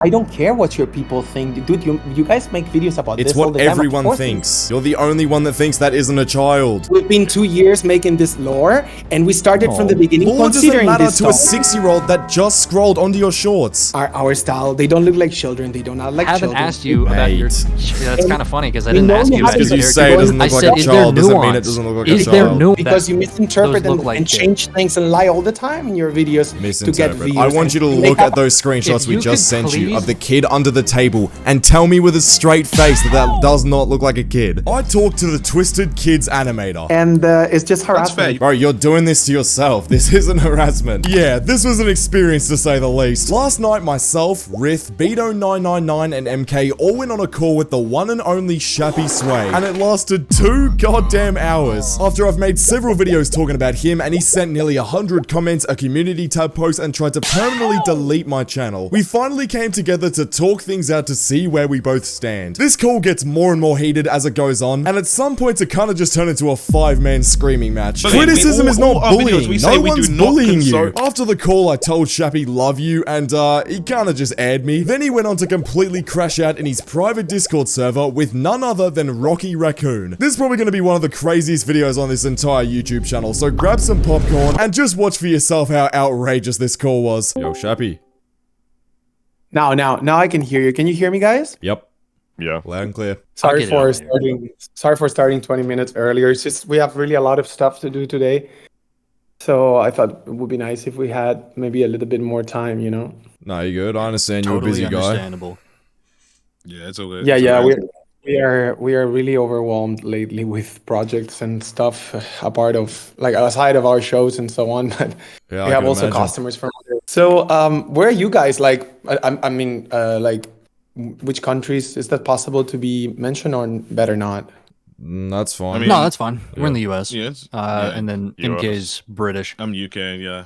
I don't care what your people think. Dude, you guys make videos about It's this all what the time. everyone thinks. You're the only one that thinks that isn't a child. We've been 2 years making this lore, and we started from the beginning Lore doesn't considering matter this to a stuff. 6-year-old that just scrolled onto your shorts. Our style, they don't look like children. They do not like I haven't children. asked you about your... That's kind of funny because I didn't ask you about Because your you character. say it doesn't look I like said, a is there child doesn't mean it nuance? doesn't look like a Is there child. nuance? Because you misinterpret Those look and, like and kids. change things and lie all the time in your videos to get views. I want you to look at those screenshots we just sent you of the kid under the table and tell me with a straight face that that does not look like a kid. I talked to the Twisted Kids animator. And it's just harassment. Bro, you're doing this to yourself. This isn't harassment. Yeah, this was an experience to say the least. Last night, myself, Rith, Beto999, and MK all went on a call with the one and only Shappy Sway, and it lasted 2 goddamn hours. After I've made several videos talking about him, and he sent nearly 100 comments, a community tab post, and tried to permanently delete my channel, we finally came together to talk things out to see where we both stand. This call gets more and more heated as it goes on, and at some points it kind of just turned into a 5-man screaming match. But Criticism is not bullying. No one's bullying you. consult. After the call, I told Shappy love you, and he kind of just aired me. Then he went on to completely crash out in his private Discord server with none other than Rocky Raccoon. This is probably going to be one of the craziest videos on this entire YouTube channel, so grab some popcorn and just watch for yourself how outrageous this call was. Yo, Shappy. Now I can hear you. Can you hear me, guys? Yep. Yeah. Loud and clear. Sorry for starting 20 minutes earlier. It's just we have really a lot of stuff to do today. So I thought it would be nice if we had maybe a little bit more time, you know? No, you good. I understand you're a Totally busy guy. understandable. Yeah, it's all good. Yeah, we are really overwhelmed lately with projects and stuff, apart of like outside of our shows and so on. But Yeah, we I have can also imagine. customers from. So where are you guys? Like, I mean, like, which countries is that possible to be mentioned or better not? That's fine. I mean, No, that's fine. We're in the US. Yes. And then US. MK's British. I'm UK, yeah.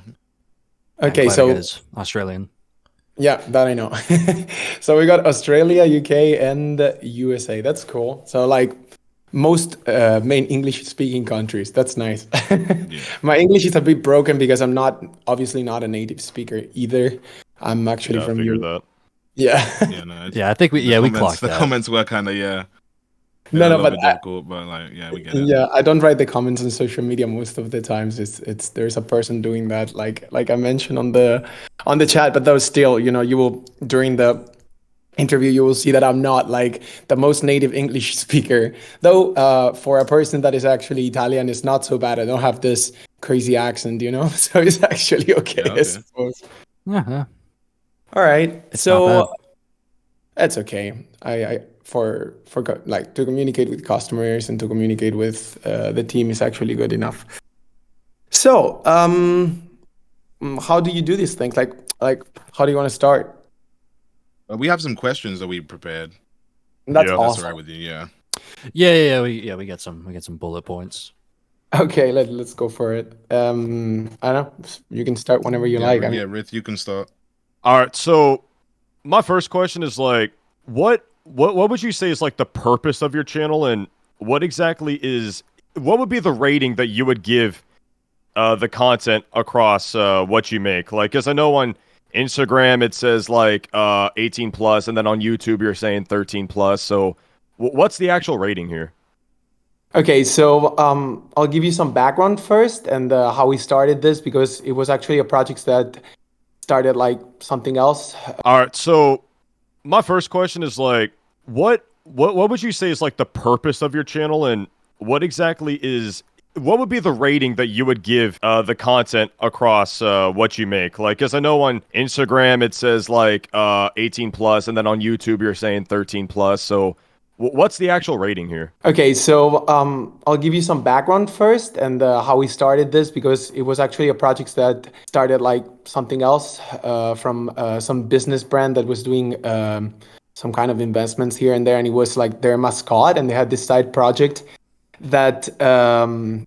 Okay, Glad so is Australian. yeah, that I know. So we got Australia, UK, and USA. That's cool. So like most main English-speaking countries. That's nice. My English is a bit broken because I'm obviously not a native speaker either. I'm actually Yeah, I from figured Europe. that. Yeah. Yeah, no. Yeah, I think we clocked The that. comments were kind of, yeah. No, a no, little but bit difficult, but like, yeah, we get it. yeah, I don't write the comments on social media most of the times. It's there's a person doing that, like I mentioned on the chat. But though still, you know, you will during the interview you will see that I'm not like the most native English speaker. Though for a person that is actually Italian, it's not so bad. I don't have this crazy accent, you know, so it's actually okay. Yeah, I okay. suppose. Yeah. All right, It's so not that's okay. I for like to communicate with customers and to communicate with the team is actually good enough. So, how do you do these things? Like how do you want to start? We have some questions that we prepared. That's That's awesome. all right with you, yeah. Yeah. We got some bullet points. Okay, let's go for it. I don't know. You can start whenever you yeah, like. yeah, Rith, you can start. All right, so my first question is like, what would you say is like the purpose of your channel, and what would be the rating that you would give the content across what you make? Like, because I know on Instagram it says like 18 plus, and then on YouTube you're saying 13 plus. So what's the actual rating here? Okay, so I'll give you some background first and how we started this because it was actually a project that started like something else. All right, so my first question is like, what would you say is like the purpose of your channel, and what would be the rating that you would give the content across what you make? Like, because I know on Instagram it says like 18 plus, and then on YouTube you're saying 13 plus. So what's the actual rating here? Okay, so I'll give you some background first and how we started this because it was actually a project that started like something else from some business brand that was doing some kind of investments here and there, and it was like their mascot, and they had this side project that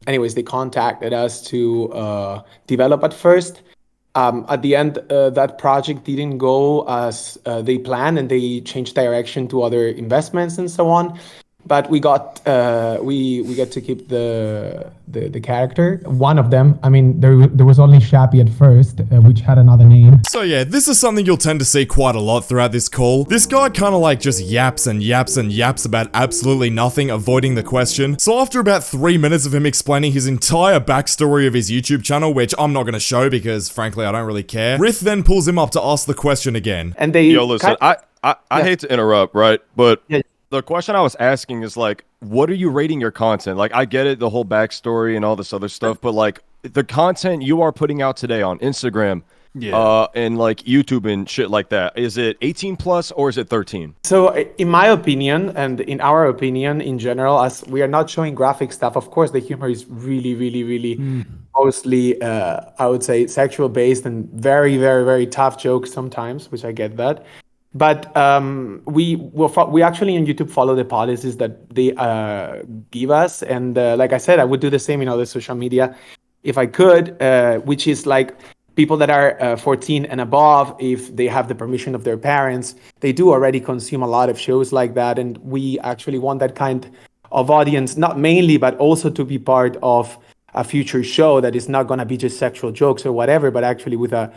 anyways they contacted us to develop at first. At the end, that project didn't go as they planned, and they changed direction to other investments and so on. but we got we get to keep the character. One of them. I mean, there was only Shappy at first, which had another name. So yeah, this is something you'll tend to see quite a lot throughout this call. This guy kind of like just yaps and yaps and yaps about absolutely nothing, avoiding the question. So after about 3 minutes of him explaining his entire backstory of his YouTube channel, which I'm not going to show because frankly I don't really care, Rith then pulls him up to ask the question again. And they Yo, listen, I hate to interrupt, right? But Yeah. the question I was asking is like, what are you rating your content? Like, I get it, the whole backstory and all this other stuff, but like the content you are putting out today on Instagram, and like YouTube and shit like that, is it 18 plus or is it 13? So, in my opinion, and in our opinion in general, as we are not showing graphic stuff, of course, the humor is really mostly, I would say, sexual based and very tough jokes sometimes, which I get that. But we actually on YouTube follow the policies that they give us, and like I said, I would do the same in other social media if I could, which is like people that are 14 and above, if they have the permission of their parents, they do already consume a lot of shows like that, and we actually want that kind of audience, not mainly, but also to be part of a future show that is not going to be just sexual jokes or whatever, but actually with a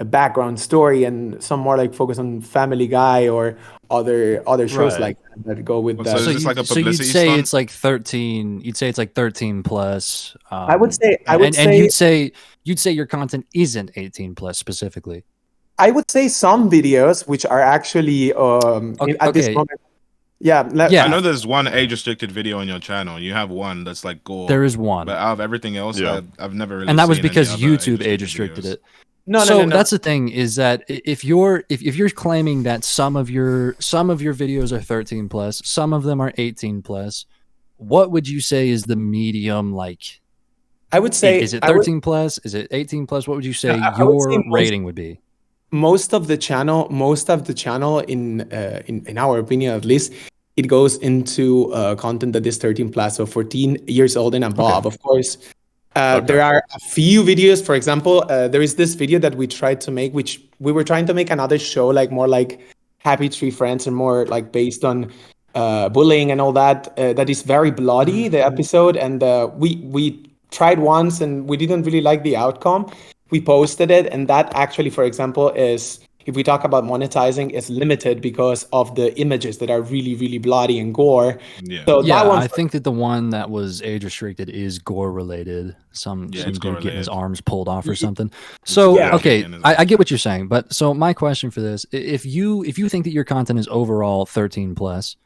background story and some more like focus on Family Guy or other shows Right. like that go with So that. is this like a So you'd publicity say stunt? it's like 13. You'd say it's like 13 plus. I would say and you'd say your content isn't 18 plus specifically. I would say some videos which are actually at this Okay. moment. Yeah, Yeah. I know there's one age-restricted video on your channel. You have one that's like gore. There is one. But out of everything else, Yeah. I've never really. And that was seen any because other YouTube age restricted videos. it. No, so no. that's the thing, is that if you're claiming that some of your videos are 13 plus, some of them are 18 plus, what would you say is the medium? Like, I would say, is it 13 plus? Is it 18 plus? What would you say I would say your most- rating would be? most of the channel in our opinion at least, it goes into content that is 13 plus, so 14 years old and above. Of course, there are a few videos. For example, there is this video that we tried to make, which we were trying to make another show, like more like Happy Tree Friends and more like based on bullying and all that. That is very bloody, the episode, and we tried once and we didn't really like the outcome. We posted it, and that actually, for example, is, if we talk about monetizing, is limited because of the images that are really bloody and gore. Yeah. So Yeah, that one, I think that the one that was age restricted is gore related. Some Yeah, it's dude getting his gore-related. arms pulled off or something. So Yeah. okay, And I get what you're saying, but so my question for this: if you think that your content is overall 13 plus,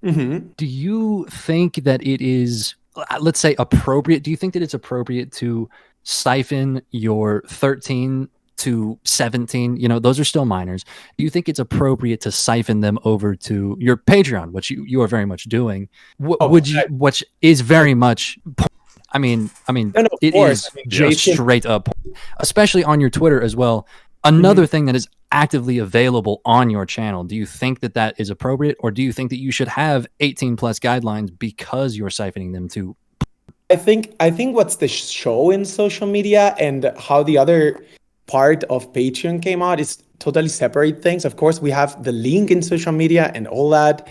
Mhm. do you think that it is, let's say, appropriate? Do you think that it's appropriate to siphon your 13 to 17, those are still minors? Do you think it's appropriate to siphon them over to your Patreon, which you are very much doing? Which is very much, I mean, No, of it course. is I mean, just Jason- straight up, especially on your Twitter as well. Another thing that is actively available on your channel. Do you think that that is appropriate, or do you think that you should have 18 plus guidelines because you're siphoning them to? I think what's the show in social media and how the other part of Patreon came out is totally separate things. Of course, we have the link in social media and all that.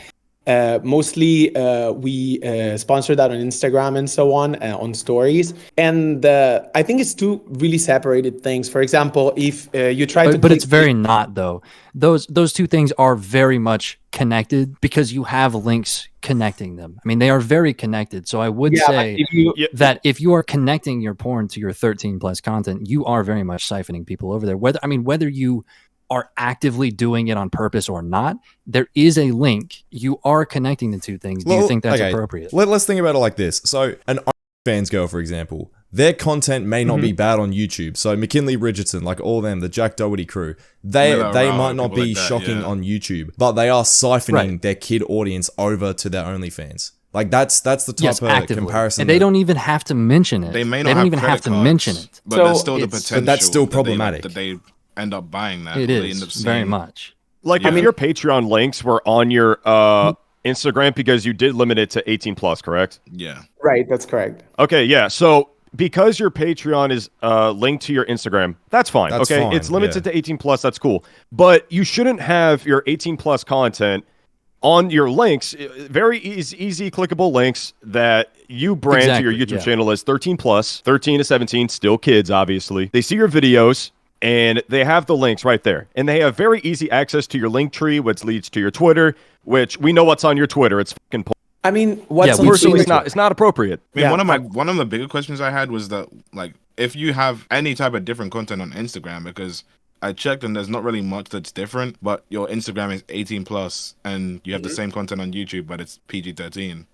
Mostly, we sponsor that on Instagram and so on stories. And I think it's two really separated things. For example, if you try to, But it's very not though. Those two things are very much connected because you have links connecting them. I mean, they are very connected. So I would say that if you are connecting your porn to your 13 plus content, you are very much siphoning people over there. Whether you are actively doing it on purpose or not, there is a link. You are connecting the two things. Do you think that's appropriate? Let's think about it like this. So an OnlyFans girl, for example, their content may not be bad on YouTube. So McKinley Richardson, like all them, the Jack Doherty crew, they might not be shocking on YouTube, but they are siphoning their kid audience over to their OnlyFans. Like that's the type of actively. comparison. And they don't even have to mention it. They may They not don't have even have to credit mention cards, it. but So there's still the it's- potential. But that's still that problematic. That they end up buying that. It or they end up is very seeing- much. Like, Yeah. if your Patreon links were on your Instagram, because you did limit it to 18 plus, correct? Yeah. right, that's correct. Okay, yeah. So because your Patreon is linked to your Instagram, that's fine. That's okay, fine, it's limited yeah. to 18 plus. That's cool. But you shouldn't have your 18 plus content on your links, very easy clickable links that you brand to your YouTube channel as 13 plus, 13 to 17, still kids, obviously. They see your videos and they have the links right there. And they have very easy access to your link tree, which leads to your Twitter, which we know what's on your Twitter. It's fucking I mean, what's personally, it's not appropriate. I mean, one of the bigger questions I had was that, like, if you have any type of different content on Instagram, because I checked and there's not really much that's different, but your Instagram is 18 plus and you have the same content on YouTube, but it's PG-13.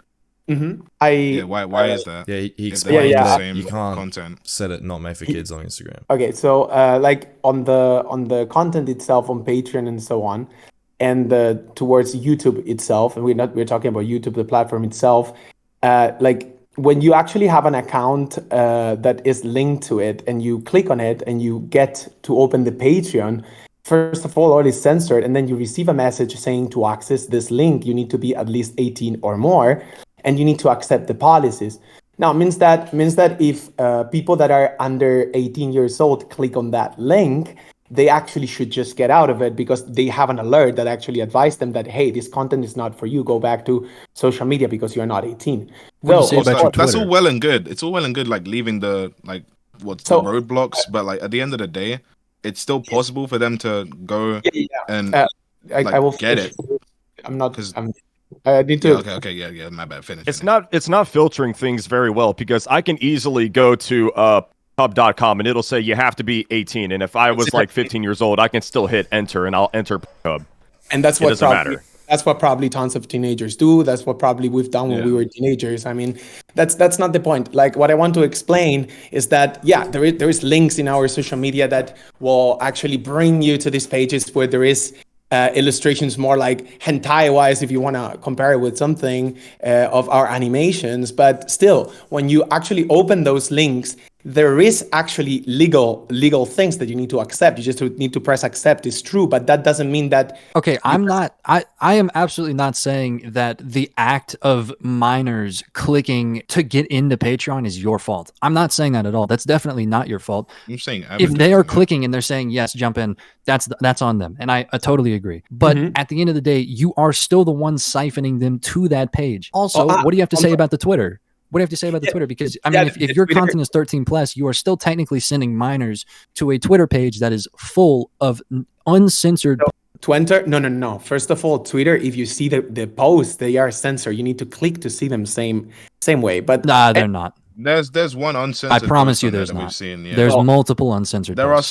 Why is that? Yeah, he explained the that same you can't content. set it not made for kids on Instagram. Okay, so like on the content itself on Patreon and so on, and towards YouTube itself, and we're talking about YouTube, the platform itself, like when you actually have an account that is linked to it and you click on it and you get to open the Patreon, first of all is censored, and then you receive a message saying to access this link, you need to be at least 18 or more, and you need to accept the policies. Now, means that if people that are under 18 years old click on that link, they actually should just get out of it because they have an alert that actually advised them that, hey, this content is not for you. Go back to social media because you're not 18. That's all well and good. It's all well and good, like leaving the the roadblocks, but like at the end of the day, it's still possible for them to go and I will get it. I'm not. I need to. Yeah. My bad. Finish. It's not filtering things very well because I can easily go to Pub.com and it'll say you have to be 18, and if I was like 15 years old, I can still hit enter and I'll enter Pub. And that's what doesn't matter. That's what probably tons of teenagers do. That's what probably we've done when we were teenagers. I mean, that's not the point. Like, what I want to explain is that, there is links in our social media that will actually bring you to these pages where there is illustrations more like hentai-wise, if you want to compare it with something of our animations. But still, when you actually open those links, there is actually legal things that you need to accept. You just need to press accept. It's true, but that doesn't mean that. Okay, I am absolutely not saying that the act of minors clicking to get into Patreon is your fault. I'm not saying that at all. That's definitely not your fault. I'm saying if they are clicking and they're saying yes, jump in, that's on them, and I totally agree. But at the end of the day, you are still the one siphoning them to that page. Also, what do you have to say about the Twitter? What do you have to say about the Twitter? Because, I mean, if your content is 13 plus, you are still technically sending minors to a Twitter page that is full of uncensored. To enter? No. First of all, Twitter, if you see the posts, they are censored. You need to click to see them same way. But they're not. There's one uncensored. I promise you, there's not. We've seen, There's multiple uncensored. There are.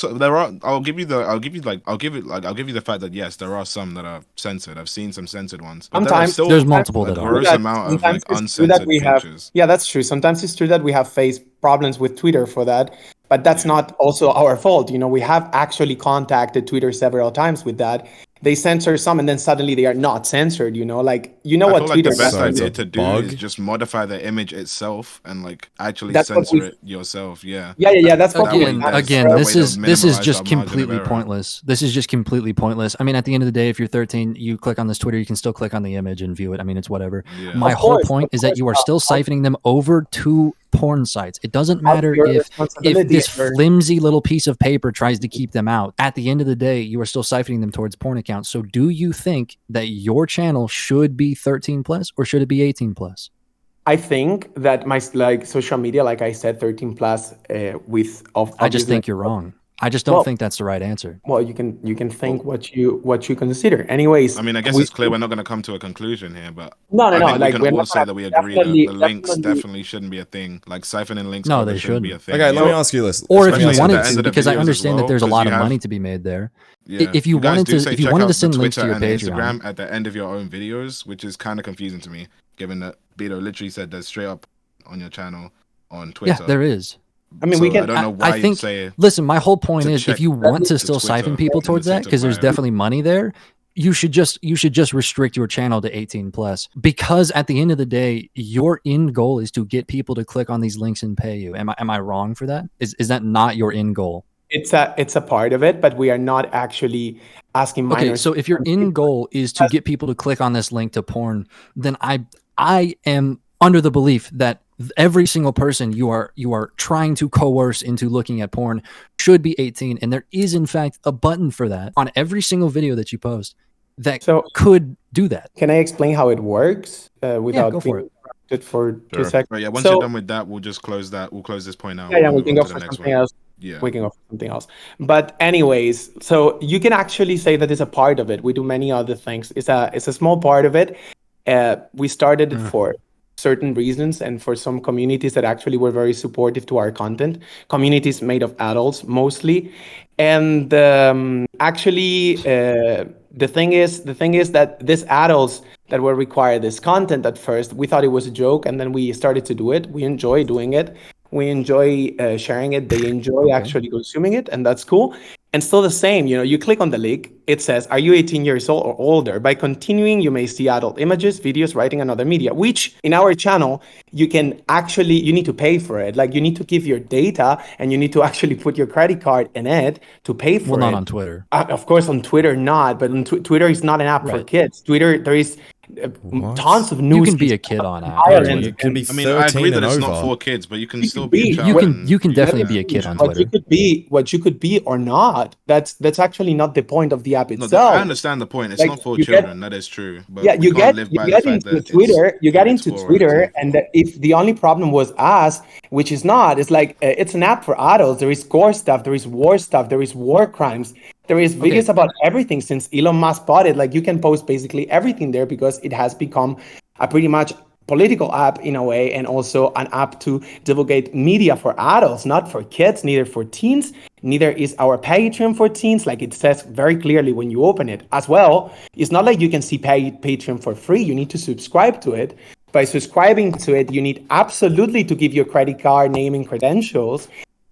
I'll give you the fact that yes, there are some that are censored. I've seen some censored ones. But sometimes there's multiple that are. Gross amount of like uncensored pictures. Yeah, that's true. Sometimes it's true that we have faced problems with Twitter for that, but that's not also our fault. You know, we have actually contacted Twitter several times with that. They censor some, and then suddenly they are not censored. You know, like what Twitter. The best idea to do is just modify the image itself and like actually censor it yourself. Yeah. That's what again. This is just completely pointless. This is just completely pointless. I mean, at the end of the day, if you're 13, you click on this Twitter, you can still click on the image and view it. I mean, it's whatever. Yeah. My whole point is that you are still siphoning them over to porn sites. It doesn't matter if this flimsy little piece of paper tries to keep them out. At the end of the day, you are still siphoning them towards porn accounts. So do you think that your channel should be 13 plus or should it be 18 plus? I think that my social media, like I said, 13 plus I just think you're wrong. I just don't think that's the right answer. Well, you can think what you consider. Anyways, I mean, I guess it's clear we're not going to come to a conclusion here, but no. Like we can all say that we agree that the links definitely shouldn't be a thing. Like siphoning links, no, they shouldn't be a thing. Okay, let me ask you this. Or if you wanted to, because I understand that there's a lot of money to be made there. Yeah. If you wanted to send links to your Patreon, Instagram at the end of your own videos, which is kind of confusing to me, given that Beto literally said there's straight up on your channel on Twitter. Yeah, there is. I mean, I don't know why I think, you say. Listen, my whole point is, if you want to still siphon people towards that, because there's definitely money there, you should just restrict your channel to 18 plus. Because at the end of the day, your end goal is to get people to click on these links and pay you. Am I wrong for that? Is that not your end goal? It's a part of it, but we are not actually asking minors. Okay, so if your end goal is to get people to click on this link to porn, then I am under the belief that every single person you are trying to coerce into looking at porn should be 18, and there is in fact a button for that on every single video that you post that could do that. Can I explain how it works without go for being it. interrupted for 2 seconds? Right, yeah, once So, you're done with that, we'll just close that. We'll close this point out. yeah, We'll we move can on go to the for next something one. else. Yeah. We can go for something else. But anyways, so you can actually say that it's a part of it. We do many other things. It's a small part of it. We started it for certain reasons and for some communities that actually were very supportive to our content. Communities made of adults mostly, and actually, the thing is that these adults that were required this content at first, we thought it was a joke, and then we started to do it. We enjoy doing it. We enjoy sharing it. They enjoy actually consuming it, and that's cool. And still the same, you click on the link, it says, are you 18 years old or older? By continuing, you may see adult images, videos, writing, and other media, which in our channel, you need to pay for it. Like you need to give your data and you need to actually put your credit card in it to pay for it. Well, not on Twitter. Of course, on Twitter, not, but on Twitter is not an app for kids. Twitter, there is tons of news. You can be a kid on app. You can be 13 I agree that and it's over. not for kids, but you can still be a child. You can definitely be a kid on Twitter. What you could be or not. That's actually not the point of the app itself. No, I understand the point. It's not for children. That is true. But yeah, you get into Twitter. You get into Twitter, and if the only problem was us, which is not, it's like it's an app for adults. There is gore stuff. There is war stuff. There is war crimes. There is videos about everything since Elon Musk bought it. Like you can post basically everything there because it has become a pretty much political app in a way, and also an app to divulgate media for adults, not for kids, neither for teens. Neither is our Patreon for teens, like it says very clearly when you open it. As well, it's not like you can see Patreon for free. You need to subscribe to it. By subscribing to it, you need absolutely to give your credit card name and credentials.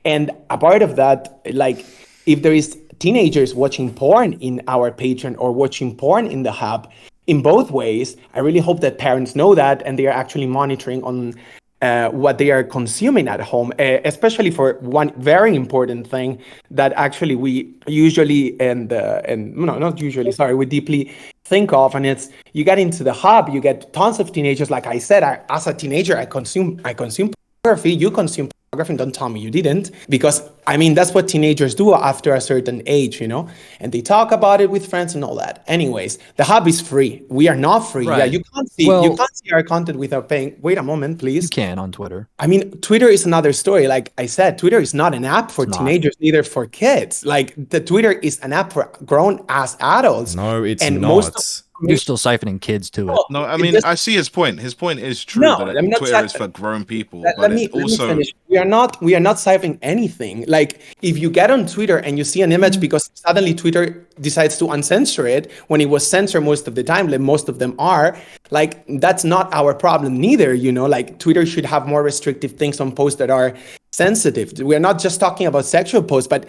And a part of that, like if there is teenagers watching porn in our Patreon or watching porn in the hub, in both ways, I really hope that parents know that and they are actually monitoring on what they are consuming at home, especially for one very important thing that actually we usually we deeply think of, and it's you get into the hub, you get tons of teenagers. Like I said, as a teenager, I consume pornography. You consume pornography. Don't tell me you didn't, because I mean that's what teenagers do after a certain age, and they talk about it with friends and all that. Anyways, the hub is free. We are not free. Right. Yeah, you can't see our content without paying. Wait a moment, please. You can on Twitter. I mean, Twitter is another story. Like I said, Twitter is not an app for teenagers, neither for kids. Like the Twitter is an app for grown-ass adults. No, it's and not. You're still siphoning kids to it. No, I mean, I see his point. His point is true that Twitter is for grown people, but it's also... Let me finish. We are not siphoning anything. Like, if you get on Twitter and you see an image because suddenly Twitter decides to uncensor it, when it was censored most of the time, like most of them are, like, that's not our problem neither, Like, Twitter should have more restrictive things on posts that are sensitive. We're not just talking about sexual posts, but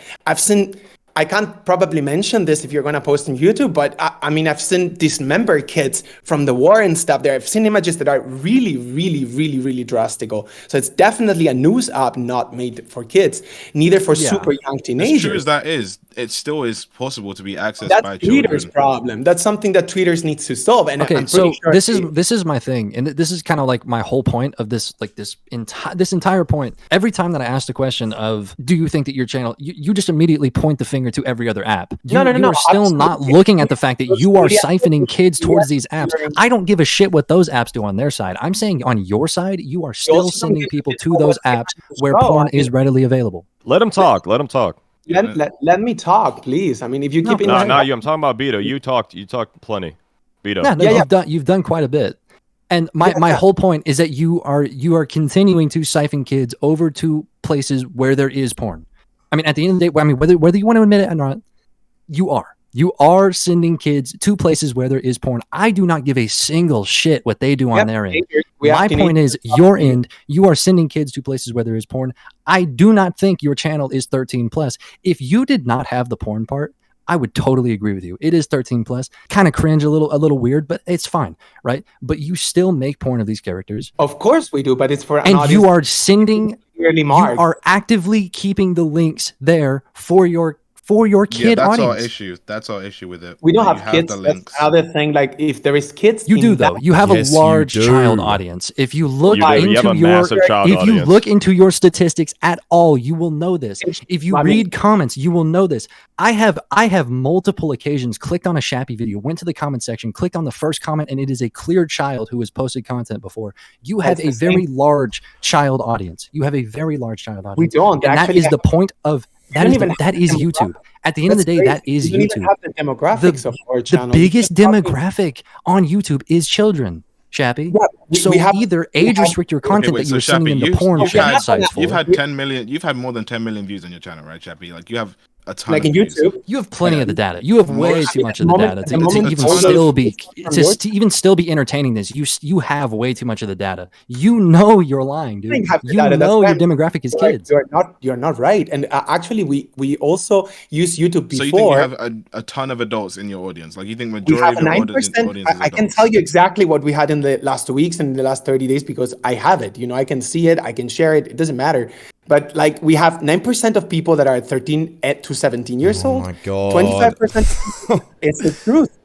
I can't probably mention this if you're going to post on YouTube, but I mean, I've seen dismembered kids from the war and stuff there. I've seen images that are really, really, really, really drastic. So it's definitely a news app not made for kids, neither for super young teenagers. As true as that is, it still is possible to be accessed by children. That's Twitter's problem. That's something that Twitter needs to solve. And okay, I'm pretty sure this is my thing, and this is kind of like my whole point of this, like this entire point. Every time that I ask the question of, do you think that your channel, you just immediately point the finger to every other app. No. You're still absolutely not looking at the fact that you are siphoning kids towards these apps. I don't give a shit what those apps do on their side. I'm saying on your side, you are still sending people to those apps where porn is readily available. Let him talk. Let him talk. Let me talk, please. I mean, if you keep you. I'm talking about Beto. You talked plenty. Beto. You've done quite a bit. And my whole point is that you are continuing to siphon kids over to places where there is porn. I mean, at the end of the day, I mean, whether you want to admit it or not, you are sending kids to places where there is porn. I do not give a single shit what they do on their end. My point is, your end, you are sending kids to places where there is porn. I do not think your channel is 13 plus. If you did not have the porn part, I would totally agree with you. It is 13 plus. Kind of cringe, a little weird, but it's fine, right? But you still make porn of these characters. Of course we do, but it's for an audience. You are actively keeping the links there for for your kid that's audience. our issue. That's our issue with it. We don't Like, have you kids. the That's links. another thing. Like if there is kids, You do though. You have Yes, a you large do. child audience. If you look You do. into You have a your massive child if you audience. look into your statistics at all, you will know this. If you read comments, you will know this. I have multiple occasions clicked on a Shappy video, went to the comment section, clicked on the first comment, and it is a clear child who has posted content before. You have a very large child audience. You have a very large child audience. We don't. And that is the point of that is YouTube. YouTube. At the end of the day, that is you YouTube. Even have the demographics of our channel. The biggest demographic on YouTube is children, Shappy. Yeah, so either age restrict your content that you're sending them to porn sites for. You've had 10 million. You've had more than 10 million views on your channel, right, Shappy? Like you have a ton. Like of in views. YouTube, you have plenty of the data. You have way too much of the data to even still be entertaining this. You have way too much of the data. You know you're lying, dude. You know your demographic is kids. You're not right. And actually, we also use YouTube before. So you think you have a ton of adults in your audience? Like you think majority of your audience is adults? I can tell you exactly what we had in the last 2 weeks and in the last 30 days because I have it. You know, I can see it. I can share it. It doesn't matter. But like we have 9% of people that are 13 to 17 years old. Oh my God. 25%. It's the truth.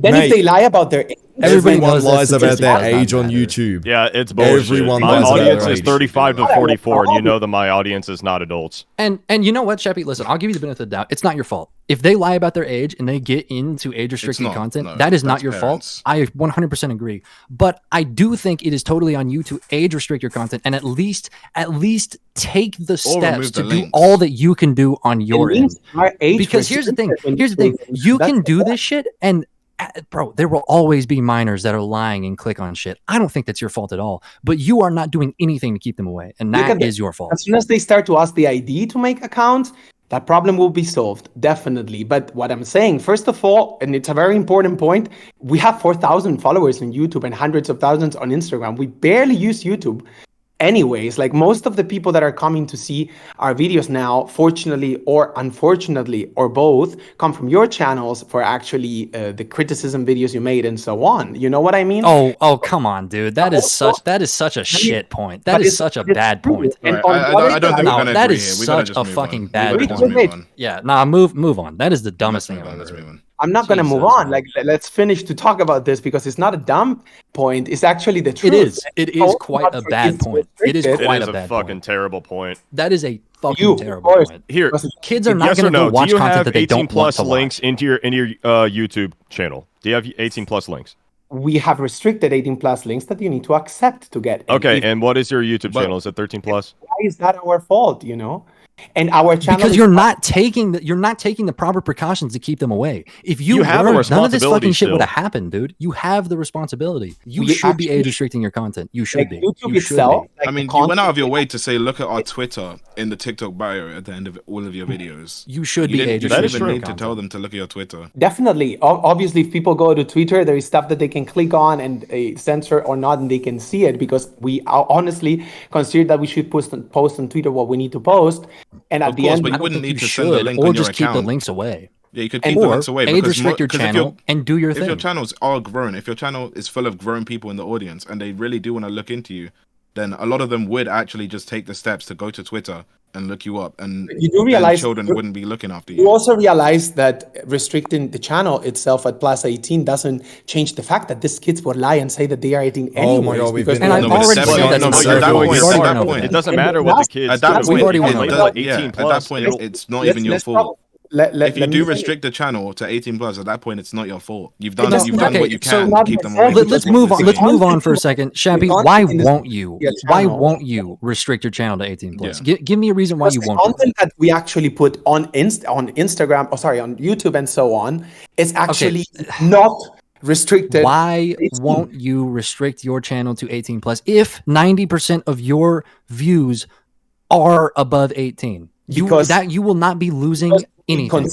Then Mate, if they lie about their age, everyone lies about their age on YouTube. Yeah, it's bullshit. Everyone my lies about audience their is age. 35 to 44, and you know that my audience is not adults. And you know what, Shappy? Listen, I'll give you the benefit of the doubt. It's not your fault. If they lie about their age and they get into age-restricted content, that is not your fault. I 100% agree. But I do think it is totally on you to age-restrict your content and at least take the steps to do all that you can do on your end. Because here's the thing. You can do this shit and bro, there will always be minors that are lying and click on shit. I don't think that's your fault at all, but you are not doing anything to keep them away, and that is your fault. As soon as they start to ask the ID to make accounts, that problem will be solved, definitely. But what I'm saying, first of all, and it's a very important point, we have 4,000 followers on YouTube and hundreds of thousands on Instagram. We barely use YouTube. Anyways, like most of the people that are coming to see our videos now, fortunately or unfortunately, or both, come from your channels for actually the criticism videos you made and so on. You know what I mean? Oh, come on, dude. That is such a shit point. That is such a bad point. Right. I don't think we're gonna that agree is here. such a fucking bad point. Yeah, nah, move on. That is the dumbest thing I've ever heard. I'm not going to move on. Like, let's finish to talk about this because it's not a dumb point. It's actually the truth. It is quite a bad point. It is quite a bad fucking terrible point. That is a fucking terrible point. Here, kids are not going to go watch content that they don't want to watch. Do you have 18 plus links into your YouTube channel? Do you have 18 plus links? We have restricted 18 plus links that you need to accept to get. Okay, and what is your YouTube channel? Is it 13 plus? Why is that our fault? You know. And our channel because you're not taking the proper precautions to keep them away. If you have were, a responsibility, none of this fucking shit still would have happened, dude. You have the responsibility. You should be age restricting your content. You should be. YouTube itself. I mean, you went out of your way to say, look at our Twitter in the TikTok bio at the end of all of your videos. You should be age restricting. You didn't even need to tell them to look at your Twitter. Definitely. Obviously, if people go to Twitter, there is stuff that they can click on and censor or not, and they can see it because we honestly consider that we should post on Twitter what we need to post. And at the end, but you wouldn't need to send the link or on your just keep account. the links away. Yeah, you could keep the links away. Age restrict your channel and do your thing. If your channels are grown, if your channel is full of grown people in the audience and they really do want to look into you, then a lot of them would actually just take the steps to go to Twitter and look you up, and you do realize children wouldn't be looking after you. You also realize that restricting the channel itself at plus 18 doesn't change the fact that these kids would lie and say that they are 18 anyways. Oh my God, we've been. And I've already said that. It doesn't matter what the kids at that do. point, At that point, it's not even your fault. If you do restrict the channel to 18 plus, at that point, it's not your fault. You've done what you can to keep them away. Let's move on. Let's move on for a second, Shappy. Why won't you? Why won't you restrict your channel to 18 plus? Give me a reason why you won't. The content that we actually put on Instagram, on YouTube and so on, is actually not restricted. Why won't you restrict your channel to 18 plus if 90% of your views are above 18? Because you will not be losing anything.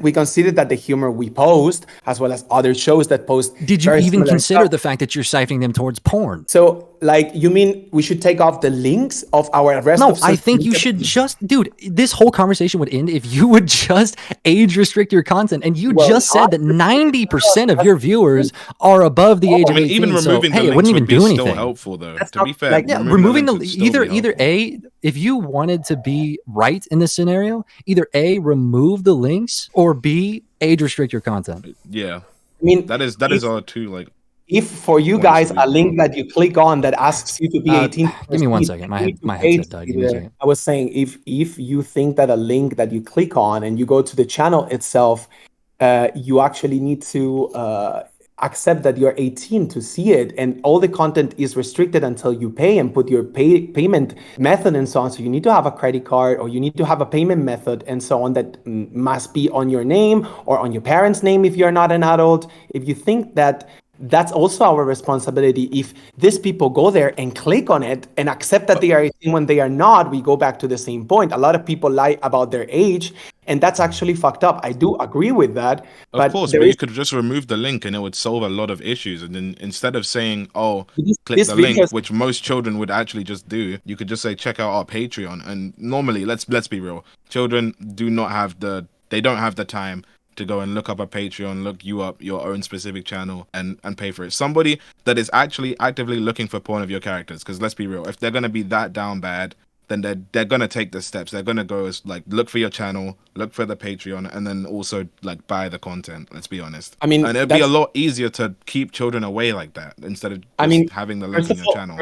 We consider that the humor we post, as well as other shows that post. Did you even consider the fact that you're siphoning them towards porn? So like, you mean we should take off the links of our rest No, of I social think you media? should just, dude, this whole conversation would end if you would just age restrict your content. And you Well, just said that 90% of your viewers are above the age I of mean, 18. even So, removing the hey, it links wouldn't would even be do still anything. helpful, though. That's To not be fair, like- Yeah, removing the removing links the would still be either helpful. A, if you wanted to be right in this scenario, either A, remove the links, or B, age restrict your content. Yeah, I mean, that is our two like. if for you points guys that we a link brought. that you click on that asks you to be 18, Give me 1 proceed, second. you need to My pay headset to died. be Give me a there. second. I was saying, if you think that a link that you click on and you go to the channel itself, you actually need to accept that you're 18 to see it, and all the content is restricted until you pay and put your payment method and so on. So you need to have a credit card, or you need to have a payment method and so on that must be on your name or on your parents' name if you're not an adult. If you think that that's also our responsibility, if these people go there and click on it and accept that they are 18 when they are not, we go back to the same point. A lot of people lie about their age, and that's actually fucked up. I do agree with that. Of course, but you could just remove the link and it would solve a lot of issues. And then instead of saying, "Oh, click this the video link," which most children would actually just do, you could just say, "Check out our Patreon." And normally, let's be real, children don't have the time to go and look up a Patreon, look you up your own specific channel and pay for it. Somebody that is actually actively looking for porn of your characters, because let's be real, if they're gonna be that down bad, then they're gonna take the steps. They're gonna go as like look for your channel, look for the Patreon, and then also like buy the content. Let's be honest. I mean, and it'd be a lot easier to keep children away like that instead of just having the link in your channel.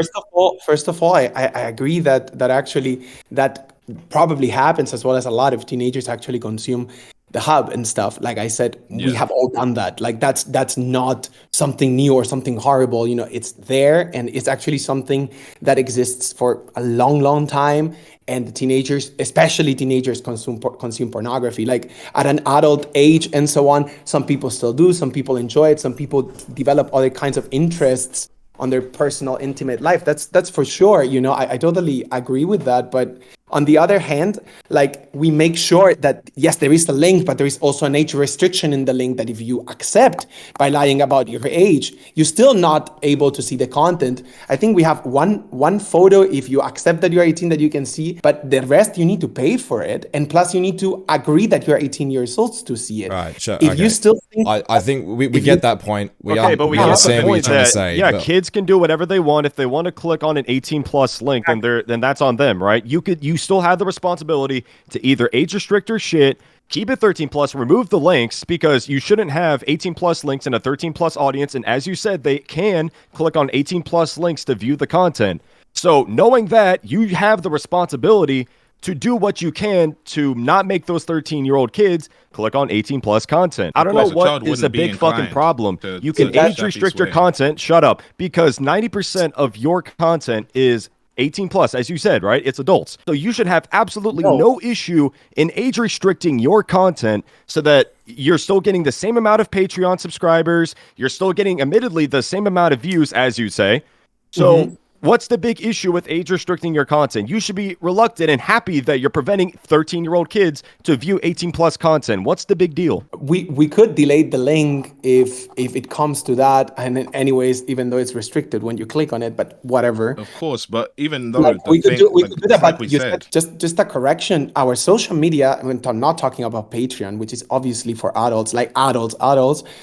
First of all, I agree that actually that probably happens, as well as a lot of teenagers actually consume the hub and stuff. Like I said, we have all done that. Like that's not something new or something horrible. You know, it's there, and it's actually something that exists for a long time. And the teenagers, especially teenagers, consume pornography. Like at an adult age and so on. Some people still do. Some people enjoy it. Some people develop other kinds of interests on their personal, intimate life. That's for sure. You know, I totally agree with that. But on the other hand, like, we make sure that, yes, there is a link, but there is also an age restriction in the link, that if you accept by lying about your age, you're still not able to see the content. I think we have one photo, if you accept that you're 18, that you can see, but the rest you need to pay for it. And plus you need to agree that you're 18 years old to see it. Right, sure. If you still think... I think we get that point. We but we get the point that, kids can do whatever they want. If they want to click on an 18+ link, then that's on them, right? You still have the responsibility to either age restrict your shit, keep it 13+, remove the links, because you shouldn't have 18+ links in a 13+ audience. And as you said, they can click on 18+ links to view the content. So knowing that, you have the responsibility to do what you can to not make those 13-year-old kids click on 18+ content. I don't know what is a big fucking problem. You can age restrict your content, shut up, because 90% of your content is 18+, as you said, right? It's adults. So you should have absolutely no issue in age restricting your content so that you're still getting the same amount of Patreon subscribers. You're still getting, admittedly, the same amount of views, as you say. So what's the big issue with age restricting your content? You should be reluctant and happy that you're preventing 13-year-old kids to view 18+ content. What's the big deal? We could delete the link if it comes to that. And then anyways, even though it's restricted when you click on it, but whatever. Of course, but even though like, we could do that, like but we you said, just a correction. Our social media, I'm not talking about Patreon, which is obviously for adults, like adults.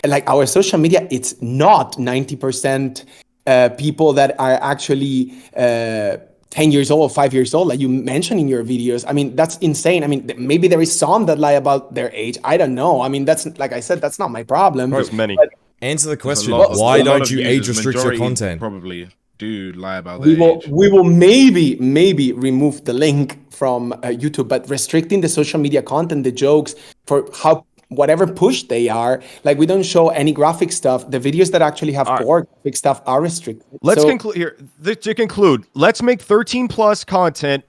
Like our social media, it's not 90% people that are actually 10 years old, 5 years old, like you mentioned in your videos. I mean, that's insane. I mean, maybe there is some that lie about their age. I don't know. I mean, that's, like I said, that's not my problem. There's many. Answer the question. Why don't you age restrict your content? Probably do lie about their age. We will maybe remove the link from YouTube, but restricting the social media content, the jokes, for whatever push they are, like we don't show any graphic stuff. The videos that actually have gore graphic stuff are restricted. Let's conclude here. To conclude, let's make 13+ content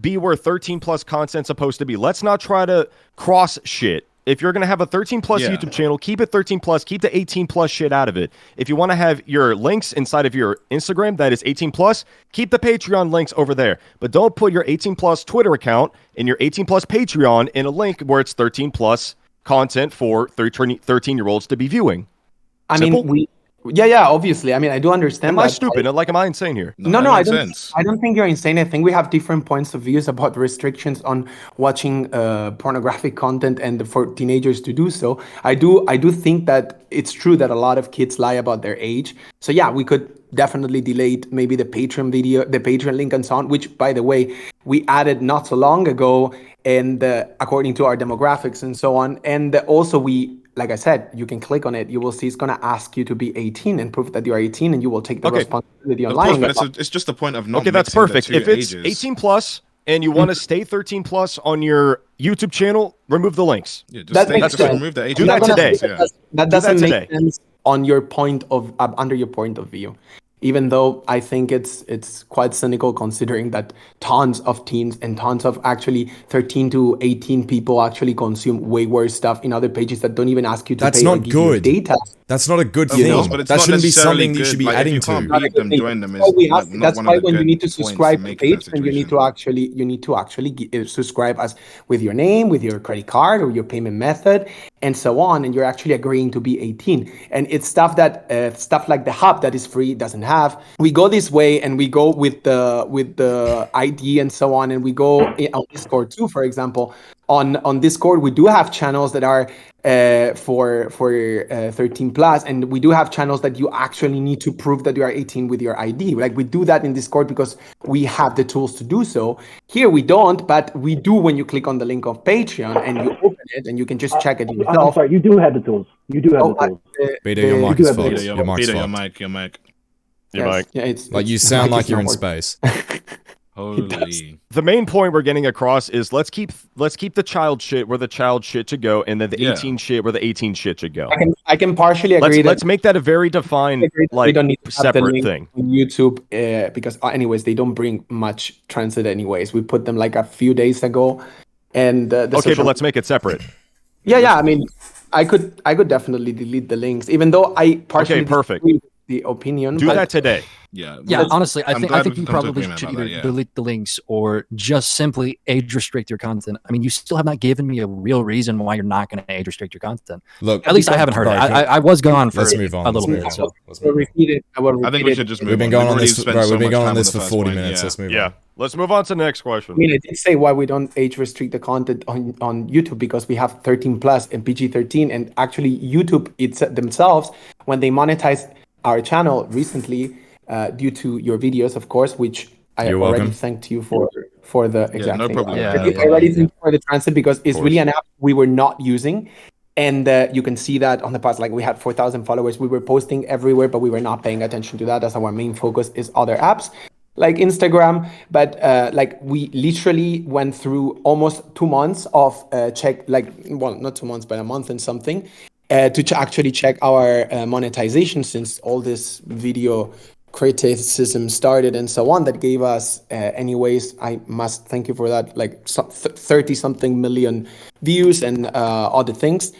be where 13+ content's supposed to be. Let's not try to cross shit. If you're going to have a 13+ YouTube channel, keep it 13+, keep the 18+ shit out of it. If you want to have your links inside of your Instagram that is 18+, keep the Patreon links over there. But don't put your 18+ Twitter account and your 18+ Patreon in a link where it's 13+ content for 13-year-olds to be viewing. I mean, Yeah, obviously. I mean, I do understand Am that. I stupid? Like, am I insane here? No, that I makes don't. sense. I don't think you're insane. I think we have different points of views about restrictions on watching pornographic content and for teenagers to do so. I do think that it's true that a lot of kids lie about their age. So yeah, we could definitely delete maybe the Patreon video, the Patreon link and so on. Which, by the way, we added not so long ago, and according to our demographics and so on, and also we. Like I said, you can click on it. You will see it's going to ask you to be 18 and prove that you are 18, and you will take the responsibility on Of course, lying. but it's just the point of not. Okay, that's mixing the perfect. two If it's ages. 18 plus and you want to stay 13 plus on your YouTube channel, remove the links. Yeah, just That stay, makes just sense. remove the age. Do that today. Yeah. That Do doesn't that make today. sense on your point of under your point of view. Even though I think it's quite cynical considering that tons of teens and tons of actually 13 to 18 people actually consume way worse stuff in other pages that don't even ask you to That's pay or not give you good. data. That's not a good Of thing. course, but it's That not shouldn't be necessarily something that you should be good. Like, adding if you can't to. beat them, join them is That's not one why of the when you good need to points subscribe to make in that page, then you need situation. to actually subscribe as with your name, with your credit card or your payment method, and so on. And you're actually agreeing to be 18. And it's stuff that stuff like the hub that is free doesn't have. We go this way, and we go with the ID and so on, and we go on Discord too, for example. On Discord, we do have channels that are for 13 plus, and we do have channels that you actually need to prove that you are 18 with your ID. Like we do that in Discord because we have the tools to do so. Here we don't, but we do when you click on the link of Patreon and you open it, and you can just check it yourself. I'm sorry, you do have the tools. You do have the tools. Peter, your mic is have the- fucked. Your mic's Peter, fucked. your mic. Your mic. Yeah, it's Like you the sound mic like is you're not in working. space. Holy. The main point we're getting across is let's keep the child shit where the child shit should go, and then the Yeah. 18 shit where the 18 shit should go. I can partially agree. Let's make that a very defined, we like, don't need to have the separate link thing. on YouTube because anyways they don't bring much transit anyways. We put them like a few days ago, and Okay, but let's make it separate. Yeah. I mean, I could definitely delete the links, even though I partially perfect. disagree with the opinion. Do but that today. Yeah. Yeah, honestly, I I'm think glad you we've come to probably agreement should about either that, yeah. delete the links or just simply age restrict your content. I mean, you still have not given me a real reason why you're not going to age restrict your content. Look, At least I haven't heard it. bro, I was gone for let's move on. a little Let's bit. move So on. Let's move on. I think we should just move We've been on. going on already this, spent bro. so We've been much going on time this the for first 40 point, minutes. yeah. Let's move Yeah. on. Let's move on to the next question. I mean, I did say why we don't age restrict the content on YouTube because we have 13 plus and PG-13, and actually YouTube themselves, when they monetized our channel recently, due to your videos, of course, which I You're already welcome. thanked you for the exact no thing. problem. Yeah, I already thanked you for the transit because it's course. really an app we were not using. And you can see that on the past, like we had 4,000 followers. We were posting everywhere, but we were not paying attention to that as our main focus is other apps like Instagram. But like we literally went through almost 2 months of not 2 months, but a month and something to actually check our monetization, since all this video criticism started and so on, that gave us anyways, I must thank you for that, like 30 something million views and other things,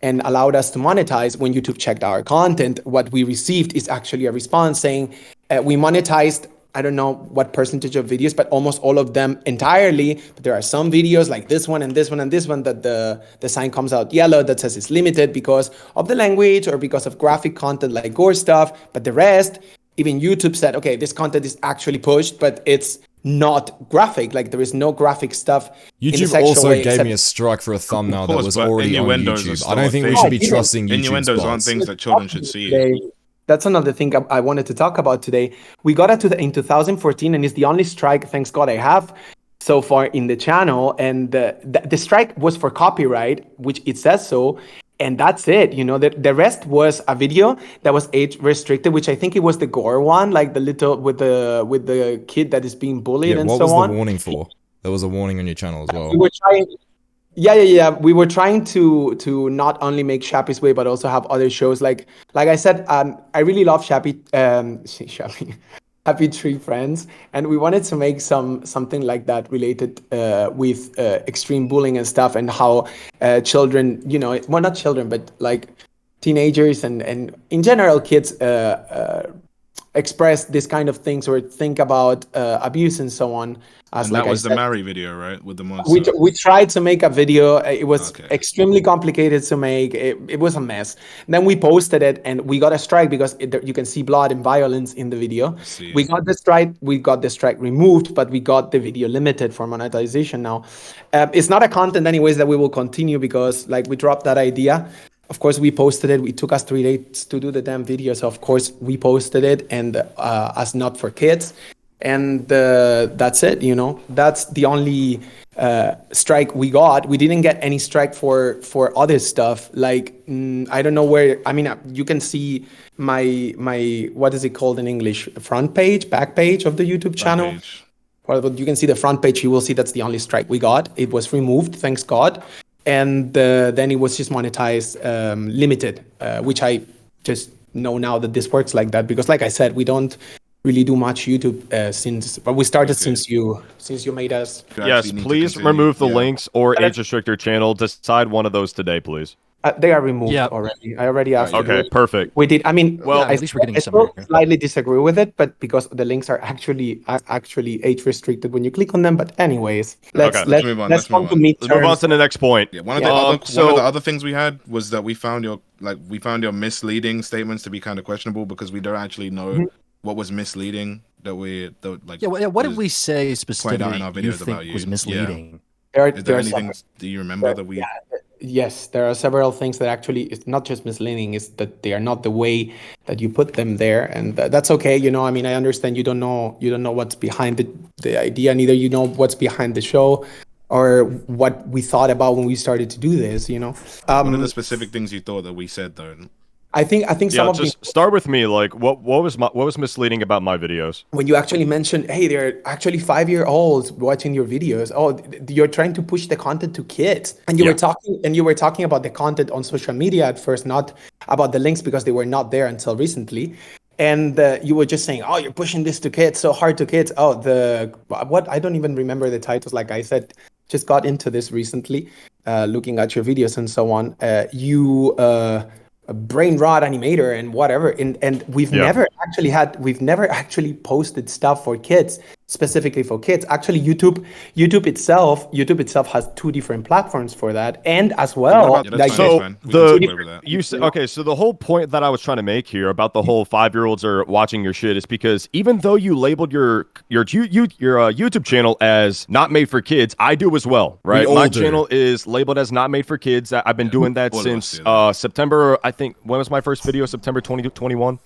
and allowed us to monetize. When YouTube checked our content, what we received is actually a response saying we monetized, I don't know what percentage of videos, but almost all of them entirely. But there are some videos like this one and this one and this one that the sign comes out yellow that says it's limited because of the language or because of graphic content like gore stuff. But the rest, even YouTube said, okay, this content is actually pushed, but it's not graphic. Like there is no graphic stuff. YouTube also gave me a strike for a thumbnail that was already on YouTube. I don't think we should be trusting YouTube's Innuendos aren't bots. things that children should see. That's another thing I wanted to talk about today. We got it in 2014, and it's the only strike, thanks God, I have so far in the channel. And the strike was for copyright, which it says so. And that's it. You know, the rest was a video that was age restricted, which I think it was the gore one, like the little with the kid that is being bullied and so on. What was the warning for? There was a warning on your channel as well. We were trying. Yeah. We were trying to not only make Shappy's Way, but also have other shows. Like I said, I really love Shappy. Happy Tree Friends, and we wanted to make something like that related with extreme bullying and stuff, and how children, you know, well, not children, but like teenagers and in general kids express this kind of things or think about abuse and so on. And like that was I the said, Mary video, right? With the monster. we tried to make a video. It was Okay. extremely complicated to make. It was a mess. Then we posted it and we got a strike because you can see blood and violence in the video. See. We got the strike. We got the strike removed, but we got the video limited for monetization now. It's not a content anyways that we will continue because like we dropped that idea. Of course, we posted it. It took us 3 days to do the damn video. So of course we posted it and as not for kids. And that's it, you know. That's the only strike we got. We didn't get any strike for other stuff. Like I don't know where. I mean, you can see my what is it called in English? Front page, back page of the YouTube channel. Well, you can see the front page. You will see that's the only strike we got. It was removed, thanks God, and then it was just monetized, limited, which I just know now that this works like that because, like I said, we don't really do much YouTube but we started since you made us. Yes, please remove the links or age restrict your channel. Decide one of those today, please. They are removed already. I already asked. Okay, perfect. We did. I mean, well, at least we're getting some. I slightly disagree with it, but because the links are actually age restricted when you click on them. But anyways, let's move on. Let's move on to the next point. Yeah, one of the other things we had was that we found your misleading statements to be kind of questionable because we don't actually know what was misleading what did we say specifically in our videos about you? Was misleading? Is there anything? Do you remember that we? Yes, there are several things that actually it's not just misleading; it's that they are not the way that you put them there, and that's okay. You know, I mean, I understand you don't know what's behind the idea, neither you know what's behind the show, or what we thought about when we started to do this. You know, what are the specific things you thought that we said though? I think some of just start with me. Like, what was misleading about my videos? When you actually mentioned, hey, they're actually 5-year-olds watching your videos. Oh, you're trying to push the content to kids, and you were talking about the content on social media at first, not about the links because they were not there until recently. And you were just saying, oh, you're pushing this to kids, so hard to kids. Oh, what I don't even remember the titles. Like I said, just got into this recently, looking at your videos and so on. A brain rot animator and whatever, and we've never actually posted stuff for kids, specifically for kids. Actually, YouTube itself has 2 different platforms for that, and as well. So the whole point that I was trying to make here about the whole 5-year-olds are watching your shit is because even though you labeled your YouTube channel as not made for kids, I do as well, right? My channel is labeled as not made for kids. I've been doing that since September. I think when was my first video? September 2021.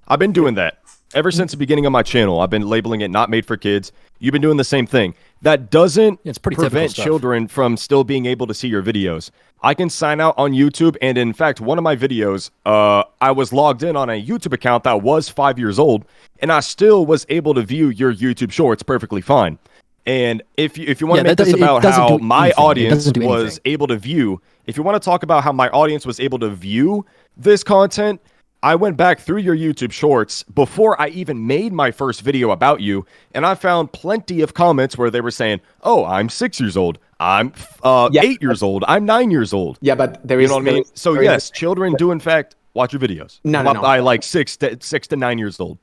I've been doing that ever since the beginning of my channel. I've been labeling it not made for kids. You've been doing the same thing. That doesn't prevent children from still being able to see your videos. I can sign out on YouTube, and in fact, one of my videos, I was logged in on a YouTube account that was 5 years old, and I still was able to view your YouTube shorts perfectly fine. And if you want to make this about how my audience was able to view, if you want to talk about how my audience was able to view this content, I went back through your YouTube shorts before I even made my first video about you, and I found plenty of comments where they were saying, oh, I'm 6 years old, I'm 8 years old, I'm 9 years old. Yeah, but there is... You know what I mean? So yes, children do in fact watch your videos. No. By like 6 to 9 years old.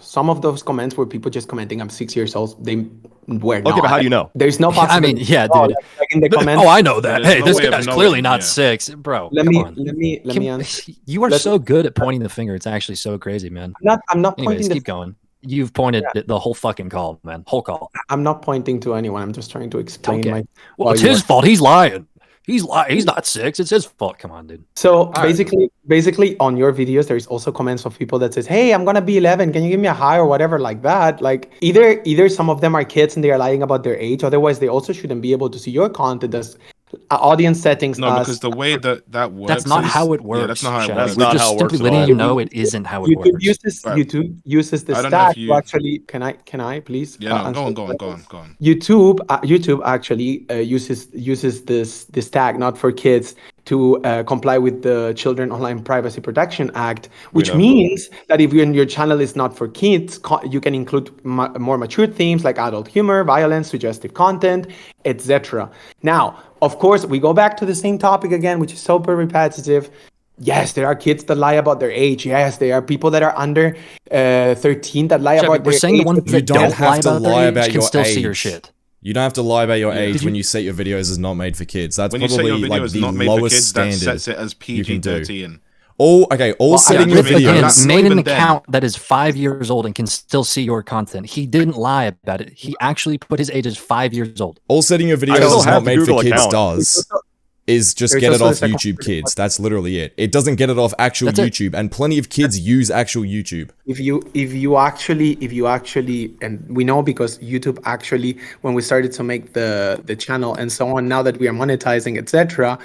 Some of those comments were people just commenting, I'm 6 years old. They were not. Okay, but how do you know? There's no possibility. I mean, yeah, dude. Like in the comments. Oh, I know that. Hey, this guy's clearly not 6, bro. Let me answer. You are so good at pointing the finger. It's actually so crazy, man. I'm not Anyways, pointing. Keep going. You've pointed the whole fucking call, man. Whole call. I'm not pointing to anyone. I'm just trying to explain my. Well, it's his fault. He's lying. He's not 6. It's his fault. Come on, dude. So basically on your videos, there's also comments of people that says, hey, I'm going to be 11. Can you give me a hi or whatever like that? Like either some of them are kids and they are lying about their age. Otherwise, they also shouldn't be able to see your content as audience settings. No, because the way that works. That's not how it works. Yeah, that's not how it works. We're just simply letting you know it isn't how it works. YouTube uses the stack to actually. Can I please? Yeah, go on. YouTube actually uses this tag not for kids to comply with the Children Online Privacy Protection Act, which means that if your channel is not for kids, you can include more mature themes like adult humor, violence, suggestive content, etc. Now, of course, we go back to the same topic again, which is super repetitive. Yes, there are kids that lie about their age. Yes, there are people that are under 13 that lie about we're their saying age. the ones You that don't don't lie have to about lie their about age can your still see your age. shit. You don't have to lie about your age Did when you- you set your videos as not made for kids. That's When you set your probably video like as the not made for lowest kids, that standard sets it as you can do. PG-13. All Well, setting yeah, your Riff, Again, that's videos. not made an even then. account that is 5 years old and can still see your content. He didn't lie about it. He actually put his age as 5 years old. All setting your I videos still as have not the made for Google kids account. does is just There's get it also off the second YouTube part. Kids. That's literally it. It doesn't get it off actual That's it. YouTube, and plenty of kids use actual YouTube. If you actually, and we know because YouTube actually, when we started to make the channel and so on, now that we are monetizing, etc.,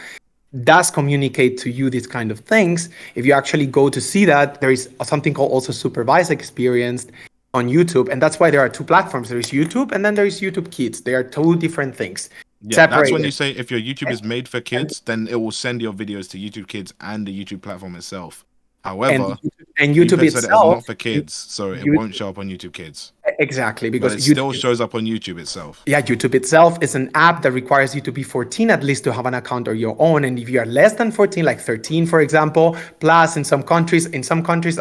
does communicate to you these kind of things. If you actually go to see that, there is something called also supervised experience on YouTube, and that's why there are two platforms. There is YouTube, and then there is YouTube Kids. They are two different things. Yeah, that's when Separated. you say if your YouTube is made for kids, then it will send your videos to YouTube Kids and the YouTube platform itself. However, and YouTube said it as itself, not for kids, so it YouTube- won't show up on YouTube Kids. exactly, But because it still YouTube, shows up on YouTube itself. yeah, YouTube itself is an app that requires you to be 14 at least to have an account of your own. And if you are less than 14, like 13, for example, plus in some countries,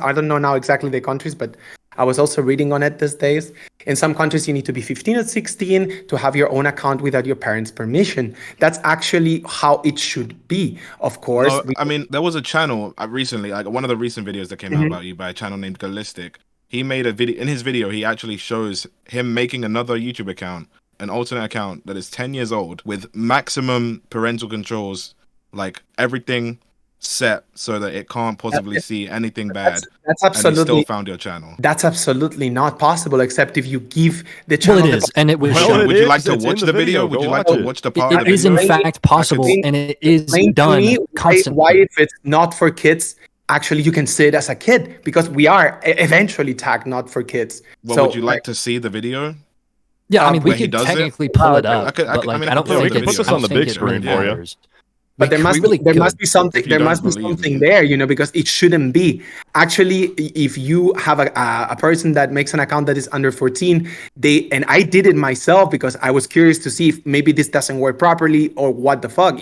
I don't know now exactly the countries, but I was also reading on it these days. In some countries, you need to be 15 or 16 to have your own account without your parents' permission. That's actually how it should be. Of course. No, I mean, there was a channel recently, like one of the recent videos that came out about you by a channel named Gallistic. He made a video. In his video, he actually shows him making another YouTube account, an alternate account that is 10 years old with maximum parental controls, like everything set so that it can't possibly see anything bad. That's and he still absolutely found your channel. That's absolutely not possible, except if you give the channel. Well, it is, and it was Well, shown. it Would you is, like to it's in watch the the video? video. Would Go you like watch to it. watch the part of It the is in video? fact possible, and it is Explain to done me constantly. why if it's not for kids, actually you can see it as a kid, because we are eventually tagged not for kids. Well, So would you like to see the video? Yeah, I mean, we where he could does it? technically pull it up, I could- but like, I mean, I don't I can think put it's. this I on don't the think big it really screen for you. matters. But there must really be something. If you There don't must be believe something me. there, because it shouldn't be. Actually, if you have a person that makes an account that is under 14, and I did it myself because I was curious to see if maybe this doesn't work properly or what the fuck,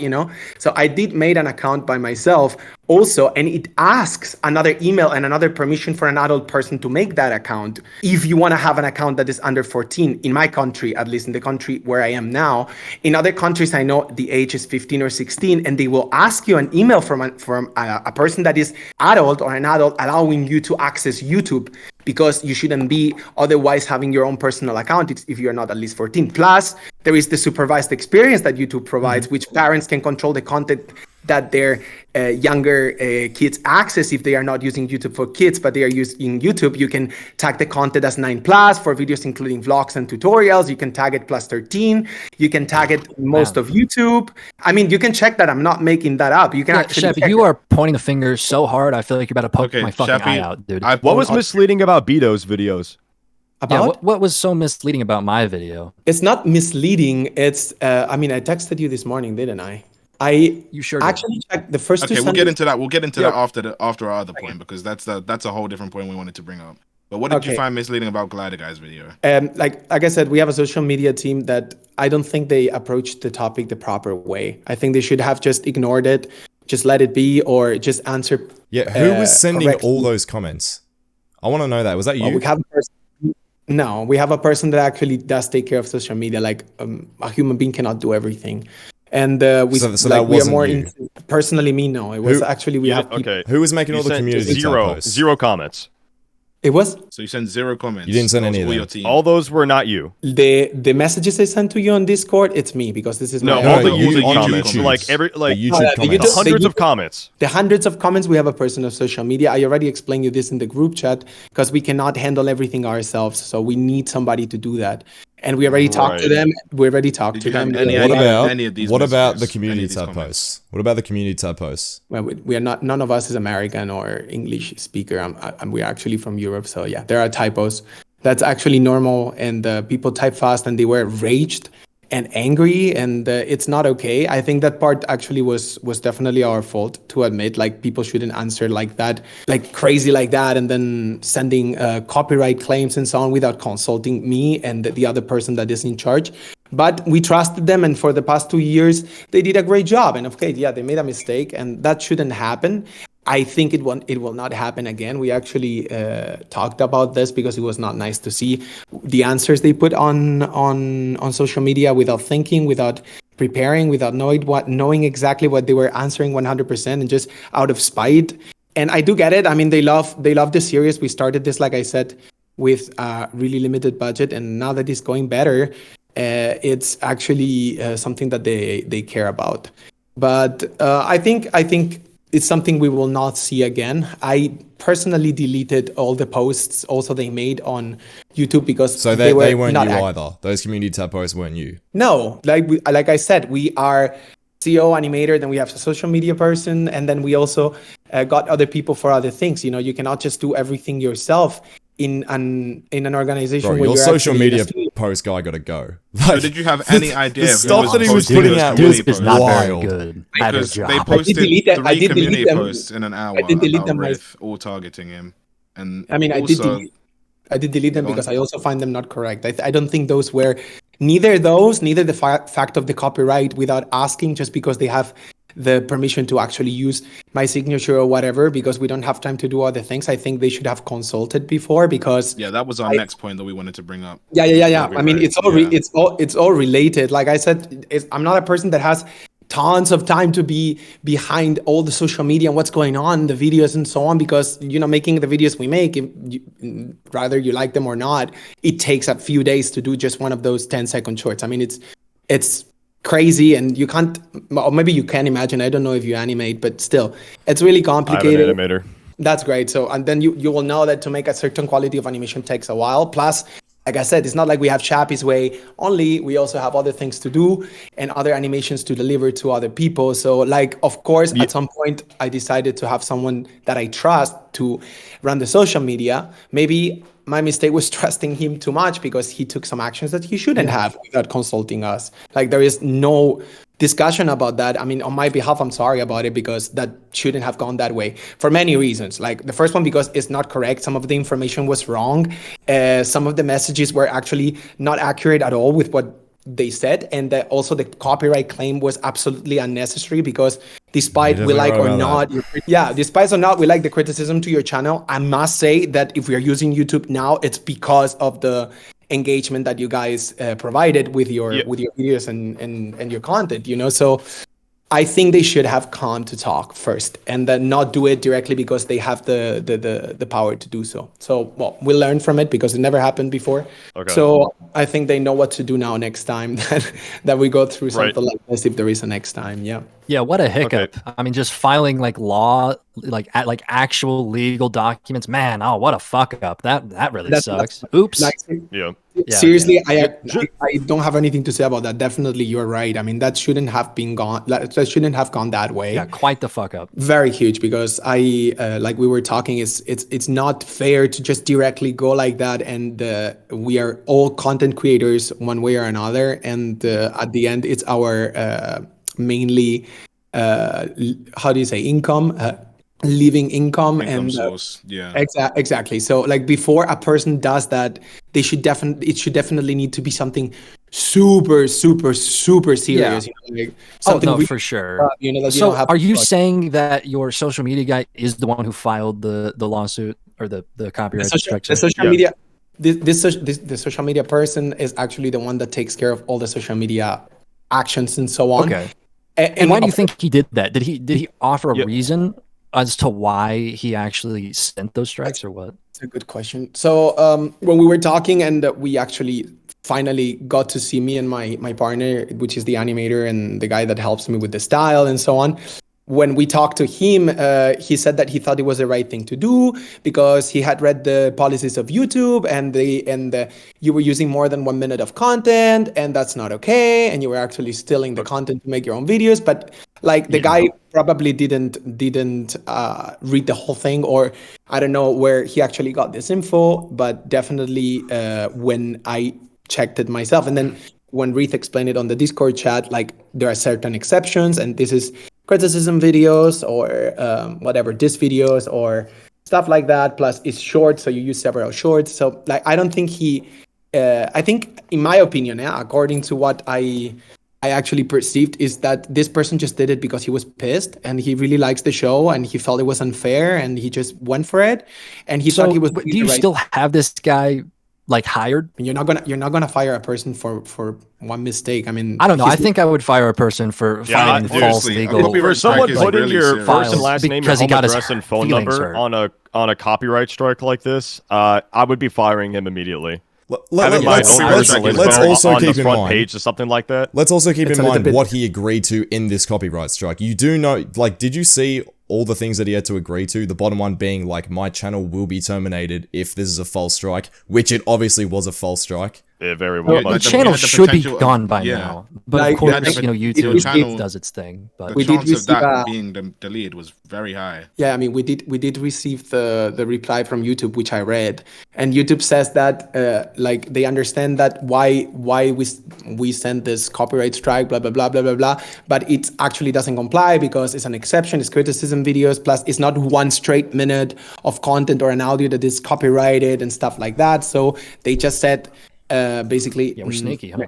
So I did made an account by myself also, and it asks another email and another permission for an adult person to make that account if you want to have an account that is under 14. In my country, at least in the country where I am now. In other countries, I know the age is 15 or 16, and they will ask you an email from a person that is adult or an adult allowing you to access YouTube, because you shouldn't be otherwise having your own personal account if you're not at least 14. Plus, there is the supervised experience that YouTube provides, which parents can control the content that their younger kids access if they are not using YouTube for kids, but they are using YouTube. You can tag the content as 9+ for videos including vlogs and tutorials. You can tag it +13. You can tag it most of YouTube. I mean, you can check that. I'm not making that up. You can actually Shep, check you it. are pointing the finger so hard. I feel like you're about to poke Okay, my fucking Shappy, eye out, dude. What was misleading about Beato's videos? Yeah, About? what was so misleading about my video? It's not misleading. It's I mean, I texted you this morning, didn't I? You sure did. Actually checked the first two Okay, we'll get sentences. into that. We'll get into Yeah. that after our other point, because that's a whole different point we wanted to bring up. But what did you Okay. find misleading about Glider Guy's video? Like I said, we have a social media team that I don't think they approached the topic the proper way. I think they should have just ignored it, just let it be, or just answer. Yeah, who was sending correctly. all those comments? I want to know that. Was that you? We have a person. No, we have a person that actually does take care of social media. Like a human being cannot do everything, and we So like, that we are wasn't more you. personally me. No, it was actually we have people. Okay. Who was making You all the sent community tab zero posts? comments. It was So you sent 0 comments. You didn't send That was any of all them. your team. All those were not you. the messages I sent to you on Discord. It's me because this is No, my No, all the no, YouTube on comments. YouTube. Like every The like YouTube No, the comments. YouTube- hundreds the of comments. The hundreds of comments, we have a person of social media. I already explained you this in the group chat because we cannot handle everything ourselves. So we need somebody to do that. And we already talked to Right. them. We already talked Did to you have them. any What idea about any of these what about messages, the any community of these tab comments? posts? What about the community tab posts? Well, we are not. None of us is American or English speaker. We're actually from Europe. So yeah, there are typos. That's actually normal. And people type fast, and they were raged and angry, and it's not okay. I think that part actually was definitely our fault to admit. Like people shouldn't answer like that, like crazy like that, and then sending copyright claims and so on without consulting me and the other person that is in charge. But we trusted them, and for the past 2 years, they did a great job. And okay, yeah, they made a mistake, and that shouldn't happen. I think it will not happen again. We actually talked about this because it was not nice to see the answers they put on social media without thinking, without preparing, without knowing exactly what they were answering 100%, and just out of spite. And I do get it. I mean, they love the series. We started this, like I said, with a really limited budget, and now that it's going better, it's actually something that they care about. But I think it's something we will not see again. I personally deleted all the posts also they made on YouTube because they weren't not you either. Those community tab posts weren't you. No, like I said, we are CEO, animator, then we have a social media person, and then we also got other people for other things. You know, you cannot just do everything yourself in an organization. Bro, where your social media post guy got to go. So did you have any idea? The stuff that he was putting out was not very good. Because they posted 3 community posts in an hour about Riff, all targeting him. And I mean, also, I did delete them because I also find them not correct. I don't think those were neither the fact of the copyright without asking, just because they have the permission to actually use my signature or whatever, because we don't have time to do other things. I think they should have consulted before, because that was our next point that we wanted to bring up. Yeah. I mean, it's all related. Like I said, I'm not a person that has tons of time to be behind all the social media and what's going on, the videos and so on, because, you know, making the videos we make, whether you like them or not, it takes a few days to do just one of those 10-second shorts. I mean, it's crazy, and you can't, or maybe you can imagine, I don't know if you animate, but still, it's really complicated. I'm an animator. That's great. So, and then you will know that to make a certain quality of animation takes a while. Plus, like I said, it's not like we have Chappie's way only. We also have other things to do and other animations to deliver to other people. So, like, of course, at some point, I decided to have someone that I trust to run the social media. Maybe my mistake was trusting him too much, because he took some actions that he shouldn't have without consulting us. Like, there is no discussion about that. I mean, on my behalf, I'm sorry about it, because that shouldn't have gone that way for many reasons. Like, the first one, because it's not correct. Some of the information was wrong. Some of the messages were actually not accurate at all with what they said. And also the copyright claim was absolutely unnecessary, because despite we like or not, despite or not we like the criticism to your channel, I must say that if we are using YouTube now, it's because of the engagement that you guys provided with your videos and your content, you know. So I think they should have come to talk first, and then not do it directly because they have the power to do so. So, well, we learned from it because it never happened before. Okay. So I think they know what to do now next time that we go through something like this, if there is a next time. Yeah. Yeah, what a hiccup. Okay. I mean, just filing like actual legal documents. Man, oh, what a fuck up. That really sucks. Oops. Yeah. Seriously, I don't have anything to say about that. Definitely, you're right. I mean, that shouldn't have gone that way. Yeah, quite the fuck up. Very huge, because like we were talking, it's not fair to just directly go like that. And we are all content creators one way or another. And at the end, it's our mainly how do you say, income, living income and source. Exactly. So, like, before a person does that, it should definitely need to be something super serious. Yeah. You know, like something for sure. So are you saying that your social media guy is the one who filed the lawsuit or the copyright restriction? The social media, the social media person is actually the one that takes care of all the social media actions and so on. Okay. And why do you think he did that? Did he offer a reason as to why he actually sent those strikes, or what? That's a good question. So when we were talking, and we actually finally got to see me and my partner, which is the animator and the guy that helps me with the style and so on. When we talked to him, he said that he thought it was the right thing to do, because he had read the policies of YouTube, and you were using more than 1 minute of content, and that's not okay, and you were actually stealing the content to make your own videos. But like, the guy probably didn't read the whole thing, or I don't know where he actually got this info. But definitely when I checked it myself, and then when Reith explained it on the Discord chat, like, there are certain exceptions, and this is criticism videos or whatever, diss videos or stuff like that. Plus, it's short, so you use several shorts. So, like, I don't think I think, in my opinion, according to what I I actually perceived is that this person just did it because he was pissed and he really likes the show and he felt it was unfair and he just went for it and he thought he was. Do you still have this guy like hired? You're not gonna fire a person for one mistake. I mean, I don't know. I think I would fire a person for finding false legal. For someone putting really your serious. first and last name, your Because he home got his address, and phone feelings number hurt. on a copyright strike like this, I would be firing him immediately. Let's also keep in mind page or something like that. Let's also keep in mind what he agreed to in this copyright strike. You do know, like, did you see all the things that he had to agree to? The bottom one being, like, my channel will be terminated if this is a false strike, which it obviously was a false strike. Yeah, very well. The channel should be gone by now, but Like, of course, the- YouTube channel- does its thing. But The chance of that being deleted was very high. Yeah, I mean, we did receive the reply from YouTube, which I read, and YouTube says that like they understand that why we sent this copyright strike, blah blah blah blah blah blah, but it actually doesn't comply because it's an exception, it's criticism videos, plus it's not 1 straight minute of content or an audio that is copyrighted and stuff like that. So they just said. Basically, we're sneaky, huh?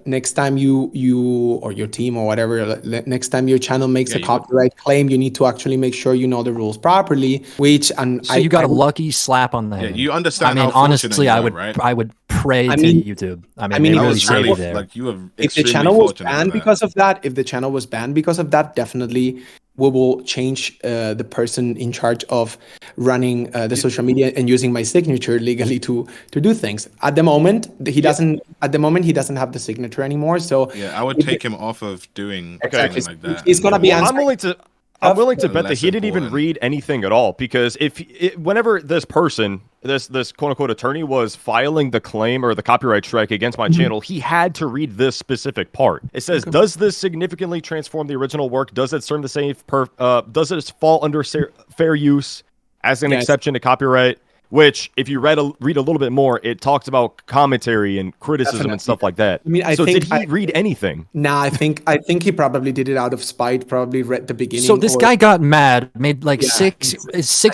Next time you or your team or whatever, next time your channel makes a copyright claim, you need to actually make sure you know the rules properly. Which so you got a lucky slap on the hand. Yeah, you understand. I mean, honestly, I would pray to YouTube. I mean, they really saved you there. Like, you have if the channel was banned because of that, definitely we will change the person in charge of running the social media and using my signature legally to do things. At the moment, he doesn't. At the moment, he doesn't have the signature anymore. So yeah, I would take him off of doing something like that. He's gonna be. I'm willing to bet that he didn't even read anything at all, because whenever this person, this quote unquote attorney, was filing the claim or the copyright strike against my channel, he had to read this specific part. It says, "Does this significantly transform the original work? Does it serve the same does it fall under fair use as an exception to copyright?" Which, if you read a little bit more, it talks about commentary and criticism and stuff like that. I mean, did he read anything? Nah, I think he probably did it out of spite. Probably read the beginning. So this guy got mad, made like six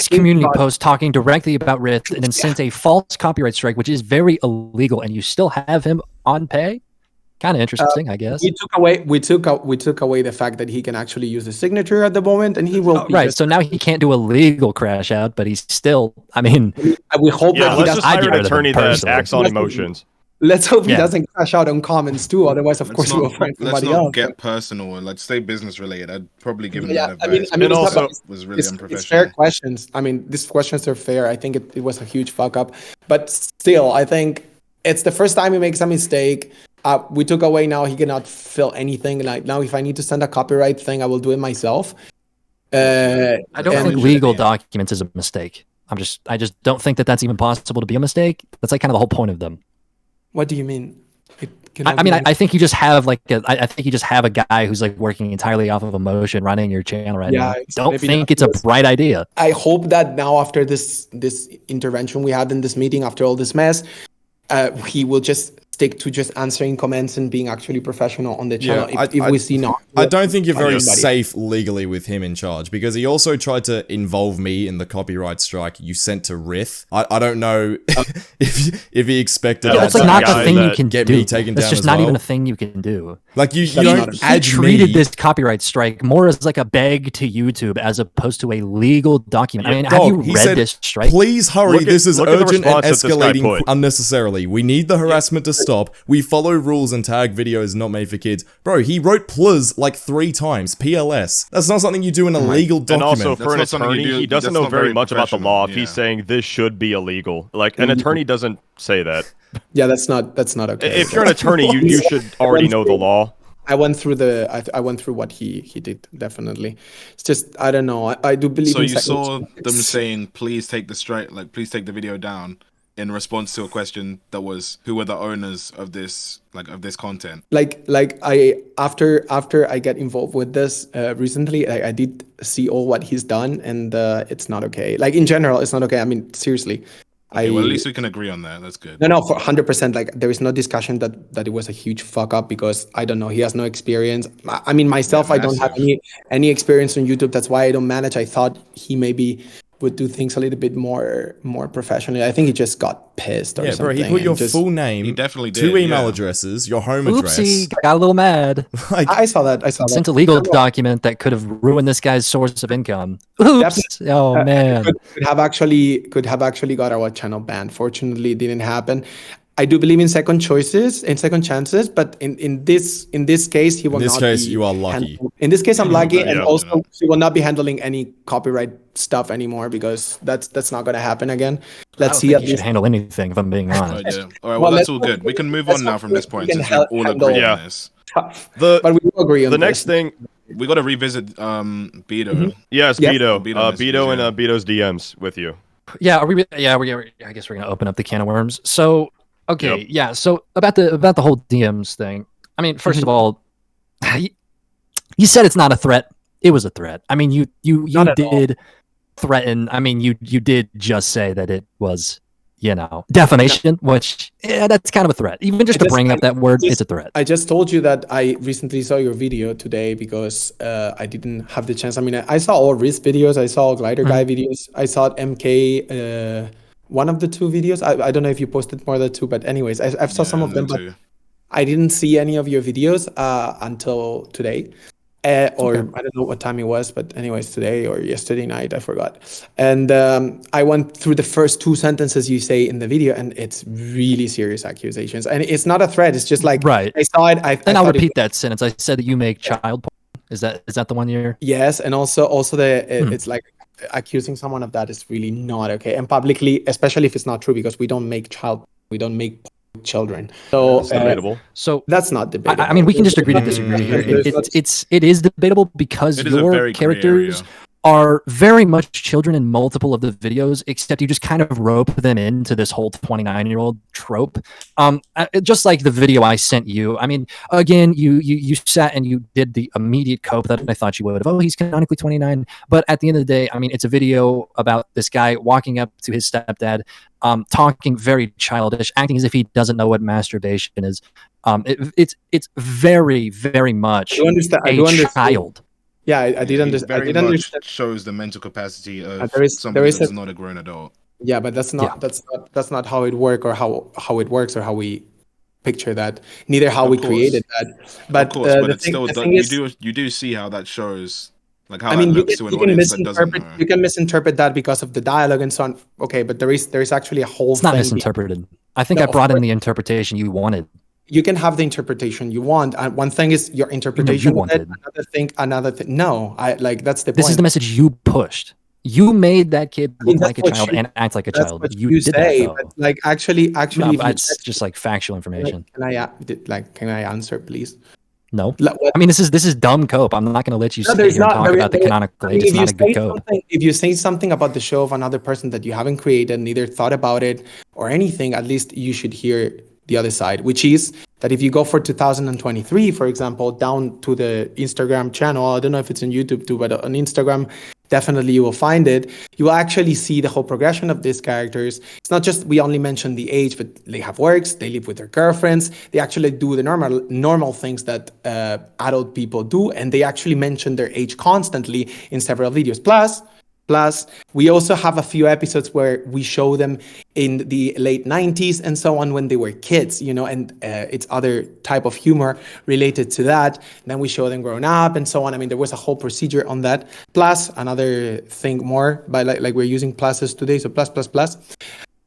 community posts talking directly about Rith, and then sent a false copyright strike, which is very illegal. And you still have him on pay. Kind of interesting, I guess. We took away the fact that he can actually use the signature at the moment, and he will. Right. So now he can't do a legal crash out, but he's still. I mean, we hope that he doesn't. Just hire an attorney that acts on emotions. Let's hope he doesn't crash out on comments too. Otherwise, of course, we'll find somebody else. Let's not get personal and let's stay business related. I'd probably give him that advice. I mean, it also was really unprofessional. It's fair questions. I mean, these questions are fair. I think it was a huge fuck up, but still, I think it's the first time he makes a mistake. We took away now he cannot fill anything. Like now, if I need to send a copyright thing, I will do it myself. I don't think legal documents is a mistake. I just don't think that that's even possible to be a mistake. That's like kind of the whole point of them. What do you mean? I think you just have I think you just have a guy who's like working entirely off of emotion running your channel right now. Don't think it's a bright idea. I hope that now after this intervention we had in this meeting, after all this mess, he will just stick to just answering comments and being actually professional on the channel. If we see not, I don't think you're very safe legally with him in charge, because he also tried to involve me in the copyright strike you sent to Rith. I don't know if he expected. That's like not the thing you can get do. me taken that's down. just as not well. even a thing you can do. Like you don't add treated me. this copyright strike more as like a beg to YouTube as opposed to a legal document. I mean, have you read this strike? Please hurry. This is urgent and response that this guy escalating put. unnecessarily. We need the harassment to stop. We follow rules and tag videos not made for kids. Bro, he wrote PLS like 3 times. PLS. That's not something you do in a legal document. And also, for an attorney, he doesn't know very much about the law if he's saying this should be illegal. Like, an attorney doesn't say that. Yeah, that's not okay. If you're an attorney, you should already know the law. I went through what he did, definitely. It's just, I don't know. I do believe. So you saw them saying, "Please take the strike, like please take the video down," in response to a question that was, "Who are the owners of this, of this content?" After I get involved with this recently, I did see all what he's done, and it's not okay. Like in general, it's not okay. I mean, seriously. Okay, well, at least we can agree on that. That's good. No, for 100%. Like, there is no discussion that it was a huge fuck up, because I don't know. He has no experience. I mean, myself, I don't have any experience on YouTube. That's why I don't manage. I thought he maybe would do things a little bit more professionally. I think he just got pissed or something. Bro, he put your full name, he definitely did, 2 email addresses, your home Oopsie, address. got a little mad. Like, I saw that. Sent a legal document that could have ruined this guy's source of income. Oops. Oh man. Could have actually got our channel banned. Fortunately, it didn't happen. I do believe in second chances, but in this case, he will not. In this case, you are lucky. In this case, I'm lucky, and also he will not be handling any copyright stuff anymore because that's not going to happen again. Let's see. He should handle anything, if I'm being honest. All right, well, that's all good. We can move on now from this point since we all agree on this. But we will agree on the next thing. We got to revisit Beto. Yes, Beto. Beto and Beto's DMs with you. Yeah, I guess we're gonna open up the can of worms. So. Okay, yeah. So about the whole DMs thing. I mean, first of all, you said it's not a threat. It was a threat. I mean, you did threaten. I mean, you did just say that it was, defamation, which that's kind of a threat. Even just to bring up that word, it's a threat. I just told you that I recently saw your video today because I didn't have the chance. I mean, I saw all Riz videos. I saw Glider Guy videos. I saw MK. One of the 2 videos. I don't know if you posted more than 2, but anyways, I saw some of them, but I didn't see any of your videos until today. Or I don't know what time it was, but anyways, today or yesterday night, I forgot. And I went through the first 2 sentences you say in the video, and it's really serious accusations. And it's not a threat. It's just like, right. I saw it. I'll repeat that sentence. I said that you make child porn. Is that the one you're? Yes, and also it's like accusing someone of that is really not okay, and publicly, especially if it's not true, because we don't make children. So that's debatable. So that's not debatable. I mean, we can just agree to disagree here. It is debatable because your characters are very much children in multiple of the videos, except you just kind of rope them into this whole 29-year-old trope. Just like the video I sent you. I mean, again, you sat and you did the immediate cope that I thought you would have. Oh, he's canonically 29. But at the end of the day, I mean, it's a video about this guy walking up to his stepdad, talking very childish, acting as if he doesn't know what masturbation is. It's very, very much a child. Yeah, I did understand. I did understand. Shows the mental capacity of somebody that's not a grown adult. Yeah, but that's not how it works or how it works or how we picture that. Neither how we created that. But of course, but it's still you do see how that shows. Like how looks to an audience that doesn't know. You can misinterpret that because of the dialogue and so on. Okay, but there is actually a whole. It's not misinterpreted. I think I brought in the interpretation you wanted. You can have the interpretation you want. And one thing is your interpretation. Another thing. No, that's the point. This is the message you pushed. You made that kid look like a child and act like a child. You did that, though. But like actually, no, it's just like factual information. Can I answer, please? No. I mean, this is dumb cope. I'm not going to let you sit here and talk about the canonical age. It's not a good cope. If you say something about the show of another person that you haven't created, neither thought about it or anything, at least you should hear the other side, which is that if you go for 2023, for example, down to the Instagram channel, I don't know if it's on YouTube too, but on Instagram, definitely you will find it. You will actually see the whole progression of these characters. It's not just we only mention the age, but they have works, they live with their girlfriends, they actually do the normal things that adult people do, and they actually mention their age constantly in several videos. Plus, we also have a few episodes where we show them in the late 90s and so on when they were kids, and it's other type of humor related to that. And then we show them grown up and so on. I mean, there was a whole procedure on that. Plus, another thing more, by like we're using pluses today, so plus.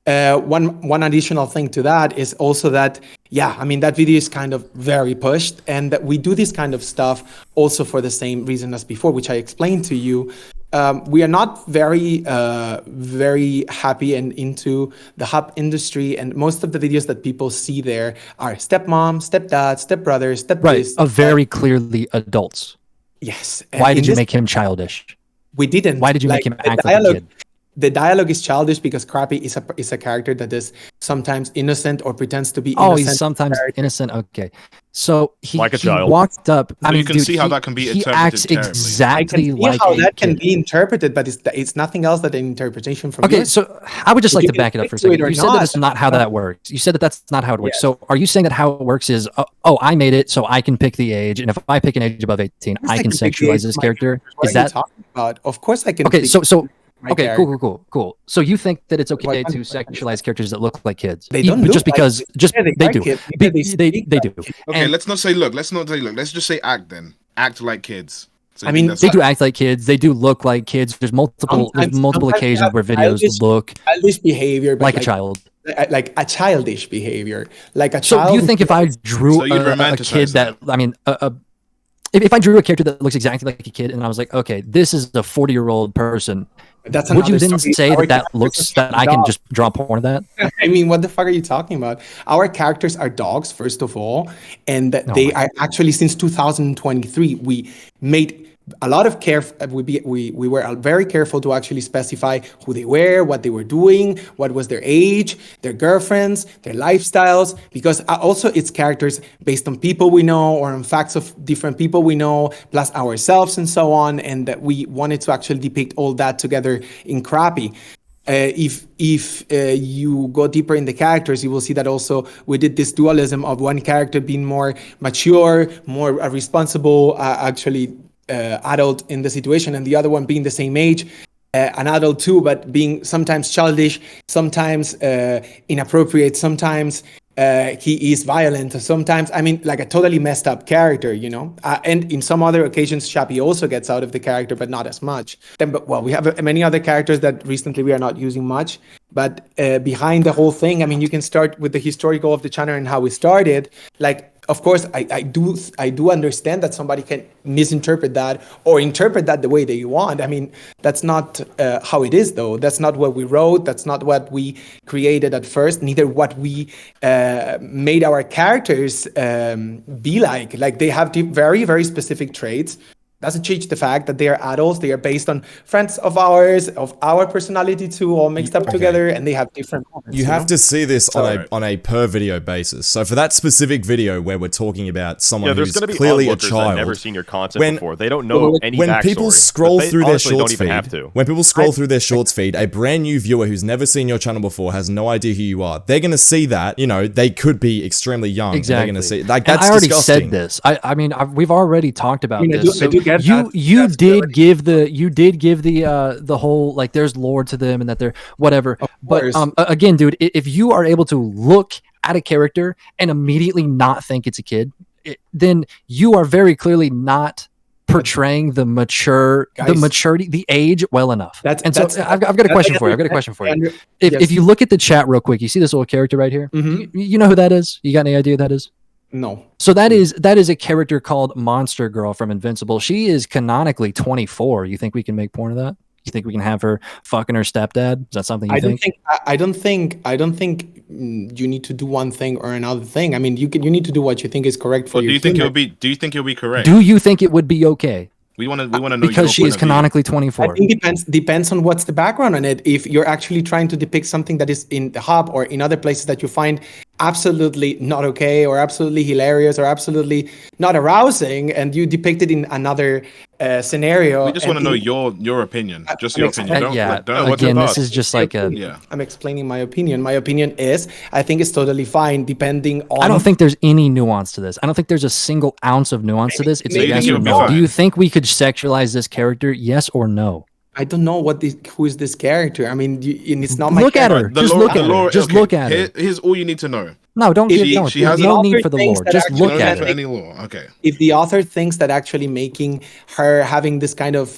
One additional thing to that is also that, that video is kind of very pushed, and that we do this kind of stuff also for the same reason as before, which I explained to you. We are not very happy and into the hub industry, and most of the videos that people see there are stepmom, stepdad, stepbrother, right, very clearly adults. Yes. Why did you make him childish? We didn't. Why did you make him act like a kid? The dialogue is childish because Crappy is a character that is sometimes innocent or pretends to be innocent. Oh, he's sometimes innocent. Okay. So he walked up. So you can see how that can be interpreted. He acts exactly like how that can be interpreted, but it's nothing else than an interpretation from you. So I would just like to back it up for a second. You said that that's not how that works. You said that that's not how it works. So are you saying that how it works is, I made it so I can pick the age, and if I pick an age above 18, I can sexualize this character? Is that talking about? Of course I can. Okay, so Okay, character. cool. So you think that it's okay to sexualize characters that look like kids? They don't look just because like, just yeah, they do. kids. They do. Okay, And let's not say look. Let's just say act then. Act like kids. So I mean, they do act like kids. They do look like kids. There's multiple occasions where videos look childish behavior, but like a child. Like a childish behavior, like a So child. do you think if I drew So you'd a romanticize kid that, I mean, if I drew a character that looks exactly like a kid, and I was like, okay, this is a 40-year-old person, That's would you another then story. say Our that characters looks are that I can dogs. just draw porn of that? I mean, what the fuck are you talking about? Our characters are dogs, first of all, and they are actually, since 2023, we made a lot of care. We were very careful to actually specify who they were, what they were doing, what was their age, their girlfriends, their lifestyles, because also it's characters based on people we know or on facts of different people we know, plus ourselves and so on, and that we wanted to actually depict all that together in crappy. If you go deeper in the characters, you will see that also we did this dualism of one character being more mature, more responsible, actually adult in the situation, and the other one being the same age, an adult too, but being sometimes childish, sometimes inappropriate, sometimes he is violent, sometimes, I mean, like a totally messed up character, you know. And in some other occasions, Chappie also gets out of the character, but not as much. But we have many other characters that recently we are not using much. But behind the whole thing, I mean, you can start with the historical of the channel and how we started. Like, of course, I do understand that somebody can misinterpret that or interpret that the way they want. I mean, that's not how it is, though. That's not what we wrote. That's not what we created at first. Neither what we made our characters be like. Like, they have very, very specific traits. Doesn't change the fact that they are adults. They are based on friends of ours, of our personality too, all mixed up together, and they have different moments. You have to see this on a per video basis. So for that specific video where we're talking about someone who's clearly a child, that never seen your content before. They don't know any when backstory, people scroll through their shorts don't even feed, have to. when people scroll through their shorts feed, a brand new viewer who's never seen your channel before has no idea who you are. They're gonna see that, you know, they could be extremely young. Exactly. They're gonna see like that's I already disgusting. said this. I mean, we've already talked about this. I do get that. You did give the whole, like, there's lore to them and that they're whatever. But again, dude, if you are able to look at a character and immediately not think it's a kid, then you are very clearly not portraying the maturity, the age well enough. I've got a question for you. If you look at the chat real quick, you see this little character right here. You know who that is? You got any idea who that is? No. So that is a character called Monster Girl from Invincible. She is canonically 24. You think we can make porn of that? You think we can have her fucking her stepdad? Is that something you think? I don't think you need to do one thing or another thing. I mean, you need to do what you think is correct for you. Do you think it'll be correct? Do you think it would be okay? We want to know because she is canonically 24. I think depends on what's the background on it. If you're actually trying to depict something that is in the hub or in other places that you find absolutely not okay or absolutely hilarious or absolutely not arousing, and you depict it in another scenario. We just want to know your opinion, just your opinion. Don't again, this is just like I'm explaining my opinion. My opinion is I think it's totally fine depending on. I don't think there's any nuance to this. I don't think there's a single ounce of nuance to this. It's a yes or no. Do you think we could sexualize this character? Yes or no? I don't know who is this character. I mean, it's not my look at her. Just look at her. Just look at her. Here's all you need to know. No, don't give. She has no need for the lore. Just look at her. Any lore. Okay. If the author thinks that actually making her having this kind of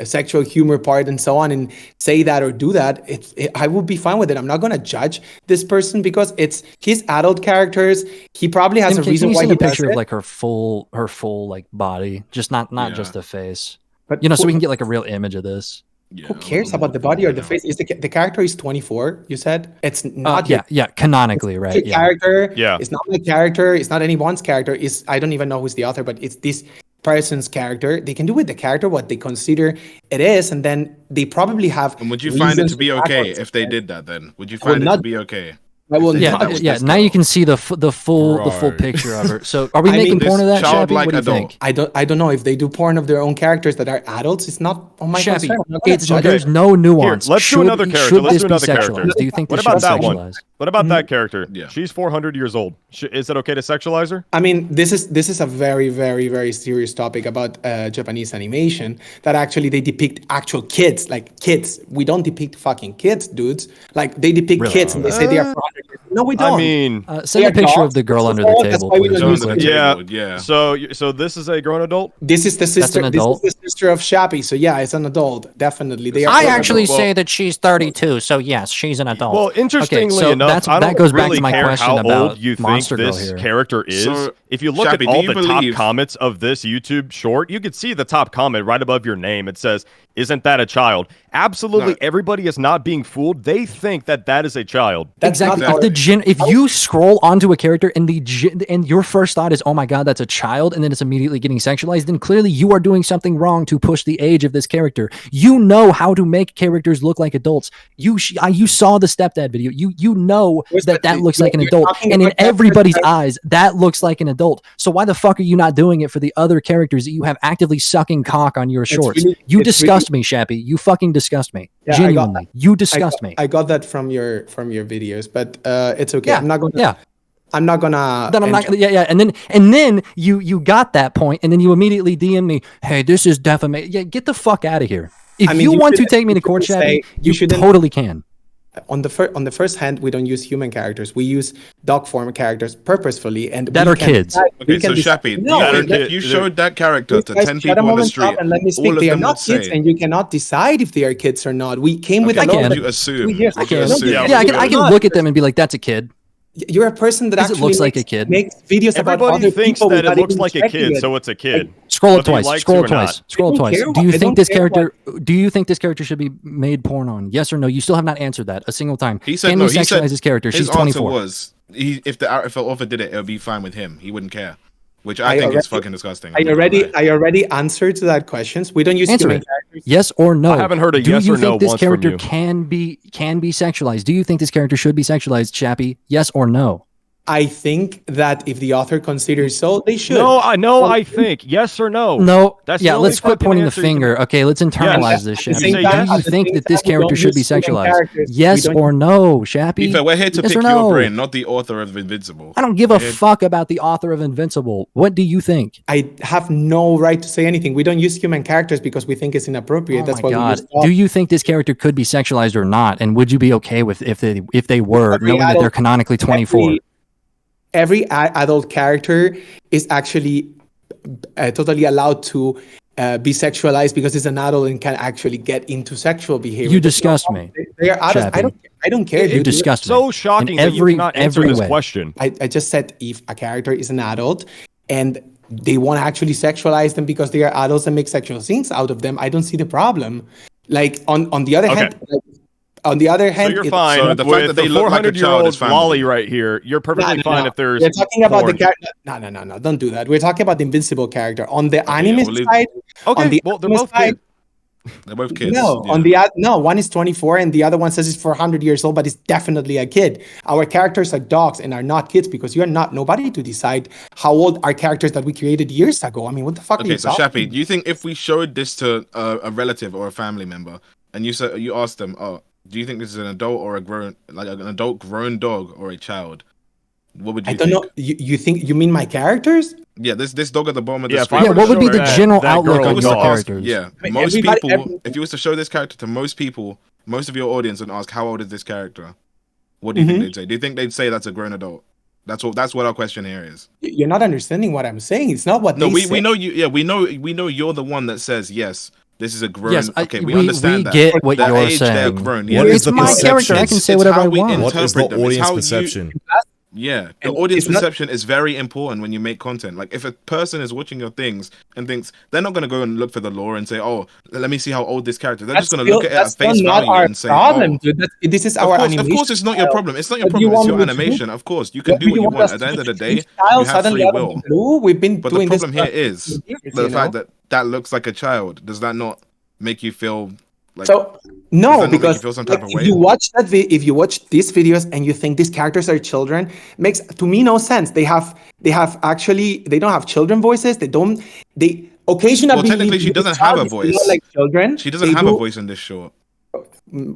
sexual humor part and so on, and say that or do that, I would be fine with it. I'm not gonna judge this person because it's his adult characters. He probably has a reason why he does it. Can you see a picture of like her full like body, just not just the face. But so we can get like a real image of this. Yeah, who cares about the body or the face? Is the character is 24? You said it's not. Canonically, right? Character. Yeah, it's not my character. It's not anyone's character. I don't even know who's the author, but it's this person's character. They can do with the character what they consider it is, and then they probably have. And would you find it to be okay if they did that? Then would you find it to be okay? Now you can see the full picture of her. So are we making porn of that, Shabby? What do you think? I don't know if they do porn of their own characters that are adults. It's not on my Shabby. There's no nuance. Let's do another character. Let's do another character. Do you think what about that one? What about that character? Yeah. She's 400 years old. Is it okay to sexualize her? I mean, this is a very, very, very serious topic about Japanese animation that actually they depict actual kids, like kids. We don't depict fucking kids, dudes. Like they depict kids and they say they are 400 years. No, we don't. I mean, send a picture of the girl under the table, please. Yeah. So this is a grown adult. This is the sister. That's an adult? This is the sister of Shappy. So yeah, it's an adult. Definitely. They are I actually say that she's 32, so yes, she's an adult. Well, interestingly so enough, that's- I don't that goes back really to my care question how about old you think Monster Girl this here. character is. So, if you look Shappy, at all do the you top believe- comments of this YouTube short, you can see the top comment right above your name. It says, "Isn't that a child?" Absolutely, No. everybody is not being fooled. They think that that is a child. Exactly. not If you scroll onto a character and and your first thought is, "Oh my god, that's a child," and then it's immediately getting sexualized, then clearly you are doing something wrong to push the age of this character. You know how to make characters look like adults. You saw the stepdad video. You know that looks like an adult, and in everybody's eyes, that looks like an adult. So why the fuck are you not doing it for the other characters that you have actively sucking cock on your shorts? You disgust me, Shappy. You fucking disgust me. Yeah, Genuinely, you disgust me. I got that from your videos, but it's okay. Yeah, I'm not gonna. yeah. I'm not gonna. Then I'm not. Yeah. And then you got that point, and then you immediately DM me, "Hey, this is defamation." Yeah, get the fuck out of here. If you want to take me to court, Shappy, you totally can. On the first hand, we don't use human characters. We use dog form characters purposefully, and that are kids. Okay, so Shappy, if you showed that character to 10 people on the street, and let me speak. They are not kids, and you cannot decide if they are kids or not. We came with a can. Would you assume? I can. Yeah, I can look at them and be like, "That's a kid." You're a person that actually looks like a kid. makes videos about Everybody other thinks people that it without looks even like a checking kid, it. so it's a kid. Scroll up Whether he twice. likes Scroll to up or not. twice. Scroll up I don't twice. care Do you what- I think don't this care character? Do you think this character should be made porn on? Yes or no? You still have not answered that a single time. He said Can no. we He said sexualize this character? She's his answer 24. was if the author did it, it would be fine with him. He wouldn't care, which I think is fucking disgusting. I already answered to that questions. We don't use Answer human it. characters. Yes or no? I haven't heard a Do yes you or no think this once from character you. can be sexualized? Do you think this character should be sexualized, Chappie? Yes or no? I think that if the author considers so, they should. I think yes or no. No. That's the yeah, only let's quit fucking pointing the answer you can- finger. Okay, let's internalize this, At the Shappy. same time- Do you at the think same that this time, we character don't should be use human sexualized? characters. Yes We don't- or no, Shappy? Be fair, we're here to Yes pick or your no? brain, not the author of Invincible. I don't give a We're here- fuck about the author of Invincible. What do you think? I have no right to say anything. We don't use human characters because we think it's inappropriate. Oh That's my why we God. use dogs. Do you think this character could be sexualized or not? And would you be okay with if they were, Every knowing that they're adult- canonically 24? Every adult character is actually totally allowed to be sexualized because it's an adult and can actually get into sexual behavior. You disgust me. They are adults. Chappy. I don't care. You dude. disgust me. So shocking In that you cannot answer every this way. question. I just said if a character is an adult and they want to actually sexualize them because they are adults and make sexual scenes out of them, I don't see the problem. Like on the other hand, So you're fine So the fact with that they the look like a child 400-year-old is fine. lolly right here. You're perfectly fine if there's. We're talking about the porn. character. No, don't do that. We're talking about the Invincible character. On the anime we'll leave- side, Okay, on the well, they're anime both side, kids. They're both kids. no, yeah. one is 24 and the other one says it's 400 years old, but it's definitely a kid. Our characters are dogs and are not kids because you are not nobody to decide how old our characters that we created years ago. I mean, what the fuck are Okay, you so talking? Shappy, do you think if we showed this to a relative or a family member, and you asked them, "Oh, do you think this is an adult or an adult grown dog or a child?" What would you I don't think? know. You mean my characters? Yeah, this dog at the bottom of the Yeah, if screen. I Yeah, were what to would be show the that- general that outlook girl on was your asked- characters? Yeah, mean, most everybody- people. If you was to show this character to most people, most of your audience and ask, "How old is this character?" What do you think they'd say? Do you think they'd say that's a grown adult? That's what our question here is. You're not understanding what I'm saying. It's not what No, they we say. know you. Yeah, we know you're the one that says yes. This is a grown. Yes, okay, we we understand that. get what The you're age they're saying. grown. What Yeah, is It's the my character. I perception? can say It's whatever how I we want. What is the interpret them. It's audience how you- perception? Yeah, the And audience it's not- perception is very important when you make content. Like, if a person is watching your things and thinks they're not going to go and look for the lore and say, "Oh, let me see how old this character." They're just going to look at it at face not value our and say, problem, "Oh." dude. This is Of our course, animation. of course, it's not your style. problem. It's not your What do you problem. It's your want me to do? animation. Of course, you can do what you want. us At the to end of the do? day, you Styles have suddenly free out of will. the blue? We've been But the doing this problem here for is years, the you fact know? that that looks like a child. Does that not make you feel like? So Does no, that not make you because feel some type like, of way? if you watch if you watch these videos and you think these characters are children, makes to me no sense. They don't have children voices. They occasionally. Well, technically, she doesn't have a voice. Like children. She doesn't They have a do- voice in this short.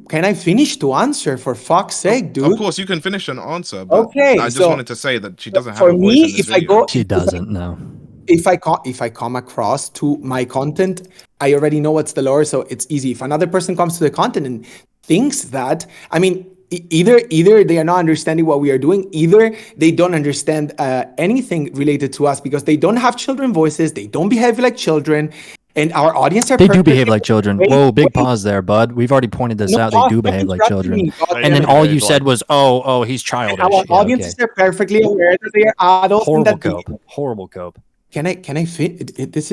can I finish to answer, for fuck's sake, dude? Of course, you can finish an answer, but Okay, I just so wanted to say that she doesn't have for a voice me, in this if I video. go, She doesn't know. if I come across to my content, I already know what's the lore, so it's easy. If another person comes to the content and thinks that, I mean, either they are not understanding what we are doing, either they don't understand anything related to us because they don't have children voices, they don't behave like children, and our audience are They do behave like children. Whoa, big pause there, bud. We've already pointed this out. They pause, do stop behave like interrupting children. me, God And then damn it. all you said was, oh, he's childish. Our Yeah, audiences okay. are perfectly aware that they are adults. Horrible and that cope. Horrible cope. Can I fit? This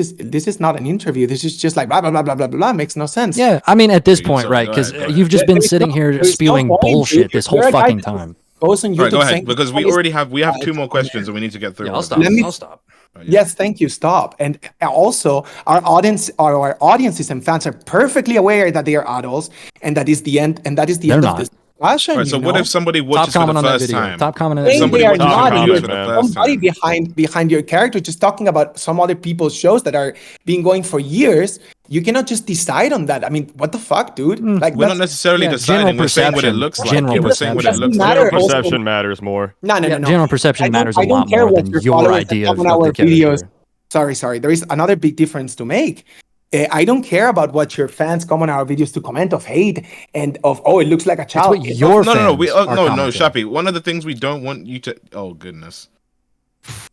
is not an interview. This is just like blah blah blah blah blah blah. Makes no sense. Yeah, I mean, at this point, Sorry, right? go Because ahead, go ahead. you've just been There is sitting no- here there is no spewing point, bullshit dude. this You're whole a guy fucking that time. Goes on YouTube All right, go ahead, saying because we already have 2 more questions and we need to get through. Yeah, all I'll of stop. them. Let me- I'll stop. Yes, thank you. Stop. And also, our audiences and fans are perfectly aware that they are adults, and that is the end. And that is the They're end not. of this discussion. All right, so what if somebody Top watches for comment the on that first video. time? Top comment on that saying video. they are watches not, the and video you're for the first somebody time. behind your character, just talking about some other people's shows that are being going for years. You cannot just decide on that. I mean, what the fuck, dude? Like, We're not that's- necessarily general deciding. We're saying what it perception. looks like. General Yeah, we're saying what it perception. looks Doesn't like. matter. General Also- perception matters more. No. General perception matters a I don't lot care more what than your your followers idea have of on our the character. videos. Sorry. There is another big difference to make. I don't care about what your fans come on our videos to comment of hate and of, oh, it looks like a It's child. what your No. fans We, are no, commenting. Shappy. One of the things we don't want you to. Oh goodness.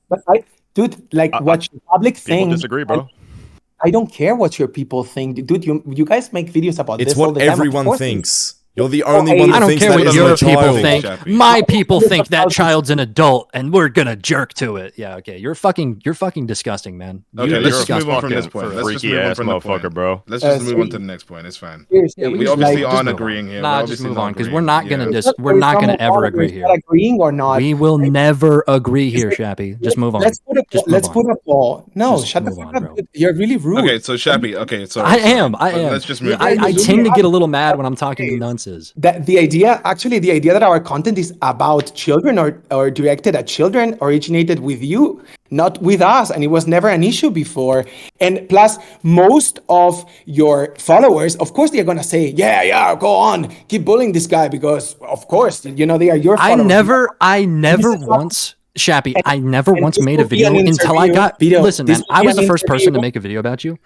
But dude, like what your public People thinks. disagree, bro. I don't care what your people think, dude. You guys make videos about It's this all what the time. Of everyone course thinks. You're the only hey, one I that don't thinks care that what isn't your a people child. think. Shappy. My people think that child's an adult, and we're gonna jerk to it. Yeah, okay. You're fucking disgusting, man. Okay, You're let's just You're a move on from this fucking point. Let's just freaky move on ass from the motherfucker, point. bro. Let's just move on sweet. to the next point. It's fine. Seriously, Yeah, We just obviously move aren't on. agreeing here. Nah, We're just obviously move not on because agreeing. we're not gonna Yeah. we're not gonna ever agree here. Agreeing or not? We will never agree here, Shappy. Just move on. Let's put a poll. No, Just shut the move fuck on, up. bro. Dude. You're really rude. Okay, so Shappy. Okay, sorry. I am. But Let's just move. I on. tend to get a little mad when I'm talking to nunces. That the idea that our content is about children or directed at children originated with you, not with us, and it was never an issue before. And plus, most of your followers, of course, they're gonna say, "Yeah, go on, keep bullying this guy," because of course, they are your I followers. never once, Shappy, I never and once this made a will be an video until I interview. got. Video. Listen, This man, will I be was an the first person interview. to make a video about you.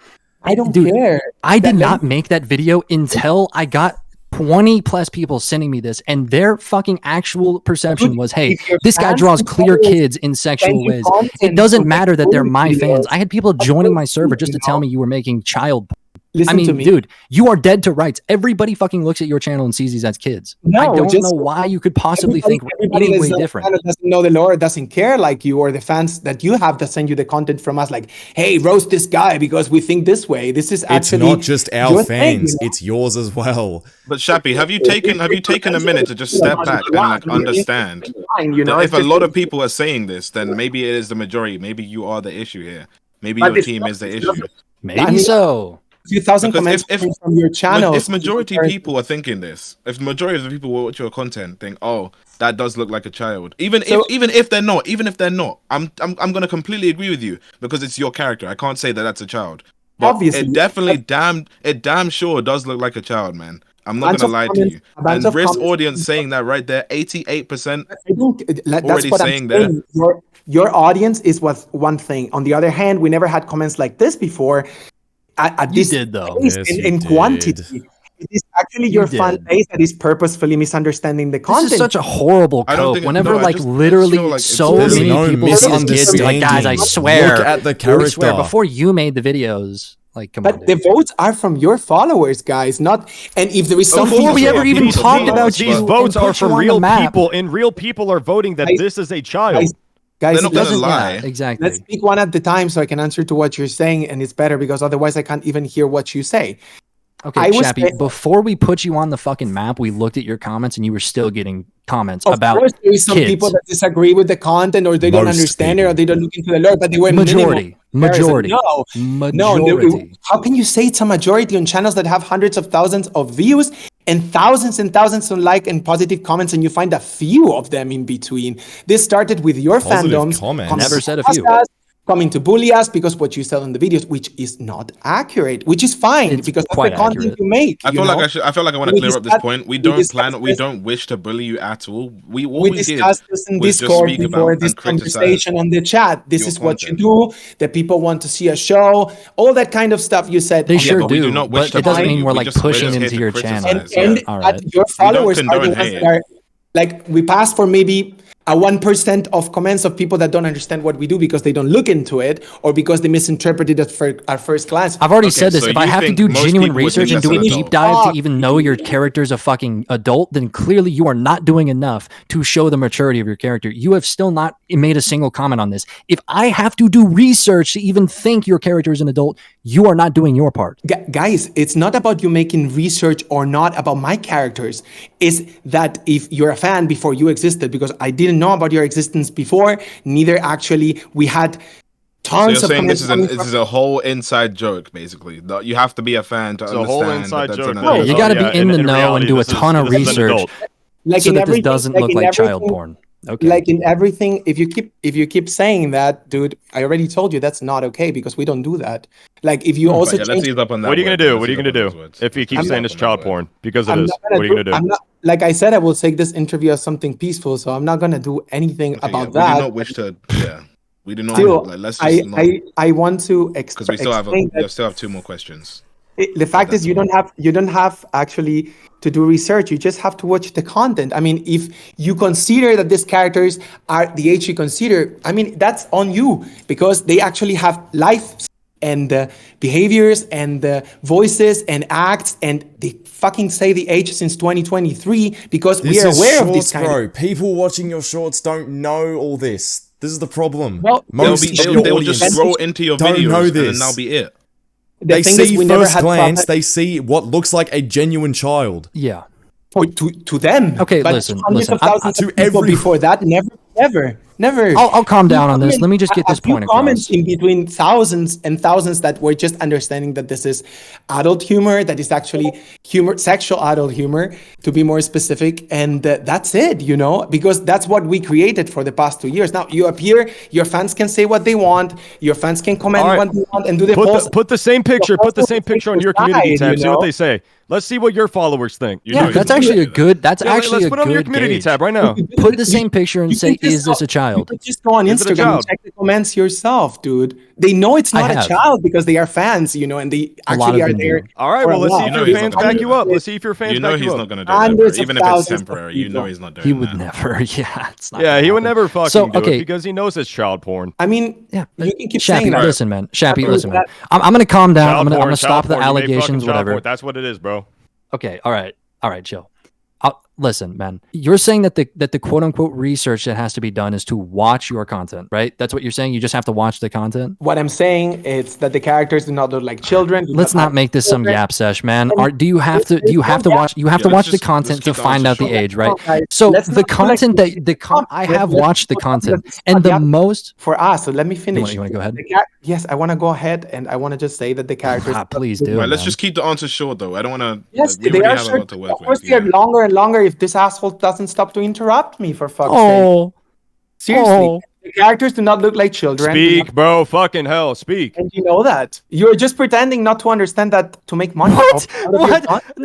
I don't Dude, care. I did not make that video until I got 20 plus people sending me this, and their fucking actual perception was, hey, If your this guy fans draws and clear followers kids in sexual send you ways. content It doesn't to matter make that they're my videos, fans. I had people joining my course, server just to you tell know. me you were making child porn. Listen I to mean, me. dude, you are dead to rights. Everybody fucking looks at your channel and sees these as kids. No, I don't just- know why you could possibly think everybody any way that's different. doesn't know the lore, doesn't care like you, or the fans that you have that send you the content from us, like, hey, roast this guy because we think this way. This is It's actually not just our your thing, fans, you know? it's yours as well. But Shappy, have you taken a minute to just step back and like understand You know, that it's if a just- lot of people are saying this, then maybe it is the majority. Maybe you are the issue here. Maybe But your it's team not- is the it's not- issue. Maybe I mean, so. a few thousand Because comments if- coming from your channel. If majority people are thinking this, if the majority of the people who watch your content think, "Oh, that does look like a child," even if they're not, I'm gonna completely agree with you because it's your character. I can't say that that's a child, but Obviously. it definitely damn sure does look like a child, man. I'm not Bunch gonna of lie to comments- you. a bunch And of Risk comments- audience saying that right there, 88%. I don't, that's already what saying I'm that. saying. Your audience is what one thing. On the other hand, we never had comments like this before. At You this did, though. pace Yes, and you in did. quantity. It is actually You your fan did. base that is purposefully misunderstanding the content. This is such a horrible I don't cope. think- Whenever no, I like just literally feel like so it's- many There's no people see this kid be like, guys, I misunderstanding. swear. Look at the I character. swear, before you made the videos, like, come on. But the Dude. votes are from your followers, guys. Not and if there is some Before we ever even These talked votes- about these you These and votes put are you from on the real map. people, and real people are voting that Guys- this is a child. guys, They're not it gonna doesn't- lie. Yeah, exactly. Let's speak one at the time so I can answer to what you're saying, and it's better because otherwise I can't even hear what you say. Okay, I was Chappie, saying- before we put you on the fucking map, we looked at your comments and you were still getting comments Of about course, there is some kids. people that disagree with the content, or they don't Most understand it, or people. they don't look into the lore. But they were Majority. minimal comparison. No, Majority. how can you say it's a majority on channels that have hundreds of thousands of views and thousands of like and positive comments, and you find a few of them in between? This started with your Positive fandoms. comments? coming Never said a across few. us, coming to bully us because what you sell in the videos, which is not accurate, which is fine It's because that's quite the content accurate. you make. I feel like I want to clear up this point. We don't wish to bully you at all. We discussed this in was just Discord speak before about this and criticize conversation on the chat. This your is what you content. do. The people want to see a show, all that kind of stuff you said. They sure but we do, do not wish but to it doesn't bully mean you. we're We like just- we're pushing just here into to your criticize. channel. And All right. your followers are the condone ones hate. that are like, we pass for maybe a 1% of comments of people that don't understand what we do because they don't look into it or because they misinterpreted it at first glance. I've already said this. so If I you have to think do most genuine people would research think and do a that's an deep adult? dive to even know your character's a fucking adult, then clearly you are not doing enough to show the maturity of your character. You have still not made a single comment on this. If I have to do research to even think your character is an adult, you are not doing your part. Guys, it's not about you making research or not about my characters. It's that if you're a fan before you existed, because I didn't know about your existence before, neither actually we had So tons you're of saying comments coming this is a whole inside joke, basically. You have to be a fan to It's a understand. whole inside that that's joke. an that Yeah, is- you oh, gotta be in the know reality, and do a this is- ton of this is an research. adult. like so in that this everything, doesn't like look in like child everything- porn. Okay. Like in everything, if you keep saying that, dude, I already told you that's not okay because we don't do that. Like if you also Let's change, ease up on that. What are you gonna word. do? Let's What are you ease gonna up on do those words. if you Let's keep ease saying up it's on child that porn? word. Because it I'm is. not What gonna are you gonna do? I'm not, like I said, I will take this interview as something peaceful, so I'm not gonna do anything Okay, about We that. do not wish to. Yeah, we do not. Still, Let's just not. I want to Because we still have 2 more questions. the fact is you don't have actually to do research. You just have to watch the content. I mean, if you consider that these characters are the age you consider, I mean, that's on you because they actually have lives and behaviors and voices and acts, and they fucking say the age since 2023 because we are aware of this kind of. People watching your shorts don't know all this. This is the problem. Well, most of your They'll audience just scroll into your don't videos know and this. then that'll be it. They thing see is, we never first had glance, proper- they see what looks like a genuine child. Yeah. to them. Okay, but listen. hundreds of thousands To of people every- before that, never. I'll calm down on this. Let me just get this point A few comments across. in between thousands and thousands that were just understanding that this is adult humor, that is actually humor, sexual adult humor, to be more specific, and that's it, because that's what we created for the past 2 years. Now you appear, your fans can say what they want, your fans can comment All right. what they want, and do the polls. Put the same picture. Put the same picture on your community tab. you See what know? they say. Let's see what your followers think. Yeah, that's actually a good. That's Yeah, actually let's a put it on your good community gauge. tab right now. Put the same picture and You say, can just "Is this a You child?" could just go on Is it a Instagram and child? check the comments yourself, dude. They know it's I not a have. child because they are fans, and they A lot actually of are them there. do. All right. for Well, a let's see while. if know your he's fans not gonna back do you that. up. Let's see if your fans You know back he's you up. not going to do that, Hundreds bro. of Even if it's thousands of temporary. You know people. he's not doing He that. would never. Yeah, it's not. Yeah, gonna he would happen. never fucking So, do okay. it because he knows it's child porn. I mean, Yeah, you can keep saying Shappy, that. listen, man. Shappy, After listen, man. that- I'm gonna calm down. Child I'm porn, gonna stop child the porn. You made fucking allegations, child whatever. porn. That's what it is, bro. Okay, all right, chill. Listen, man. You're saying that the quote unquote research that has to be done is to watch your content, right? That's what you're saying. You just have to watch the content. What I'm saying is that the characters do not look like children. Let's not make this some yap sesh, man. Do you have to watch Yeah, let's watch the just- content let's to keep the find out answers the short. age, right? Guys, So let's the not feel like content this- I have let's- watched the let's- content, let's- and the yeah. most. For us, so let me finish. You wanna go ahead? Yes, I want to go ahead, and I want to just say that the characters. Please do. Right, let's man. just keep the answers short, though. I don't want to. Yes, we they already are have a short. lot to work Of course, with. they're longer and longer if this asshole doesn't stop to interrupt me, for fuck's sake. Oh, Seriously, oh. the characters do not look like children. Speak, bro. Fucking hell. Speak. And you know that. You're just pretending not to understand that to make money. What? out of your What? content.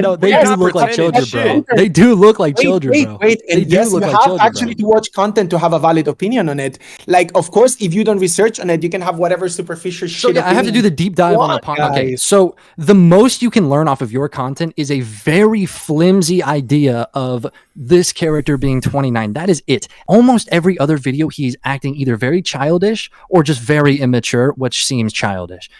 Bro, They yes, do look like pretending children, shit. bro. They do look like children, bro. Wait, They and do yes, look you like have children, actually bro. to watch content to have a valid opinion on it. Like, of course, if you don't research on it, you can have whatever superficial So shit. yeah, I have to do the deep dive on the What, podcast. Okay, guys? so the most you can learn off of your content is a very flimsy idea of this character being 29. That is it. Almost every other video, he's acting either very childish or just very immature, which seems childish.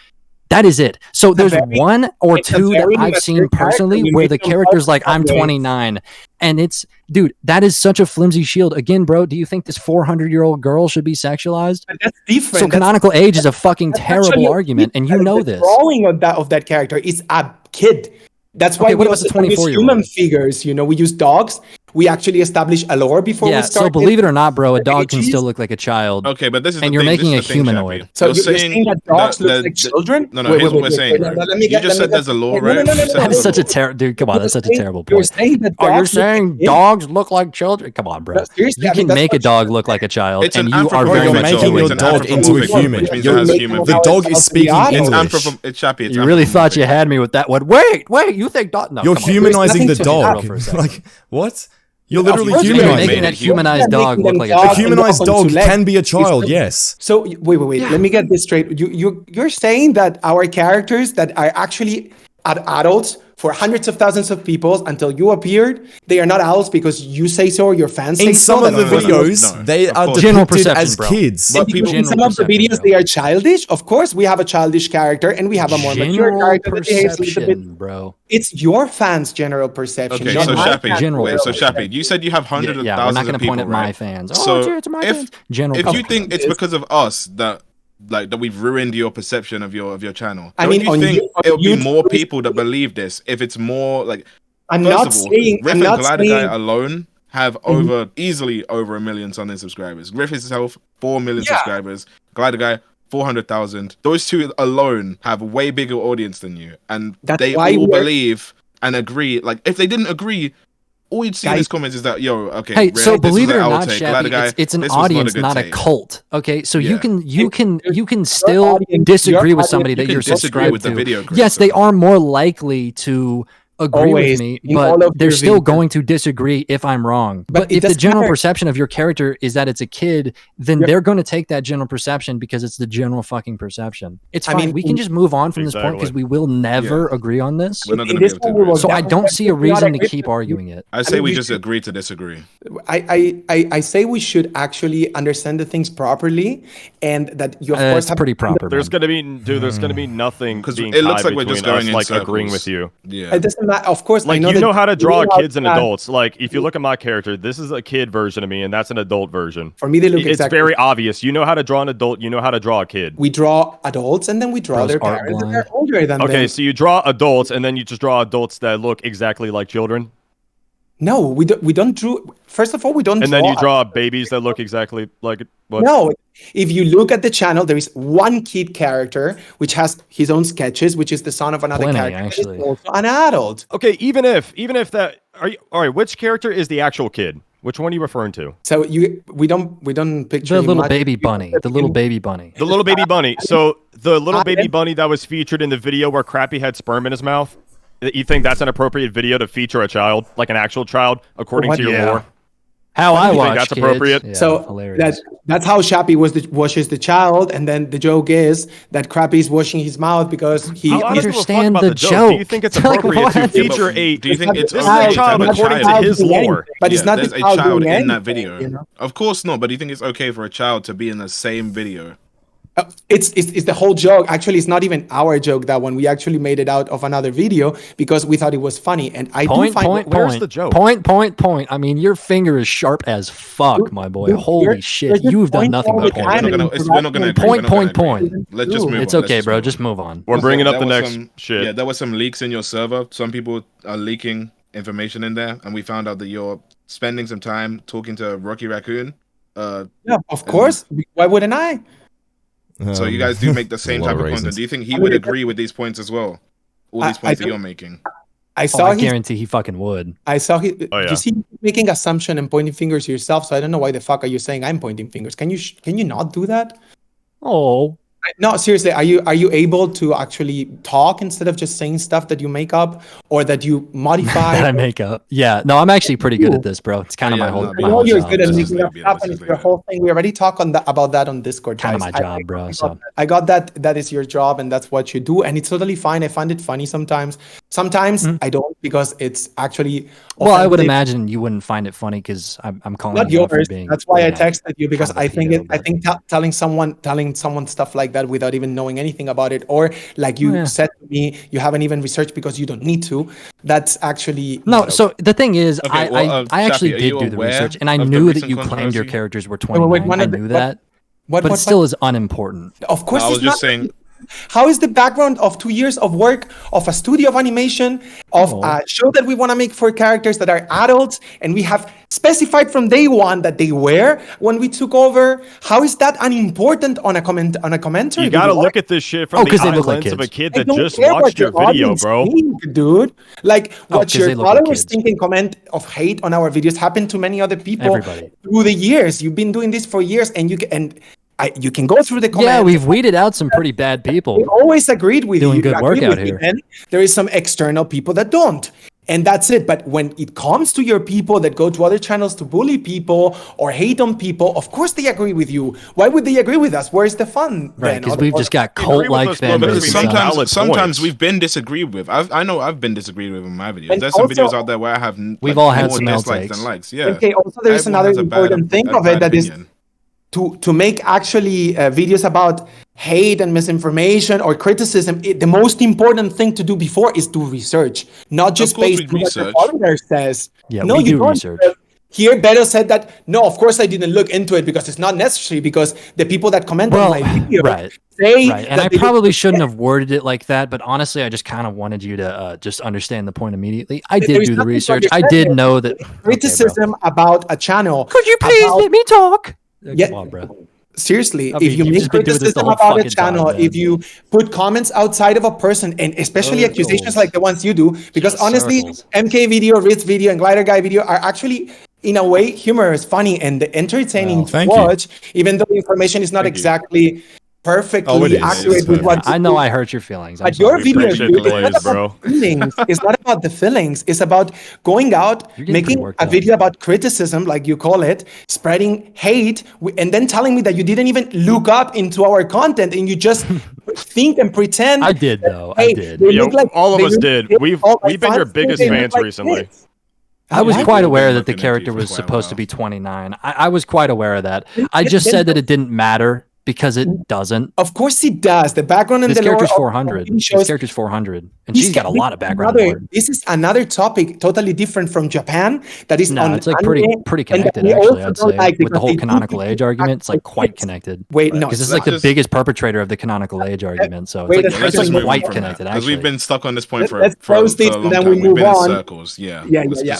That is it. So there's one or it's a two that very I've mature seen personally character. You where make the them character's like, I'm public. 29. And it's, dude, that is such a flimsy shield. Again, bro, do you think this 400-year-old girl should be sexualized? But that's different. So That's- canonical age is a fucking that's terrible actually- argument, and you know the this. Drawing of that character is a kid. That's why Okay, we what about also the use 24-year-old? human figures. We use dogs. We actually establish a lore before we start. So believe it or not, bro, a dog can still look like a child. Okay, but this is and the you're thing. making a This is the thing, humanoid. Chappie. So you're saying that dogs look like children? No, here's what we're saying, right? You just said there's a law, right? That's such a terrible, dude. Come on, that's such a terrible You're point. saying that You're saying dogs look like children? Come on, bro. Seriously, You can make a dog look like a child, It's and an you are very You're much making doing your that. dog into a human. Which means it has human. The dog is speaking English. It's Chappie. You really thought you had me with that one? Wait, you think dog? No, You're come on. humanizing the There's dog. nothing to be Like what? You're literally course you're You're humanizing making it. that humanized dog look like a A child. humanized dog can be a child, yes. So wait. Let me get this straight. You're saying that our characters that are actually adults for hundreds of thousands of people until you appeared, they are not adults because you say so or your fans say so. In some of the videos, they are General depicted perception, as bro. kids. But in some of the videos, they are childish. Of course, we have a childish character and we have a more mature General character that behaves a little bit. perception, bro. It's your fans' general perception. Okay, not so my Chappie, fans' General wait, so perception. Chappie, you said you have hundreds of Yeah, we're thousands not of going to people, point at my right? fans. So Oh, it's my fans. General if you perception. think it's because of us that we've ruined your perception of your channel, I don't mean, you on think you- on it'll be YouTube- more people that believe this if it's more like? I'm First not of all, saying. Riff I'm and not Glider saying. Guy alone have easily over 1 million Sunday subscribers. Riff himself 4 million Yeah. subscribers. Glider Guy 400,000. Those two alone have a way bigger audience than you, and That's they why all we're- believe and agree. Like if they didn't agree, all you'd see in Guys- his comments is that okay. Hey, Riff, so this believe was it or an not, outtake. Shabby, Glider Guy, it's an this was not audience, good not a take. cult. Okay, so Yeah. you can still audience- disagree your with somebody audience- that you you're can disagree subscribed with the to. video Yes, they creator. are more likely to agree Always, with me, in all but of they're your still videos. going to disagree if I'm wrong. But But it if the doesn't general matter. perception of your character is that it's a kid, then Yep. they're going to take that general perception because it's the general fucking perception. It's I fine. mean, We can just move on from this point because Exactly. we will never agree on this. We're not In going to be this able to one, we agree. will So I don't see a definitely not reason to agree keep with- arguing it. I say mean, we we just should- agree to disagree. I say we should actually understand the things properly, and that you of course It's have pretty proper. There's man. gonna be, dude. There's gonna be nothing 'Cause being it looks tied like we're just between going us, in like agreeing circles. with you. Yeah. It doesn't matter. Of course, Like I know you that know how to draw how kids and that- adults. Like if you look at my character, this is a kid version of me, and that's an adult version. For me, they look It's exactly. very obvious. You know how to draw an adult. You know how to draw a kid. We draw adults, and then we draw Bro's their art parents that blind. are older than Okay, them. so you draw adults, and then you just draw adults that look exactly like children, No, we don't. We don't draw. First of all, we don't. and then you draw babies that look exactly like what? No, if you look at the channel, there is one kid character which has his own sketches, which is the son of another Plenty, character. that is actually. also an adult. Okay, even if that are you all right? Which character is the actual kid? Which one are you referring to? So we don't picture The him little much. baby bunny. The little baby bunny. The little baby bunny. So the little Ah, baby yeah. bunny that was featured in the video where Crappy had sperm in his mouth. You think that's an appropriate video to feature a child, like an actual child, according What? to your Yeah. lore? How I think watch that's kids. appropriate? Yeah, So hilarious. that's how Shappy washes the child, and then the joke is that Crappy's washing his mouth because he. I don't don't give a fuck understand about the Do you joke. think it's Like, appropriate to what? feature a? Do you think it's this is okay a to child have a according child to his doing lore? anything? But it's not there's the a child child doing in that anything, video. you know? Of course not, but do you think it's okay for a child to be in the same video? It's the whole joke. Actually, it's not even our joke, that one. We actually made it out of another video because we thought it was funny. And I do find where's the joke? Point. I mean, your finger is sharp as fuck, my boy. Dude, Holy you're shit. just You've done pointing nothing all but the Okay, point. time. we're not gonna agree. Point, we're not gonna point. agree. Let's just move It's on. okay, Let's bro. move Just on. move on. We're bringing up There the was next some- shit. Yeah, there was some leaks in your server. Some people are leaking information in there, and we found out that you're spending some time talking to Rocky Raccoon. Yeah, of course. Why wouldn't I? So you guys do make the same a lot type of of content. reasons. Do you think he I would mean, agree with these points as well? All I- these points I that you're don't- making. I Oh, saw I his, guarantee he fucking would. I saw his, Oh, yeah. you see him making assumption and pointing fingers yourself. So I don't know why the fuck are you saying I'm pointing fingers? Can you not do that? Oh. No, seriously, are you able to actually talk instead of just saying stuff that you make up or that you modify? That I make up. Yeah. No, I'm actually pretty good at this, bro. It's kind of Yeah, my whole, no, I my know whole you're job. good at This so. is making up lazy, stuff, this and is it's your lazy. whole thing. We already talked about that on Discord. Kind of guys. my job, bro. So I got that. That is your job, and that's what you do, and it's totally fine. I find it funny sometimes. Sometimes I don't because it's actually. well, I would offensive. imagine you wouldn't find it funny because I'm calling Not you out for yours. being. That's why I you know, texted you because kind of a I think pedo, I but- think telling someone stuff like that without even knowing anything about it, or like you Yeah. said to me, you haven't even researched because you don't need to. That's actually No, not so the thing is, Okay, well, I actually Shafi, are did you do the aware research, and I of the knew that recent you claimed your controversy? characters were wait, 29. one I of the- knew that, what. but it still is unimportant. Of course, I was it's just not- saying. How is the background of 2 years of work of a studio of animation, of a show that we want to make for characters that are adults, and we have specified from day one that they were when we took over? How is that unimportant on a commentary? You got to look at this shit from the eye lens of a kid that just watched your video, bro. Dude, like what your followers like think and comment of hate on our videos happened to many other people Everybody. through the years. You've been doing this for years, and you can go through the comments. Yeah, we've weeded out some pretty bad people. We always agreed with doing you. good work out here. And there is some external people that don't. And that's it. But when it comes to your people that go to other channels to bully people or hate on people, of course they agree with you. Why would they agree with us? Where's the fun? Right, because we've just got cult-like fan bases. Sometimes we've been disagreed with. I know I've been disagreed with in my videos. And There's some also, videos out there where I have we've all had more some dislikes takes. than likes. Yeah. Okay, also there's another important thing of it that is to make actually videos about hate and misinformation or criticism. The most important thing to do before is do research, not just based on what the follower says. Yeah, no, we you do don't. research. Here, Beto said that, no, of course I didn't look into it because it's not necessary, because the people that comment on my video say and I probably shouldn't have worded it like that, but honestly, I just kind of wanted you to just understand the point immediately. I did do the research. I did know that. Criticism about a channel. Could you please let me talk? Yeah, come on, bro. Seriously, if you make criticism about a channel, if you put comments outside of a person, and especially accusations like the ones you do, because honestly, MK video, Ritz video, and Glider Guy video are actually, in a way, humorous, funny, and entertaining to watch, even though the information is not exactly perfectly accurate with what I know I hurt your feelings. But your video it's not about the feelings. It's about going out, making a video about criticism, like you call it, spreading hate, and then telling me that you didn't even look up into our content and you just think and pretend. I did, though. Hey, I did. All of us did. We've been your biggest fans recently. I was quite aware that the character was supposed to be 29. I was quite aware of that. I just said that it didn't matter because it doesn't. Of course it does. The background and this the character's 400. This character's 400, and she's got a lot of background. This is another topic totally different from Japan. That is it's like pretty connected, actually. I'd say with the whole canonical age argument, it's like quite connected. Wait, no, because this is like the biggest perpetrator of the canonical age argument. So it's like quite connected. Because we've been stuck on this point for let's close this and then we move on. Circles. Yeah.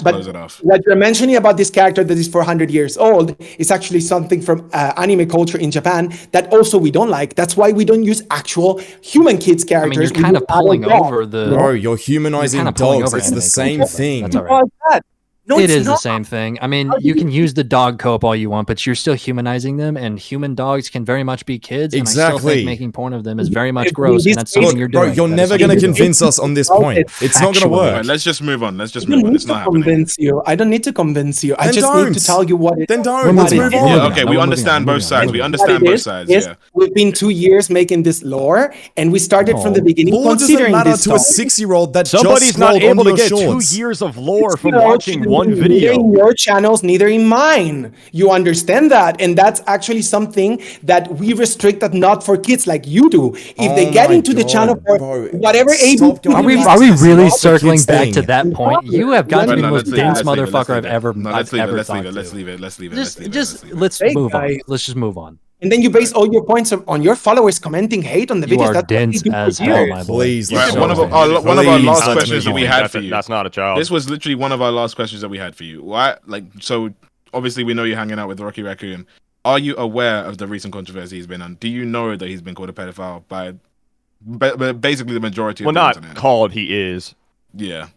But close it off. What you're mentioning about this character that is 400 years old is actually something from anime culture in Japan that also we don't like. That's why we don't use actual human kids characters. I mean, you're kind of pulling over the. Bro, you're humanizing dogs. It's the same thing. That's all right. No, it is the same thing. I mean, you can use the dog cope all you want, but you're still humanizing them, and human dogs can very much be kids. Exactly. And I still think making porn of them is very much gross, and that's something you're doing. Bro, you're never going to convince us on this point. It's not going to work. Right, let's just move on. It's not happening. I don't need to convince you. I just need to tell you what it is. Then don't. Let's move on. Yeah, okay, we understand both sides. We understand both sides. Yeah. We've been 2 years making this lore, and we started from the beginning considering doesn't matter this to a 6-year-old that somebody's not able to get 2 years of lore from watching one video. Your channels, neither in mine. You understand that, and that's actually something that we restrict, that not for kids like you do. If they get into the channel for whatever age, are we really circling back to that point? You have got to be the most dense motherfucker I've ever. Let's leave it. Let's move on. Let's just move on. And then you base all your points on your followers commenting hate on the videos. You are dense as hell, my boy. Please. One of our last questions that we had for you. That's not a child. This was literally one of our last questions that we had for you. Why? So obviously we know you're hanging out with Rocky Raccoon. Are you aware of the recent controversy he's been on? Do you know that he's been called a pedophile by basically the majority of the internet? Not called, he is. Yeah.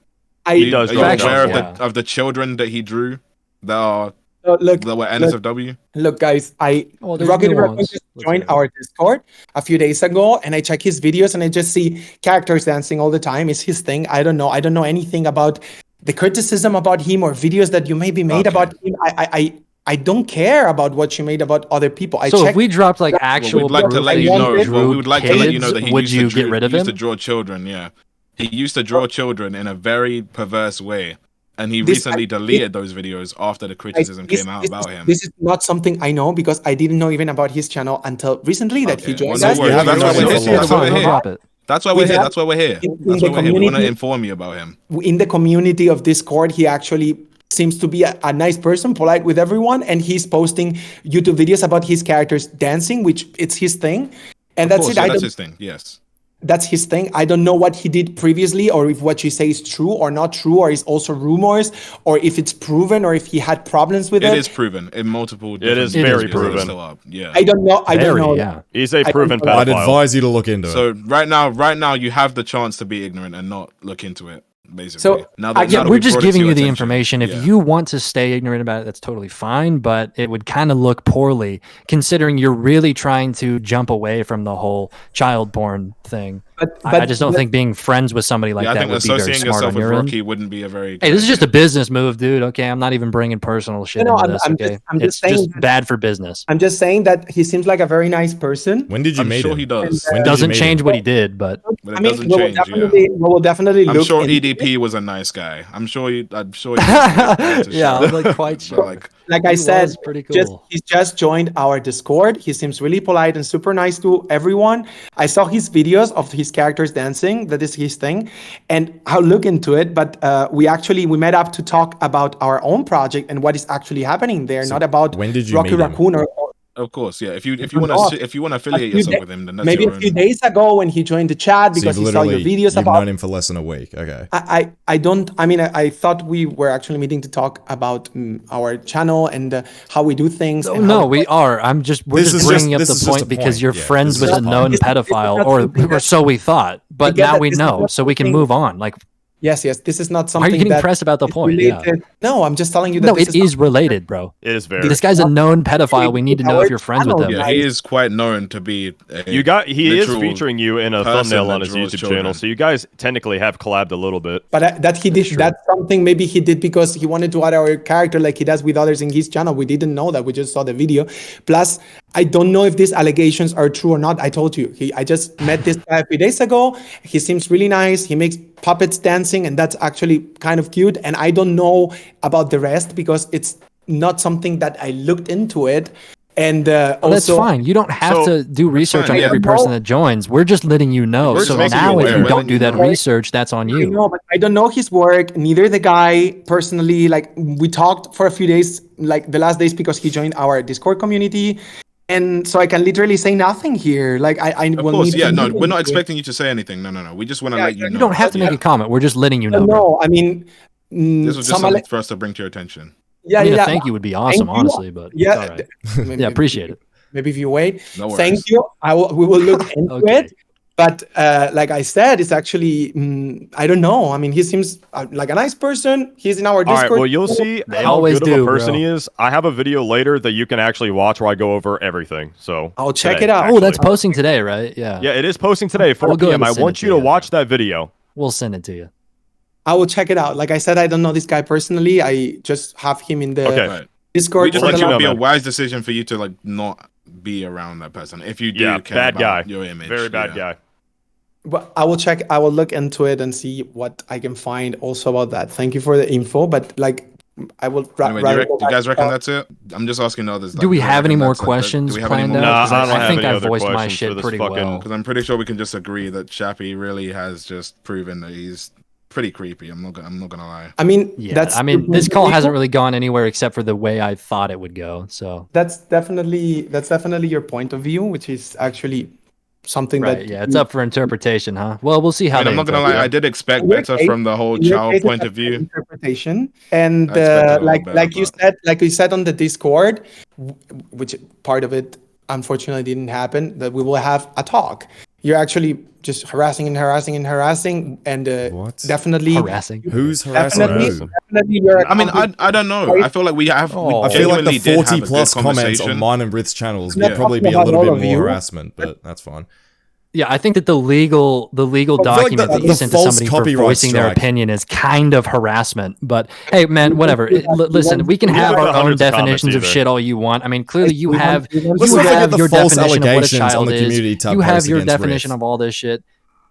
He are you aware of the children that he drew that are that were NSFW? Look, guys, Rocky Raccoon just joined our Discord a few days ago, and I check his videos, and I just see characters dancing all the time. It's his thing. I don't know anything about the criticism about him or videos that you maybe made about him. I don't care about what you made about other people. So if we dropped like actual, we'd like to let you know. We would like to let you know that he used to draw children. Yeah, he used to draw children in a very perverse way. And he recently deleted those videos after the criticism came out about him. This is not something I know, because I didn't know even about his channel until recently that he joined. That's why we're here. That's why we're here. That's why we're here. We want to inform you about him. In the community of Discord, he actually seems to be a nice person, polite with everyone, and he's posting YouTube videos about his characters dancing, which it's his thing. and that's it. That's his thing. Yes. That's his thing. I don't know what he did previously, or if what you say is true or not true, or is also rumors, or if it's proven, or if he had problems with it. It is proven in multiple. It is very proven. Yeah. I don't know. I don't know. Yeah. He's a proven pedophile. I'd advise you to look into it. So right now, you have the chance to be ignorant and not look into it. Basically. So, now We're just giving you the attention. information. If you want to stay ignorant about it, that's totally fine. But it would kind of look poorly, considering you're really trying to jump away from the whole child porn thing. But I just don't think being friends with somebody like that would be very associating smart yourself on with your end. Rocky wouldn't be a very. Hey, this is just a business move, dude. Okay, I'm not even bringing personal shit into this. Okay, it's just bad for business. I'm just saying that he seems like a very nice person. When did you meet him? I'm sure he does. When did Doesn't you meet change him? what he did, but But it doesn't change. We will definitely I'm look sure into EDP was a nice guy. I'm sure. yeah, I'm like quite sure. Like I He said, was pretty cool. he's just joined our Discord. He seems really polite and super nice to everyone. I saw his videos of his characters dancing. That is his thing, and I'll look into it. But we met up to talk about our own project and what is actually happening there, not about when did you Rocky meet him? Raccoon or Of course, yeah. If you want to affiliate yourself with him, then that's maybe your a few own. days ago when he joined the chat So because you've he saw your videos you've about. known him for less than a week. Okay. I don't. I mean, I thought we were actually meeting to talk about our channel and how we do things. and No, how- we are. We're This just is bringing just- up this the is just a point because point. you're Yeah, friends this with is a fine. known This is not pedophile, something or so we thought. But get now that we this is know, not so we can something- move on. Like, Yes, this is not why something. are you getting that pressed about the is point? Yeah. related. No, I'm just telling you that No, this it is related, bro. It is very. This guy's a known pedophile. We need to know if you're friends with him. Yeah, he is quite known to be. He is literal featuring you in a person thumbnail that on his draws YouTube children. channel, so you guys technically have collabed a little bit. But that he did. That's something maybe he did because he wanted to add our character like he does with others in his channel. We didn't know that. We just saw the video. Plus, I don't know if these allegations are true or not. I told you. I just met this guy a few days ago. He seems really nice. He makes puppets dancing, and that's actually kind of cute. And I don't know about the rest because it's not something that I looked into it. And Well, that's also, fine. You don't have to do research on fine, yeah. every person that joins. We're just letting you know. We're So just making now, you if aware. you We're don't letting do you that know. research, that's on I you. know, but I don't know his work. Neither the guy personally. Like we talked for a few days, like the last days, because he joined our Discord community, and so I can literally say nothing here. Like I Of will course, need yeah. to No, look we're not into it. expecting you to say anything. No. We just want to let you know. You don't have to make a comment. We're just letting you know. bro. No, I mean, This was just some something for us to bring to your attention. yeah, I mean, yeah, a thank you would be awesome, you. honestly, but Yeah, it's all right. maybe- Yeah, appreciate it. Maybe if you wait. No worries. Thank you. We will look into Okay. it. But like I said, it's actually I don't know. I mean, he seems like a nice person. He's in our All Discord. right, well, you'll see They how always good of do, a person bro. he is. I have a video later that you can actually watch where I go over everything. So I'll check today, it out. Oh, that's actually. posting today, right? Yeah. Yeah, it is posting today, 4 We'll go p.m. ahead I and send want it you to to you. watch that video. We'll send it to you. I will check it out. Like I said, I don't know this guy personally. I just have him in the Okay. Right. Discord. We just for let want the you to last- be a man. wise decision for you to like not be around that person. If you do Yeah, care bad guy. about your image, Very bad yeah. guy. But I will check. I will look into it and see what I can find also about that. Thank you for the info. But like, I will. Anyway, do you guys reckon that's it? I'm just asking others. Do we have any more questions Do we have any planned more? out? 'Cause Nah, I don't I have think any I other voiced my questions for shit this pretty fucking- well. Because I'm pretty sure we can just agree that Shappy really has just proven that he's pretty creepy. I'm not gonna lie. I mean, Yeah, I mean, this call hasn't really gone anywhere except for the way I thought it would go. So, That's definitely your point of view, which is actually something right, that yeah, it's up for interpretation, huh? Well, we'll see how. I mean, I'm they not gonna interpret lie. I it. did expect In your better case- from the whole in your child case, point it's of view. interpretation, and I expected a little like better, you said on the Discord, which part of it unfortunately didn't happen. That we will have a talk. You're actually just harassing, and What? definitely Harassing. Who's harassing Definitely, who? definitely you're I mean, I don't know. I feel like we have. Oh. I feel like the genuinely did have 40 a good plus comments conversation. on mine and Rith's channels not would probably talking be a about little all bit of more you. harassment, but that's fine. Yeah, I think that the legal I feel like document that you the sent to false somebody for copyright voicing their strike. opinion is kind of harassment. But hey, man, whatever. Listen, we can have got our own hundreds of comments definitions of either. shit all you want. I mean, clearly you have Let's you not look at have the your false definition of what a allegations on child the is. community tab You have post your against definition Rith. of all this shit.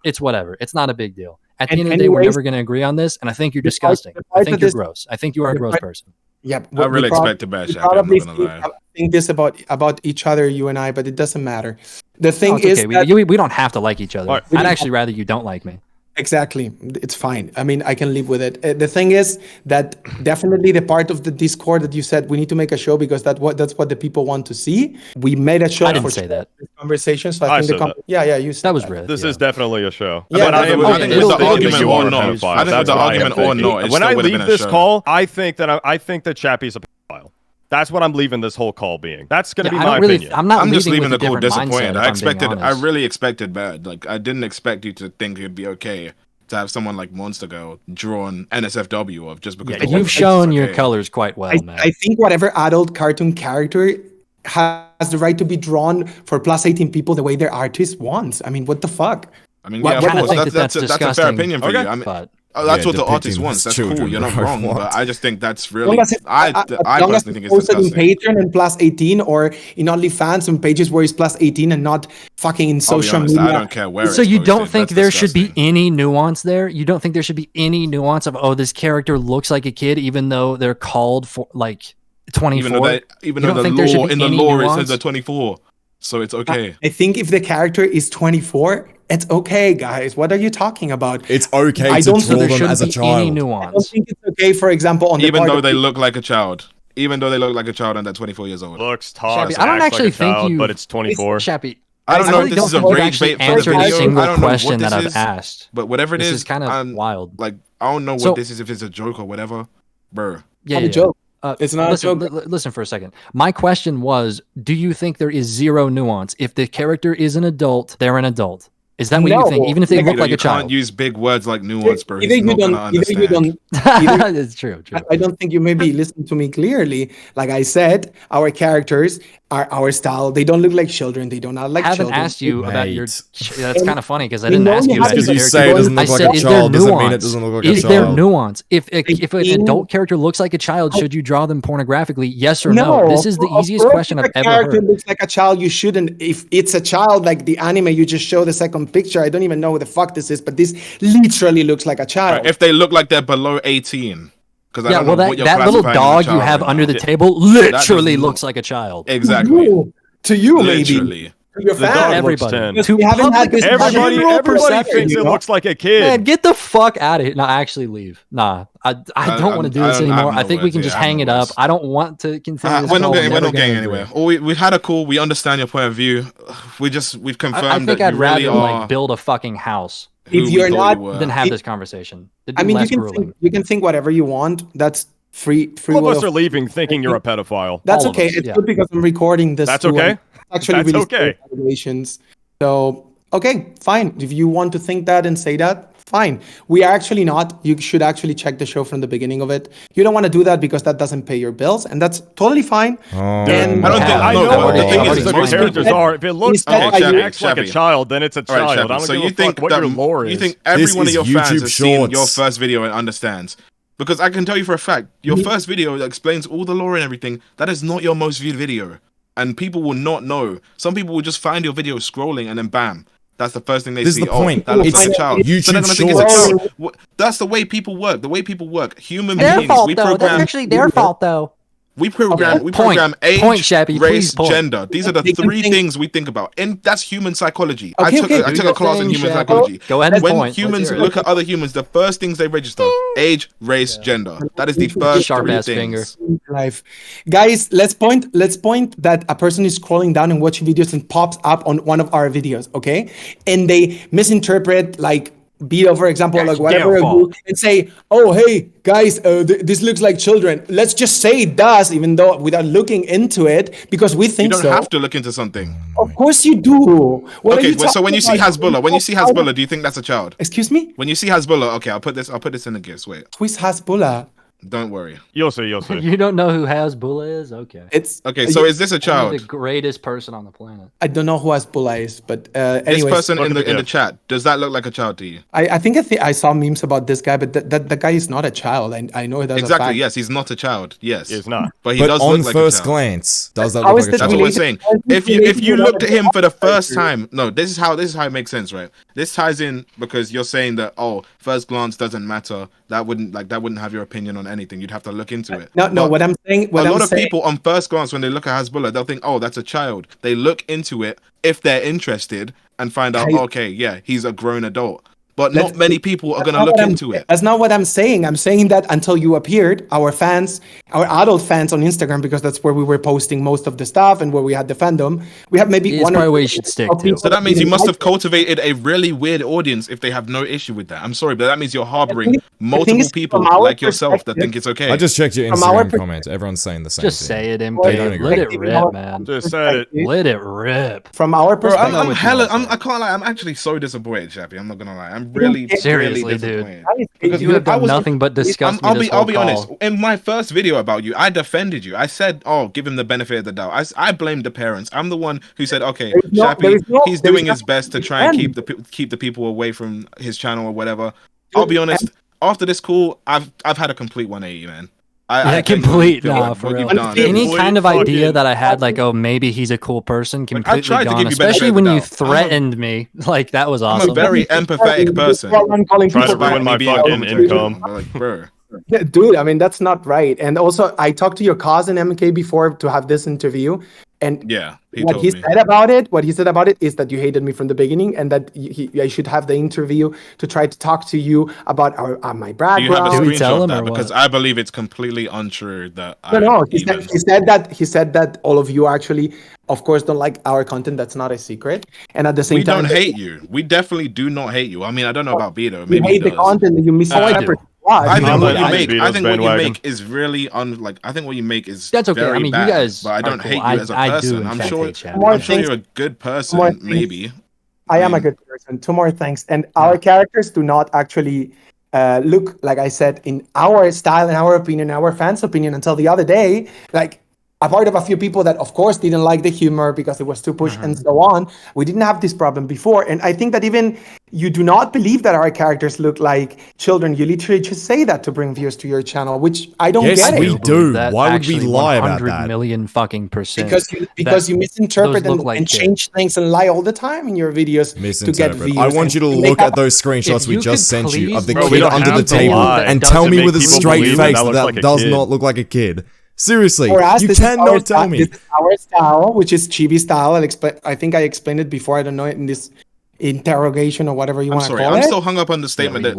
It's whatever. It's not a big deal. At the And end of the day, we're anyways- never going to agree on this, and I think you're The part- disgusting. the I part think of you're this- gross. I think you are a the gross part- person. Yeah, I really expect to bash we Shappy. I'm probably not gonna lie. think this about each other, you and I, but it doesn't matter. The thing No, it's is okay. that We don't have to like each other. All right. I'd actually rather you don't like me. Exactly. It's fine. I mean, I can live with it. The thing is that definitely the part of the Discord that you said we need to make a show because that's what the people want to see. We made a show I didn't for say that. this conversation. So I I think said that. yeah, you said That was Riff. This yeah. is definitely a show. Yeah, But I am with leaving the this thinking argument that you or are a not. pedophile. I think That's with the what I am argument or thinking. not, it When still I would've leave been a this show. call, I think that Chappie's a pedophile. That's what I'm leaving this whole call being. That's going to be I my don't really. opinion. I'm just leaving leaving with the a call different disappointed. mindset, if I I'm being expected, I honest. really expected bad. Like, I didn't expect you to think it'd be okay to have someone like Monster Girl drawn NSFW of just because Yeah, they you've want shown your okay. colors quite well, man. I think whatever adult cartoon character has the right to be drawn for plus 18 people the way their artist wants. I mean, what the fuck? I mean, What- yeah, what- of course, I think that's a fair disgusting, opinion for you. I mean, but that's Yeah, what the artist depicting wants. That's children, cool. You're not bro. wrong, What? but I just think that's As really. long as it's, I as long as personally think it's it's posted in disgusting. Patreon and plus 18 or in OnlyFans on pages where it's plus 18 and not fucking in I'll be social honest, media. I don't care where. so it's you don't posted. think That's there should be disgusting. any nuance there? You don't think there should be any nuance of, oh, this character looks like a kid, even though they're called for like 24? Even You though don't think there should be in the any lore it nuance? says they're 24, so it's okay. I think if the character is 24, it's okay, guys. What are you talking about? It's okay I to don't- So draw there them shouldn't as a be any child. I don't nuance. think it's okay, for example, on the Even part though of they people- look like a child. Even though they look like a child and they're 24 years old. Looks, talks, Shappy, I don't acts actually like a think child, you- but it's 24. Shappy, I don't know really if this is a think you've rage actually bait for the answered a video. single I don't know what question this that I've is, asked. But whatever it This is, is kind of I'm, wild. Like, I don't know what So- this is, if it's a joke or whatever. Bruh. Yeah, Not a yeah, joke. yeah. It's not a listen, joke. Listen for a second. My question was, do you think there is zero nuance? If the character is an adult, they're an adult. Is that what you No. think? Even if they Like, look like you a child? can't use big words like nuance, bro. Either He's you not don't, gonna either you understand. don't, It's true. I don't think you maybe listened to me clearly. Like I said, our characters are our style. They don't look like children. They don't act like I haven't children. asked you about your. Mate. That's kind of funny because I You didn't know ask you you about have his to- Because you character. say it doesn't I look like said, a is there child doesn't mean it nuance? doesn't look like a Is there child. nuance? If an In- adult character looks like a child, should you draw them pornographically? Yes or no? This is the of easiest course question if I've a ever character heard. looks like a child, you shouldn't. If it's a child, like the anime, you just show the second picture. I don't even know what the fuck this is, but this literally looks like a child. If they look like they're below 18. Because I Yeah, don't well, know what you're that little classifying as a dog you child have right under now. the table literally not- looks like a child. Exactly. To you, maybe. Literally. To your The fans. dog Everybody. looks 10. Because we haven't had this Everybody general perception, thinks you it know? looks like a kid. Man, get the fuck out of here. No, actually leave. Nah, I don't want to do this I have anymore. no I think we words, can yeah, just I have hang no it up. words. I don't want to continue this We're call. not getting, Never we're not getting gonna do anywhere. it. Well, we had a call. We understand your point of view. We've confirmed I think that I'd you really rather are like build a fucking house who If we you're thought not- you were. than have It- this conversation. It'd I be mean, less grueling. you can think whatever you want. That's free All of will us are leaving thinking you're a pedophile. That's All of okay. us, It's yeah. good because I'm recording this. That's too, and okay? it's Actually, That's really okay. scary evaluations. So, okay, fine. If you want to think that and say that, fine. We are actually not. You should actually check the show from the beginning of it. You don't want to do that because that doesn't pay your bills, and that's totally fine. And I don't think- I no, know but what the the thing things is, the most characters people- are. If it looks Okay, talks and Shabby, acts like a Shabby. child, then it's a All right, child. I Shabby, don't so give you a fuck think what that your lore is. you think This every one of is your fans YouTube has seen your Shorts. first video and understands? Because I can tell you for a fact, your first video that explains all the lore and everything, that is not your most viewed video. And people will not know. Some people will just find your video scrolling and then bam. That's the first thing they This is see. the point. Oh, that looks It's like a child. YouTube So they're gonna think it's a Shorts. child. That's the way people work. The way people work. Human Their beings. fault We though. That's program. actually their fault though. We program. Okay. We Point. program age, Point, Shappy. race, Please point. gender. These are the They can three think- things we think about, and that's human psychology. Okay, okay. I Do took your a class in thing, human Shappy. psychology. Go ahead and When point. Let's humans hear it. look at other humans, the first things they register: age, race, gender. That is the first Sharp three ass things. finger. life. Guys, let's point that a person is scrolling down and watching videos and pops up on one of our videos, okay? And they misinterpret like Beto, for example, That's like whatever, their fault. and say, "Oh, hey, guys, this looks like children." Let's just say it does, even though without looking into it, because we You think don't so. have to look into something. Of course you do. What are Okay, you well, so when you see talking about? Hasbulla, do you think that's a child? Excuse me? When you see Hasbulla, okay, I'll put this in the gifts. Wait, Who is Hasbulla? don't worry. You'll see. You'll see. You don't know who Hasbulla is? Okay. It's Okay, so is this a Only child? the greatest person on the planet. I don't know who Hasbulla is, but This anyways, person Look in at the the in the gift. chat, does that look like a child to you? I think I saw memes about this guy, but that guy is not a child. I know that's a Exactly. fact. Yes, he's not a child. Yes, He's not. But he But does on look like first a child. glance, does that How look is like a this That's child? what we're related? saying. If you Related looked to at him for the other first characters. time, no, this is how it makes sense, right? This ties in because you're saying that first glance doesn't matter. That wouldn't have your opinion on anything. You'd have to look into it. No, But what I'm saying, a lot of people on first glance when they look at Hasbulla, they'll think, oh, that's a child. They look into it if they're interested and find out, I- okay, yeah, he's a grown adult. but not many people are going to look into it. That's not what I'm saying. I'm saying that until you appeared, our adult fans on Instagram, because that's where we were posting most of the stuff and where we had the fandom, we have maybe one probably what you should stick to. So that means you must have cultivated a really weird audience if they have no issue with that. I'm sorry, but that means you're harboring multiple people like yourself that think it's okay. I just checked your Instagram comments. Everyone's saying the same thing. Just say it, MK. Let it rip, man. Just said it. Let it rip. From our perspective, I can't lie. I'm actually so disappointed, Chappie. I'm not gonna lie. I'm really, seriously, really disappointed. Dude. Because you have done nothing but disgust me. I'll be honest. In my first video about you, I defended you. I said, "Oh, give him the benefit of the doubt." I blamed the parents. I'm the one who said, "Okay, Chappie, he's doing his best to try and keep the people away from his channel or whatever." I'll be honest. After this call, I've had a complete 180, man. Complete. Nah, for real. Any kind of idea that I had, like, oh, maybe he's a cool person, completely gone. Especially when you threatened me, like that was awesome. I'm a very empathetic person. Trying to ruin my fucking income. Like, bro. Yeah, dude, I mean, that's not right. And also, I talked to your cousin MK before to have this interview, and what he said about it is that you hated me from the beginning, and that I should have the interview to try to talk to you about my background. You have a screenshot of that because I believe it's completely untrue that. He said that all of you actually, of course, don't like our content. That's not a secret. And at the same time, we don't hate you. We definitely do not hate you. I mean, I don't know about Beto. Maybe hate the content that you misinterpret. I think what you make is really I think what you make is that's okay. I mean, bad, you guys, but I don't hate you as a person. I'm sure you're a good person. Maybe I am a good person. Two more things, and our characters do not actually look like I said in our style, in our opinion, our fans' opinion. Until the other day, like. A part of a few people that, of course, didn't like the humor because it was too pushed and so on. We didn't have this problem before. And I think that even you do not believe that our characters look like children. You literally just say that to bring views to your channel, which I don't get it. Yes, we do. Why would we lie about that? 100 million fucking percent. Because you misinterpret and change things and lie all the time in your videos to get views. I want you to look at those screenshots we just sent you of the kid under the table and tell me with a straight face that does not look like a kid. Seriously, you cannot tell me. This is our style, which is chibi style. I think I explained it before. I don't know it in this interrogation or whatever you want to call it. I'm still hung up on the statement that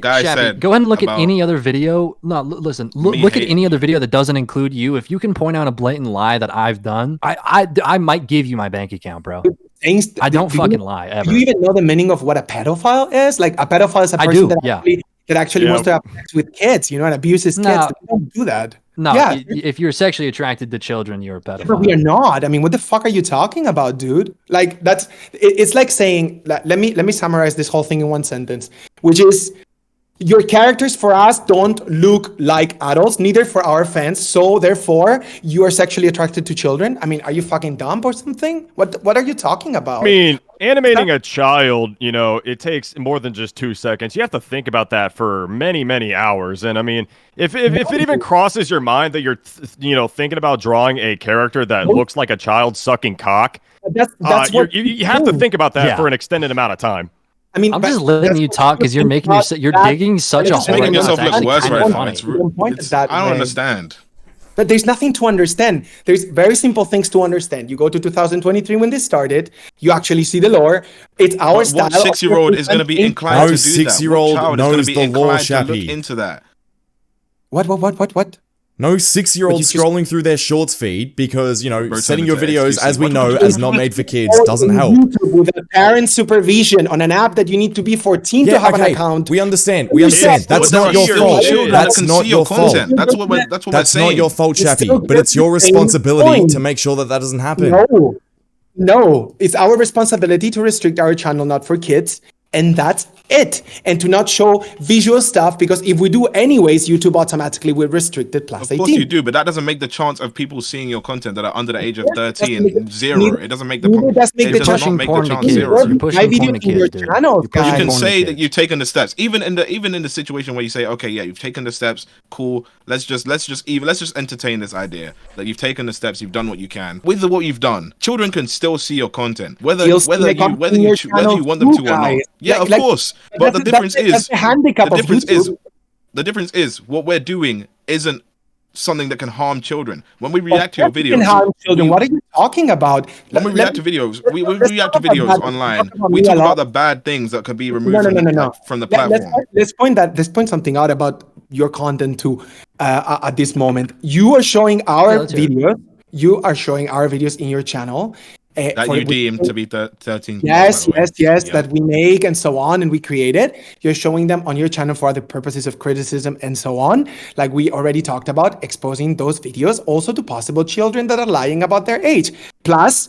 guy said. Go ahead and look at any other video. No, listen. Look at any other video that doesn't include you. If you can point out a blatant lie that I've done, I might give you my bank account, bro. I don't fucking lie ever. Do you even know the meaning of what a pedophile is? Like a pedophile is a person that actually wants to have sex with kids, and abuses kids. They don't do that. No, if you're sexually attracted to children, you're a pedophile. But we are not. I mean, what the fuck are you talking about, dude? Like it's like saying, let me summarize this whole thing in one sentence, which is your characters for us don't look like adults, neither for our fans. So therefore, you are sexually attracted to children. I mean, are you fucking dumb or something? What are you talking about? I mean, animating a child, it takes more than just 2 seconds. You have to think about that for many, many hours. And I mean, if it even crosses your mind that you're, thinking about drawing a character that looks like a child sucking cock, that's what you have to think about that for an extended amount of time. I mean, I'm just letting you talk because you're digging such a hole. Making yourself look worse right now. I don't understand. But there's nothing to understand. There's very simple things to understand. You go to 2023 when this started. You actually see the lore. It's our style. What 6-year-old is going to be inclined to do that? No 6-year-old knows the lore, Chappie. Into that. What? No 6-year-old scrolling through their shorts feed because, setting your videos, as we know, as not made for kids doesn't help. With a parent supervision on an app that you need to be 14 to have an account. We understand. That's not your fault. That's not your fault. That's what we're saying. That's not your fault, Chappie. But it's your responsibility to make sure that doesn't happen. No, it's our responsibility to restrict our channel not for kids. And that's it. And to not show visual stuff, because if we do anyways, YouTube automatically will restrict it plus 18. Of course you do, but that doesn't make the chance of people seeing your content that are under the age of 13 zero. It doesn't make the chance zero. My video in your channel. You can say that you've taken the steps. Even in the situation where you say, okay, yeah, you've taken the steps, cool. Let's just entertain this idea that you've taken the steps, you've done what you can. With what you've done, children can still see your content, whether you want them to or not. Yeah, of course. But the difference is what we're doing isn't something that can harm children. When we react to your videos, can harm children. What are you talking about? When we react to videos, we react to videos online. We talk about the bad things that could be removed from the platform. Let's point something out about your content too. At this moment, you are showing our videos. You are showing our videos in your channel. That you deem to be 13. Yes, that we make and so on, and we created. You're showing them on your channel for other purposes of criticism and so on. Like we already talked about, exposing those videos also to possible children that are lying about their age. Plus,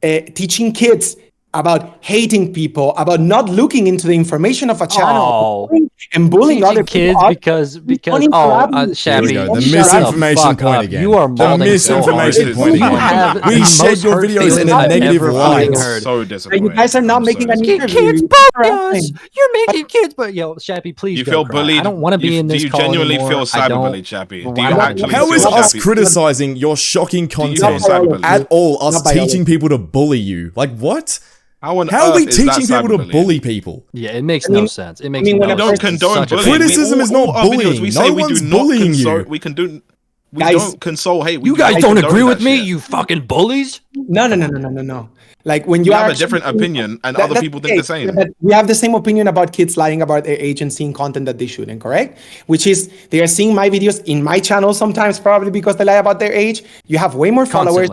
teaching kids about hating people, about not looking into the information of a channel, and bullying other kids because Shabby, the misinformation point again. You are the misinformation point again. We shared your videos in a negative light. So disappointing. You guys are not making an interview. Kids bully us. You're making kids, but Shabby, please. You feel bullied. I don't want to be in this. Do you genuinely feel cyberbullied, Shabby? Do you actually? How is us criticizing your shocking content at all? Us teaching people to bully you? Like what? How are we teaching people to bully people? Yeah, it makes no sense. It makes no sense. We don't condone bullying. Criticism is not bullying. No one's bullying you. We don't console hate. You guys don't agree with me, you fucking bullies? No. Like when you have a different opinion and other people think the same. But we have the same opinion about kids lying about their age and seeing content that they shouldn't, correct? Which is they are seeing my videos in my channel sometimes probably because they lie about their age. You have way more followers.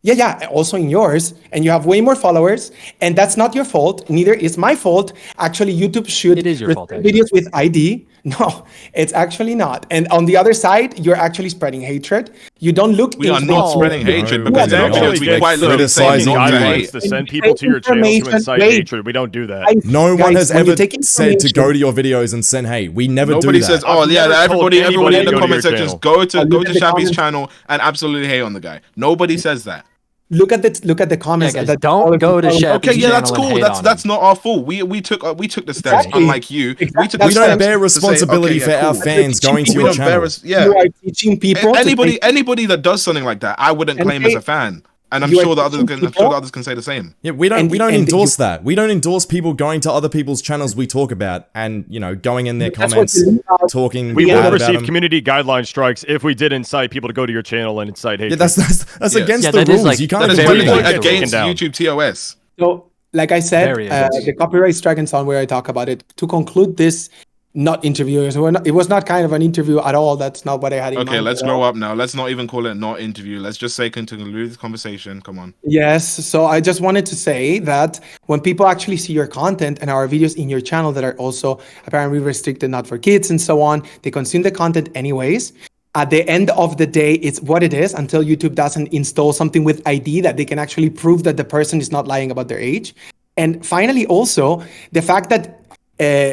Yeah, also in yours, and you have way more followers, and that's not your fault. Neither is my fault. Actually, YouTube should videos with ID. No, it's actually not. And on the other side, you're actually spreading hatred. You don't look. We are not spreading hatred because we quite literally guidelines to send people to your channel to incite hatred. We don't do that. No one has ever said to go to your videos and send hate. We never do that. Nobody says, "Oh yeah, everybody in the comment sections go to Shabby's channel and absolutely hate on the guy." Nobody says that. Look at the comments. Yeah, guys, don't go to Shabby's Okay, yeah, that's cool. That's not our fault. We took the steps, unlike you. Exactly. We don't bear responsibility for our fans going to your channel. You are teaching people. Anybody that does something like that, I wouldn't claim as a fan. And I'm sure that others can say the same. Yeah, we don't endorse that. We don't endorse people going to other people's channels we talk about and, going in their comments, talking. We will receive community guideline strikes if we did incite people to go to your channel and incite hatred. Yeah, that's against the rules. You can't do that. Against YouTube TOS. So, like I said, the copyright strike and so on, where I talk about it. To conclude this, not interviewers. It was not kind of an interview at all. That's not what I had in mind. Okay, let's grow up now. Let's not even call it not interview. Let's just say conclude this conversation. Come on. Yes. So I just wanted to say that when people actually see your content and our videos in your channel that are also apparently restricted, not for kids and so on, they consume the content anyways. At the end of the day, it's what it is until YouTube doesn't install something with ID that they can actually prove that the person is not lying about their age. And finally, also, the fact that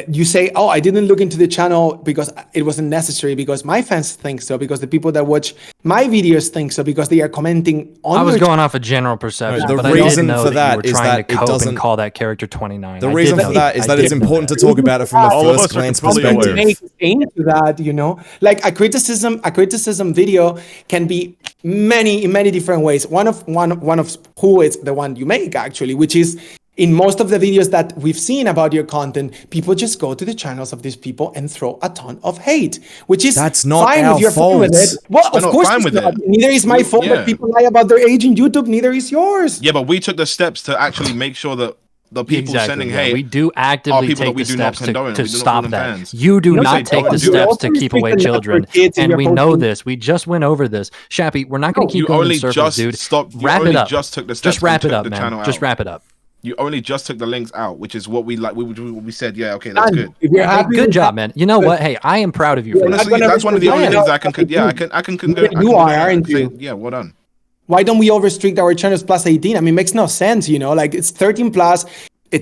you say, oh, I didn't look into the channel because it wasn't necessary, because my fans think so, because the people that watch my videos think so, because they are commenting on. I was going off a general perception. The reason for that is that it doesn't call that character 29. The reason for that is that it's important to talk about it from a first glance perspective. Into that, like a criticism video can be in many different ways. One of who is the one you make actually, which is. In most of the videos that we've seen about your content, people just go to the channels of these people and throw a ton of hate, which is that's not fine our if you're fault. fine with it. Well, of course it's not. Neither is my fault that people lie about their age in YouTube. Neither is yours. Yeah, but we took the steps to actually make sure that the people sending hate, we do actively take the steps to stop that. Fans. You do not take the steps to keep away children, and we know this. We just went over this. Shappy, we're not going to keep going in circles, dude. Wrap it up. Just wrap it up, man. Just wrap it up. You only just took the links out, which is what we like. We said, yeah, okay, that's good. Good job, man. You know what? Hey, I am proud of you for honestly, that's one of the only things I can. Yeah, I can. You are, aren't you? Yeah, well done. Why don't we all restrict our channels plus 18? I mean, it makes no sense, like it's 13 plus.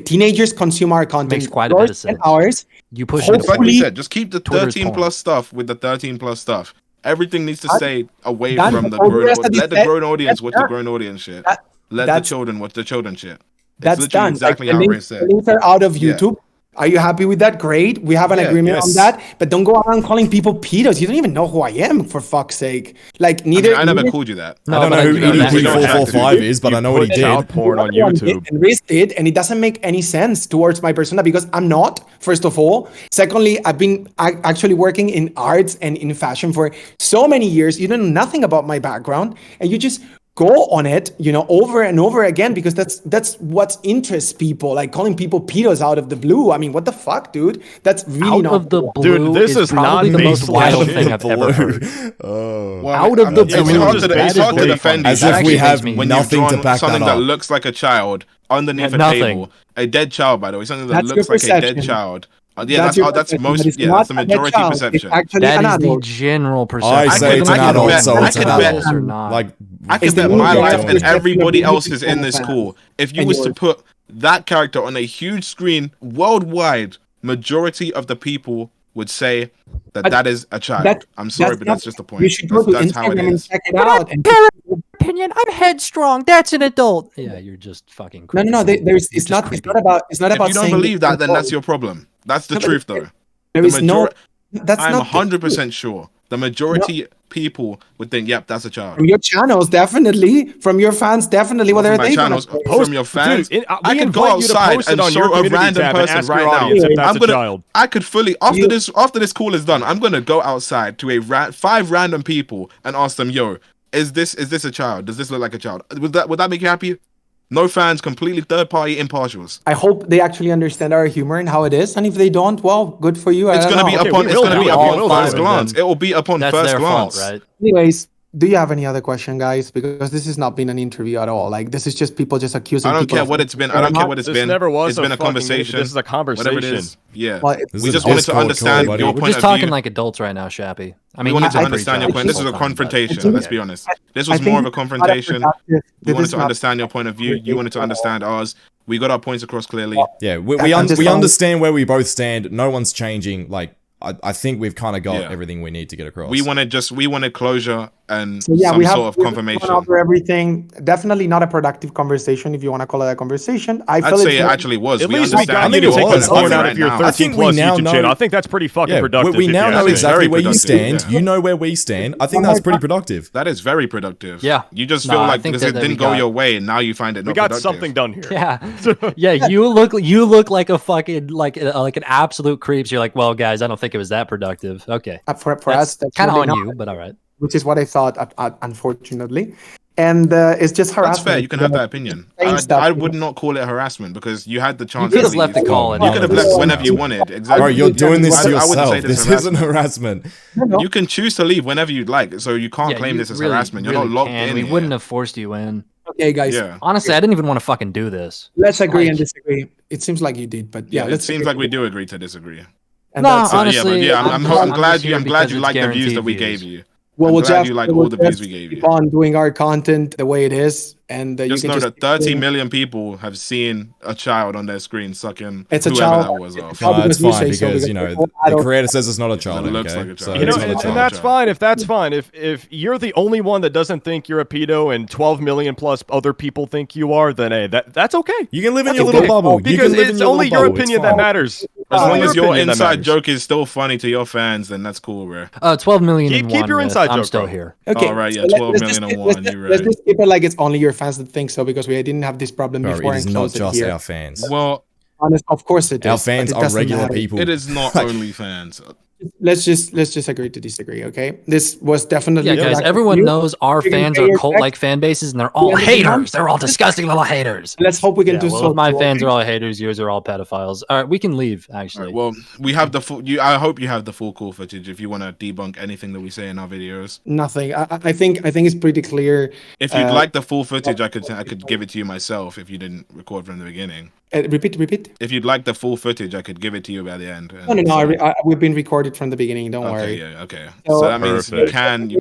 Teenagers consume our content. Makes quite a bit of sense. Hours. You push it. Like we said, just keep the 13 plus stuff with the 13 plus stuff. Everything needs to stay away from the grown. Let the grown audience watch the grown audience shit. Let the children watch the children shit. That's done. Exactly how Ray said. The links are out of YouTube. Are you happy with that? Great. We have an agreement on that. But don't go around calling people pedos. You don't even know who I am, for fuck's sake. Like, neither. I never called you that. No, I don't know who EDP445 is, but I know what he did. Child porn on YouTube. And Riz did, and it doesn't make any sense towards my persona because I'm not, first of all. Secondly, I've been actually working in arts and in fashion for so many years. You don't know nothing about my background, and you just go on it, over and over again because that's what interests people, like calling people pedos out of the blue. I mean, what the fuck, dude? That's really out not of the cool. blue. Dude, this is probably not the most wild thing I've ever heard. Out of the blue, it's hard to defend you. As if we have when nothing to back something that up. that looks like a child underneath a nothing. table, a dead child, by the way, something that That's looks your like a dead perception. child. That's That's most. That's the majority perception. That is the general perception. I say it's an adult, so it's an adult. Or not. Like, I could It's the bet my movie life character and everybody else's in fans. this school. If you And was to yours. put that character on a huge screen worldwide, majority of the people would say that is a child. I'm sorry, but that's just the point. You should go to That's how it Instagram and is. check it out. And Opinion. I'm headstrong. That's an adult. Yeah, you're just fucking no, creepy. no, no. There's. It's just not. creepy. It's not about. It's not If about. you don't saying believe that, then it's that's your problem. That's the No, but truth, though. There The is no. major- That's I'm not 100% sure. The majority people would think, "Yep, that's a child." from your channels, definitely. From your fans, definitely. What From are my they gonna channels, say? from your fans. Dude, I we could go invite you to outside post it and on your show a community random tab and person ask right your now. audience if that's I'm a gonna. child. I could fully after this call is done. I'm gonna go outside to 5 random people and ask them, "Yo, is this a child? Does this look like a child?" Would that make you happy? No fans, completely third party impartials. I hope they actually understand our humor and how it is. And if they don't, well, good for you. It's gonna be upon first then. glance. It will be upon That's first their glance. fault, right? Anyways, do you have any other question, guys? Because this has not been an interview at all. Like, this is just people just accusing. I don't people care of what it's been. things I don't they're care not. what it's This been. never was It's been a fucking conversation. This is a conversation. Whatever it is. Yeah. Well, This We is just a wanted to Discord understand call, your buddy. We're point just of talking view. like adults right now, Shappy. I We mean, wanted to I understand your preach point. This all is the a time, but- confrontation. Let's be honest. This was I more of think a it's not confrontation. productive. We This wanted is to not understand your point of view. You wanted to understand ours. We got our points across clearly. yeah, we I'm just understand where we both stand. No one's changing. Like, I think we've kind of got Yeah. everything we need to get across. We wanted closure and So yeah, some we have sort of confirmation. gone over everything. Definitely not a productive conversation, if you want to call it a conversation. I I'd feel say it it's actually was. At We least we understand got I you mean, to it take was. the point I out think- of your I 13 think we plus now YouTube know- channel. I think that's pretty fucking productive. we if now you know ask me. exactly Very where you productive, stand. yeah. You know where we stand. I think that's pretty productive. That is very productive. Yeah. You just No, feel I like think because it that we didn't go got- your way, now you find it We not got productive. something done here. Yeah, yeah. You look like a fucking like an absolute creep. So you're like, well, guys, I don't think it was that productive. Okay, for us. That's kind of really on not, you, but all right. which is what I thought, unfortunately. And it's just harassment. That's fair. You can have that opinion. Saying stuff, I you would know. not call it harassment because you had the You chance. could to have left the leave. call. You You could have left whenever you wanted. Exactly. Bro, you're doing this to I wouldn't say yourself. this This isn't harassment. You can choose to leave whenever you'd like, so you can't Yeah, claim you this as really, harassment. You're really not locked can. in. We here. wouldn't have forced you in. Okay, guys. Yeah. Honestly, I didn't even want to fucking do this. Let's agree Like- and disagree. It seems like you did, but yeah, Yeah, it let's seems agree. like we do agree to disagree. And No, that's it. honestly, yeah, but I'm I'm glad just you. here I'm glad because you it's like the views that we guaranteed gave you. Well, I'm we'll glad just you like we'll all the views just we gave you. keep on doing our content the way it is, and you Just can know just that 30 million people have seen a child on their screen sucking It's a whoever child. that was off. Probably It's because you fine say so, because, because you know, we're the adults. creator says it's not a child, It looks okay? like a child. So You know, it's not a and child. that's fine. If that's fine, if you're the only one that doesn't think you're a pedo and 12 million plus other people think you are, then hey, that's okay. You can live in your That's little okay. bubble. You Because can live in it's your only little your bubble. It's opinion that fine. matters. As long Only as your opinion that inside matters. joke is still funny to your fans, then that's cool, bro. 12 million. Keep in one your myth. inside I'm joke, still bro. here. Okay, All right, yeah, so 12 let's million just- and let's one, just- you're Let's right. just keep it like it's only your fans that think so, because we didn't have this problem Bro, before it is and not close it just here. our fans. Well, Honest, of course it is. Our but fans it are doesn't regular matter. people. it is not only fans. Let's just agree to disagree, okay? This was definitely Yeah, guys, productive everyone news. knows our We can fans pay are your cult-like fan bases, and they're all Yeah, they are. haters. They're all disgusting little haters. Let's hope we can Yeah, do well, so. if my too, fans okay? are all haters, yours are all pedophiles. All right, we can leave, actually. Right, well, we have the full. I hope you have the full call footage if you want to debunk anything that we say in our videos. Nothing. I think it's pretty clear. If you'd like the full footage, I could give it to you myself if you didn't record from the beginning. Repeat. If you'd like the full footage, I could give it to you by the end. No. We've been recorded from the beginning. Don't Okay, worry. yeah, okay. So- So that means you Perfect.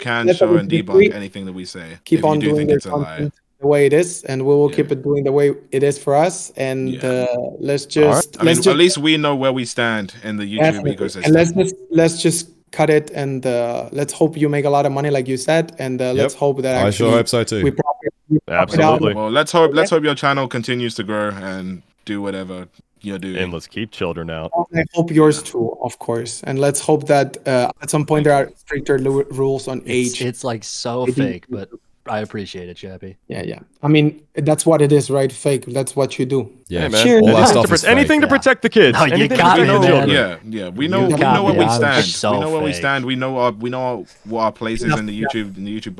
can Let's show and agree. debunk anything that we say. Keep if on you do doing think your it's a lie. content the way it is, and we will keep it doing the way it is for us. And Yeah. let's just I mean, at least we know where we stand in the YouTube definitely. ecosystem. And let's just cut it, and let's hope you make a lot of money, like you said, and let's hope that I sure actually hope so too. we profit out. Absolutely. Well, let's hope your channel continues to grow and do whatever you're doing. And let's keep children out. I hope yours too, of course. And let's hope that at some point there are stricter rules on age. It's like so fake, but I appreciate it, Chappie. Yeah. I mean, that's what it is, right? Fake. That's what you do. Yeah, Hey, man. Cheers. all that stuff is Anything to fake. protect the kids. No, you Anything to got protect me, the man. children. Yeah. We know got where me. we I'm stand. so We know where we fake. stand. We know what our place is in the YouTube Enough. If you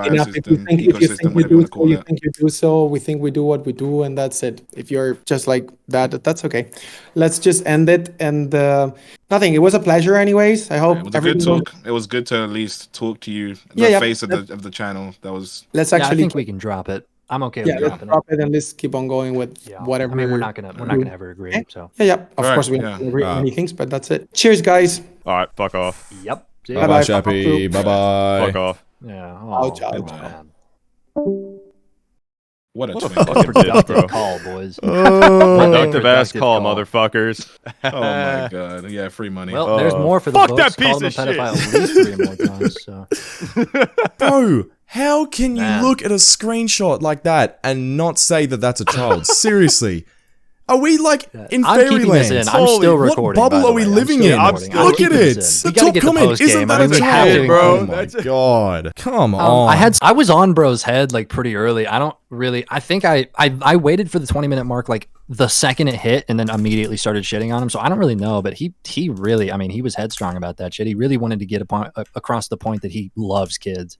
biosystem, think you ecosystem, think you whatever you do want to so, call you it. think you do so. We think we do what we do, and that's it. If you're just like that, that's okay. Let's just end it. And nothing. It was a pleasure, anyways. I hope It was a good talk. It was good to at least talk to you, the face of the channel. That was. Let's I actually. think we can drop it. I'm okay with let's dropping drop it and let's keep on going with whatever. I mean, we're not gonna ever agree. Okay. So Yeah. Of All course, right, we yeah. don't agree on many things, but that's it. Cheers, guys. All right, fuck off. yep. See ya. Bye bye, Bye-bye. Chappie. Bye bye. Fuck off. Yeah. Ciao, ciao. that's bad. What a What a twink. fucking Productive bro. call, boys. Productive ass call, motherfuckers. Oh my god. Yeah, free money. Well, there's more for the Fuck books. that piece Call him a of shit. pedophile at least 3 more times. So. Bro, how can you Man. look at a screenshot like that and not say that that's a child? Seriously. Are we like in I'm keeping fairyland? this in. I'm still What recording. bubble by the are we way. I'm living still in? recording. I'm Look at keeping it. this in. The We gotta top get the comment post-game. isn't that I mean, a we have child, to. bro. Oh my That's- god. Come on. I was on bro's head like pretty early. I don't really. I think I waited for the 20-minute mark like the second it hit, and then immediately started shitting on him. So I don't really know, but he really. I mean, he was headstrong about that shit. He really wanted to get across the point that he loves kids.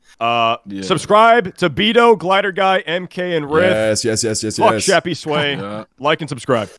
Subscribe to Beto, Glider Guy, MK, and Riff. Yes. Fuck Chappie Sway. Yeah. Like and subscribe.